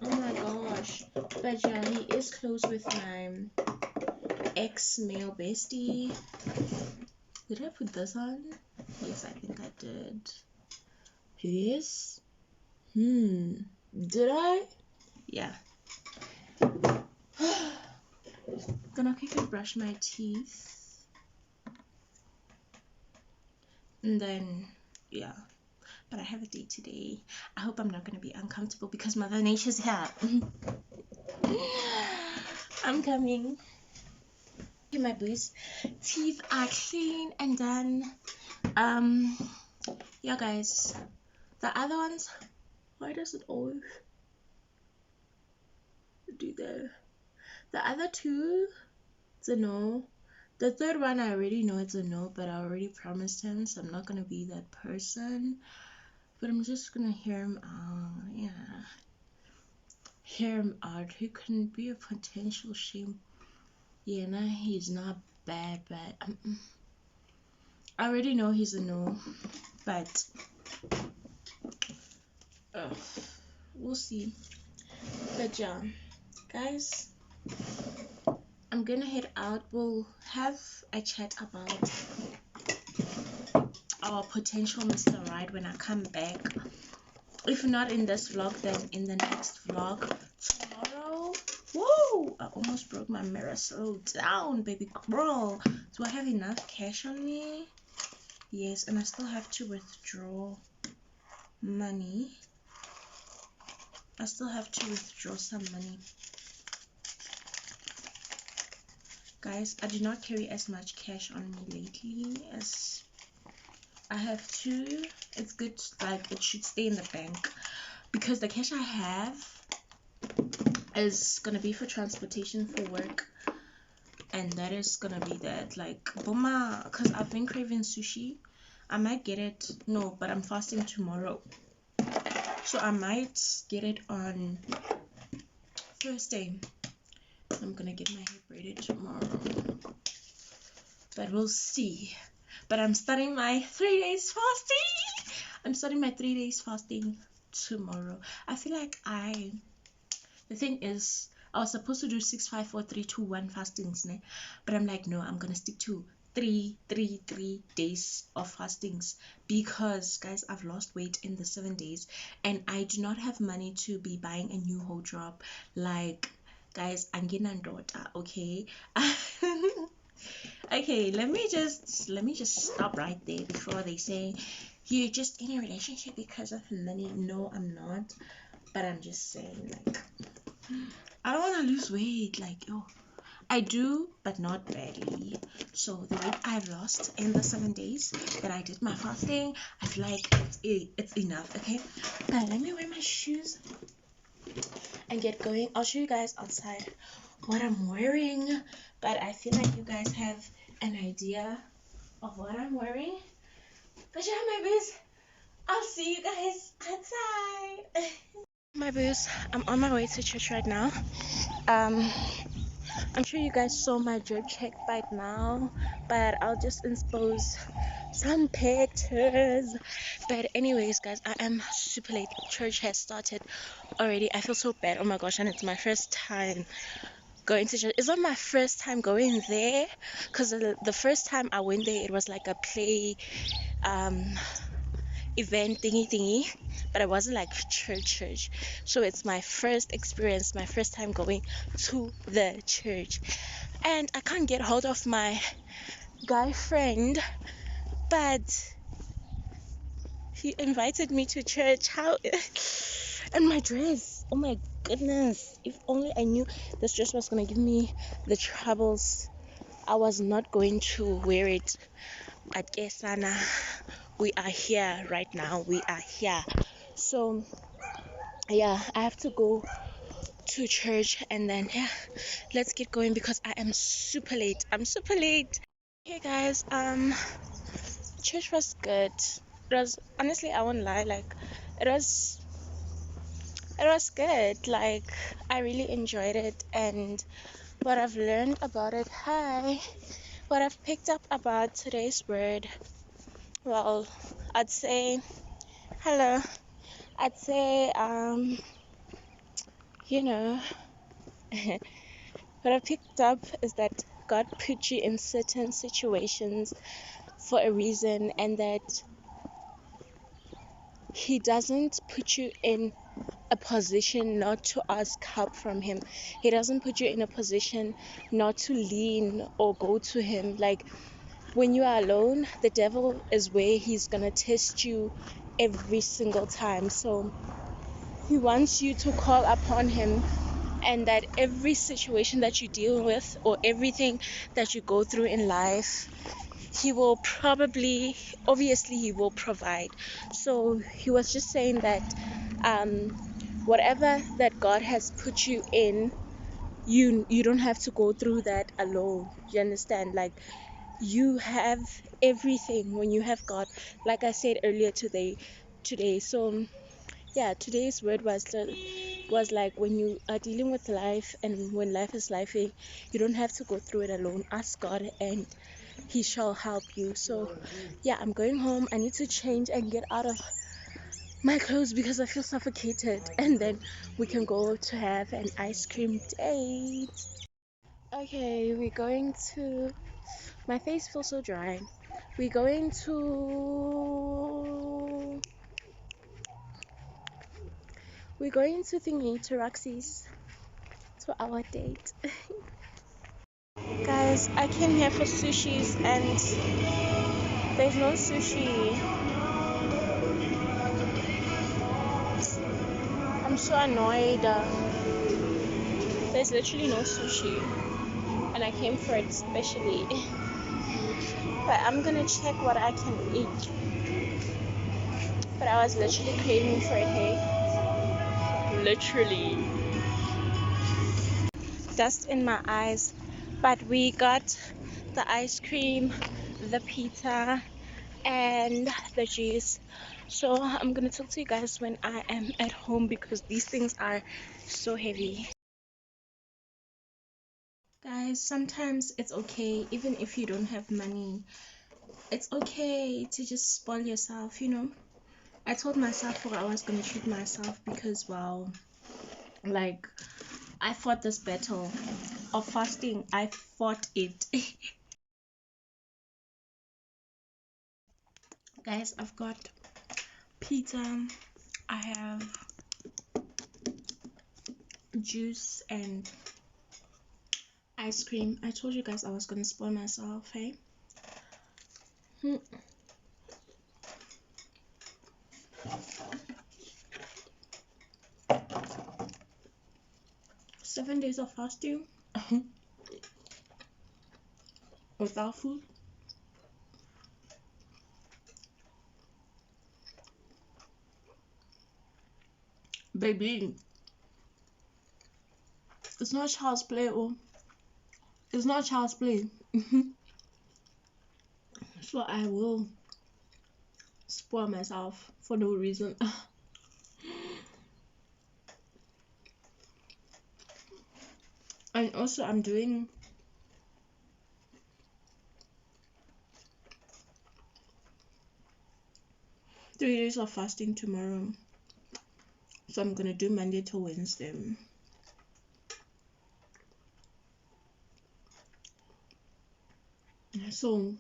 Oh my gosh. But yeah, he is close with my ex-male bestie. Did I put this on? Yes, I think I did. Yes. Did I? Yeah. Gonna quickly brush my teeth. And then, yeah. But I have a date today. I hope I'm not gonna be uncomfortable because Mother Nature's here. I'm coming. My boys' teeth are clean and done. Yeah, guys. The other ones, why does it always do that? The other two, it's a no. The third one, I already know it's a no, but I already promised him, so I'm not gonna be that person. But I'm just gonna hear him out. Yeah, hear him out. He can be a potential shame. Yeah, nah, he's not bad. I already know he's a no, but we'll see. But yeah, guys, I'm gonna head out. We'll have a chat about our potential Mr. Right when I come back. If not in this vlog, then in the next vlog tomorrow. Whoa! I almost broke my mirror. Slow down, baby girl. Do I have enough cash on me? Yes, and I still have to withdraw money. I still have to withdraw some money. Guys, I do not carry as much cash on me lately as I have to. It's good, like it should stay in the bank because the cash I have is gonna be for transportation for work, and that is gonna be that, like, boma, because I've been craving sushi. I might get it, no, but I'm fasting tomorrow, so I might get it on Thursday. I'm gonna get my hair braided tomorrow, but we'll see. But I'm starting my 3 days fasting. I'm starting my 3 days fasting tomorrow. I feel like the thing is, I was supposed to do 6, 5, 4, 3, 2, 1 fastings, né? But I'm like, no, I'm gonna stick to 3 days of fastings because, guys, I've lost weight in the 7 days, and I do not have money to be buying a new whole drop. Like, guys, I'm getting a daughter, okay? Okay, let me just stop right there before they say you're just in a relationship because of money. No, I'm not. But I'm just saying, like, I don't want to lose weight. Like, oh, I do, but not badly. So the weight I've lost in the 7 days that I did my fasting, I feel like it's enough. Okay, but let me wear my shoes and get going. I'll show you guys outside what I'm wearing, but I feel like you guys have an idea of what I'm wearing. But yeah, my boos, I'll see you guys outside. My boos, I'm on my way to church right now. I'm sure you guys saw my drip check by now, but I'll just expose some pictures. But anyways, guys, I am super late. Church has started already. I feel so bad. Oh my gosh, and it's my first time going to church. It's not my first time going there, because the first time I went there, it was like a play event thingy, but it wasn't like church. So it's my first experience, my first time going to the church, and I can't get hold of my guy friend, but he invited me to church. How? And my dress, oh my goodness, if only I knew this dress was gonna give me the troubles, I was not going to wear it at Kesana. We are here right now. We are here. So yeah, I have to go to church and then yeah, let's get going because I am super late. I'm super late. Hey guys, church was good. It was honestly, I won't lie, like it was good. Like I really enjoyed it, and what I've learned about it, what I've picked up about today's word, well, I'd say hello. I'd say you know, what I picked up is that God put you in certain situations for a reason, and that He doesn't put you in a position not to ask help from Him. He doesn't put you in a position not to lean or go to Him. Like when you are alone, the devil is where he's gonna test you every single time. So he wants you to call upon Him, and that every situation that you deal with or everything that you go through in life, He will probably, obviously, He will provide. So He was just saying that um, whatever that God has put you in, you don't have to go through that alone. You understand? Like you have everything when you have God. Like I said earlier today. So yeah, today's word was like when you are dealing with life and when life is lifing, you don't have to go through it alone. Ask God and He shall help you. So yeah, I'm going home. I need to change and get out of my clothes because I feel suffocated, and then we can go to have an ice cream date. Okay, my face feels so dry. We're going to thingy to Roxy's to our date. Guys, I came here for sushis and there's no sushi. I'm so annoyed. There's literally no sushi and I came for it specially. But I'm gonna check what I can eat. But I was literally craving for it, hey? Literally. Dust in my eyes. But we got the ice cream, the pizza, and the juice. So I'm gonna talk to you guys when I am at home because these things are so heavy. Guys, sometimes it's okay, even if you don't have money, it's okay to just spoil yourself, you know. I told myself I was gonna treat myself because wow, like I fought this battle of fasting. I fought it. Guys, I've got pizza, I have juice and ice cream. I told you guys I was gonna spoil myself, hey? 7 days of fasting without food. Baby, it's not child's play, oh. It's not child's play. So I will spoil myself for no reason. And also I'm doing 3 days of fasting tomorrow. So I'm gonna do Monday to Wednesday. So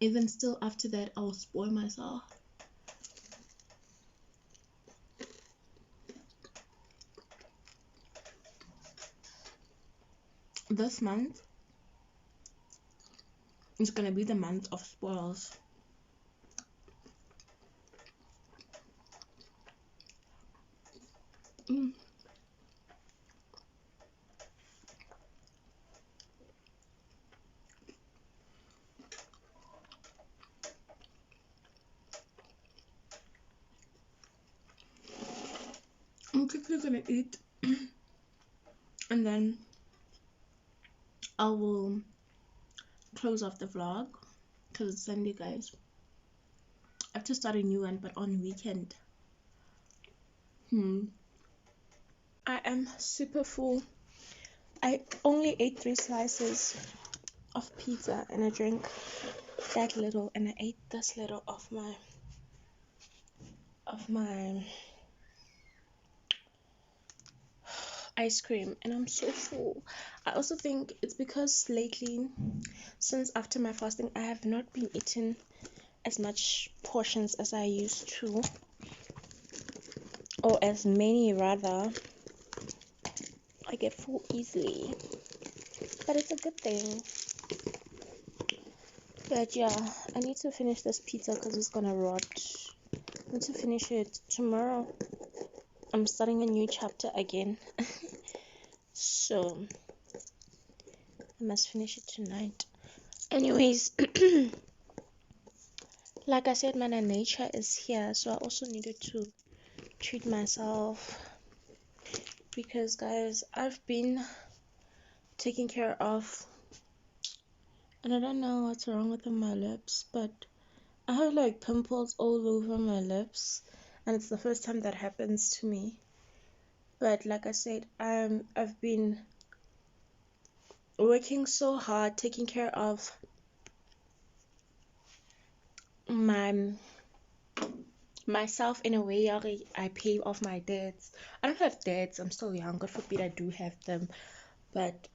even still after that I'll spoil myself. This month is gonna be the month of spoils. Mm. I'm quickly gonna eat and then I will close off the vlog because it's Sunday, guys. I have to start a new one, but on weekend. I am super full. I only ate 3 slices of pizza and I drank that little, and I ate this little of my ice cream, and I'm so full. I also think it's because lately, since after my fasting, I have not been eating as much portions as I used to, or as many rather. I get full easily, but it's a good thing. But yeah, I need to finish this pizza because it's gonna rot. I need to finish it tomorrow. I'm starting a new chapter again. So I must finish it tonight. Anyways, like I said, Mother Nature is here, so I also needed to treat myself because, guys, I've been taking care of, and I don't know what's wrong with my lips, but I have like pimples all over my lips, and it's the first time that happens to me. But like I said, I've been working so hard taking care of my myself in a way. I pay off my debts. I don't have debts, I'm still young, God forbid I do have them, but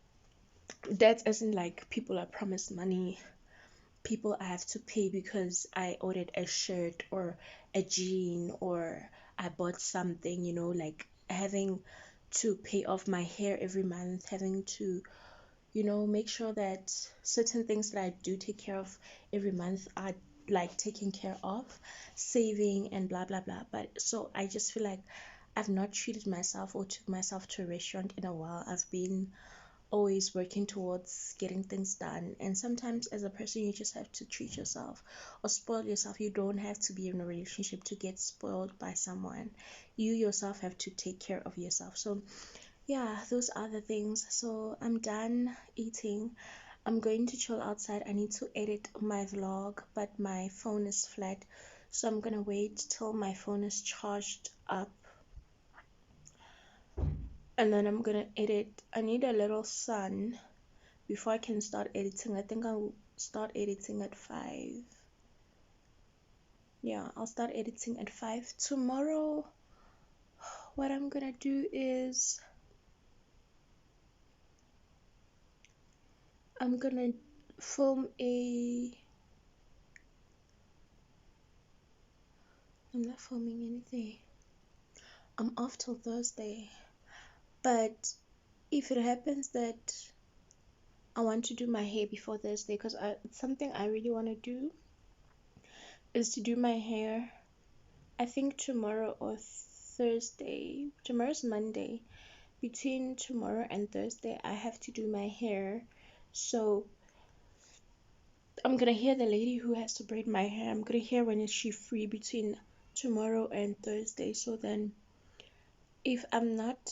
debts isn't like people I promised money, people I have to pay because I ordered a shirt or a jean or I bought something, like having to pay off my hair every month, having to make sure that certain things that I do take care of every month are like taken care of, saving and blah blah blah. But so I just feel like I've not treated myself or took myself to a restaurant in a while. I've been always working towards getting things done, and sometimes as a person you just have to treat yourself or spoil yourself. You don't have to be in a relationship to get spoiled by someone. You yourself have to take care of yourself. So yeah, those are the things. So I'm done eating. I'm going to chill outside. I need to edit my vlog, but my phone is flat, so I'm gonna wait till my phone is charged up and then I'm gonna edit. I need a little sun before I can start editing. I think I'll start editing at 5. Yeah, I'll start editing at 5 tomorrow. What I'm gonna do is I'm gonna film I'm not filming anything. I'm off till Thursday, but if it happens that I want to do my hair before Thursday, because it's something I really want to do, is to do my hair. I think tomorrow or Thursday. Tomorrow's Monday. Between tomorrow and Thursday, I have to do my hair. So I'm gonna hear the lady who has to braid my hair. I'm gonna hear when is she free between tomorrow and Thursday. So then, if I'm not,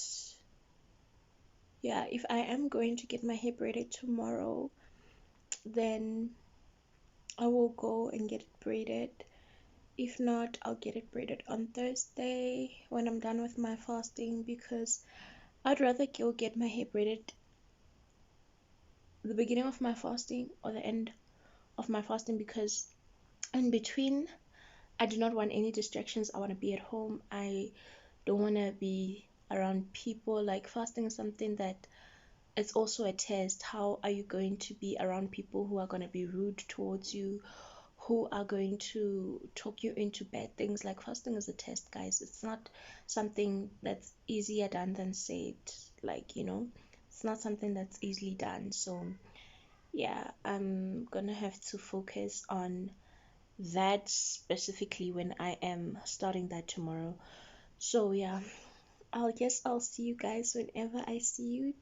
yeah, if I am going to get my hair braided tomorrow, then I will go and get it braided. If not, I'll get it braided on Thursday when I'm done with my fasting, because I'd rather go get my hair braided the beginning of my fasting or the end of my fasting, because in between I do not want any distractions. I want to be at home. I don't want to be around people. Like, fasting is something that it's also a test. How are you going to be around people who are going to be rude towards you, who are going to talk you into bad things? Like, fasting is a test, guys. It's not something that's easier done than said. Like, it's not something that's easily done. So yeah, I'm gonna have to focus on that specifically when I am starting that tomorrow. So yeah, I'll see you guys whenever I see you.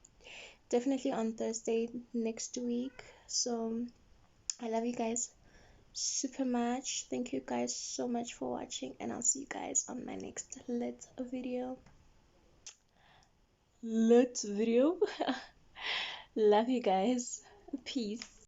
Definitely on Thursday next week. So I love you guys super much. Thank you guys so much for watching, and I'll see you guys on my next lit video. Love you guys. Peace.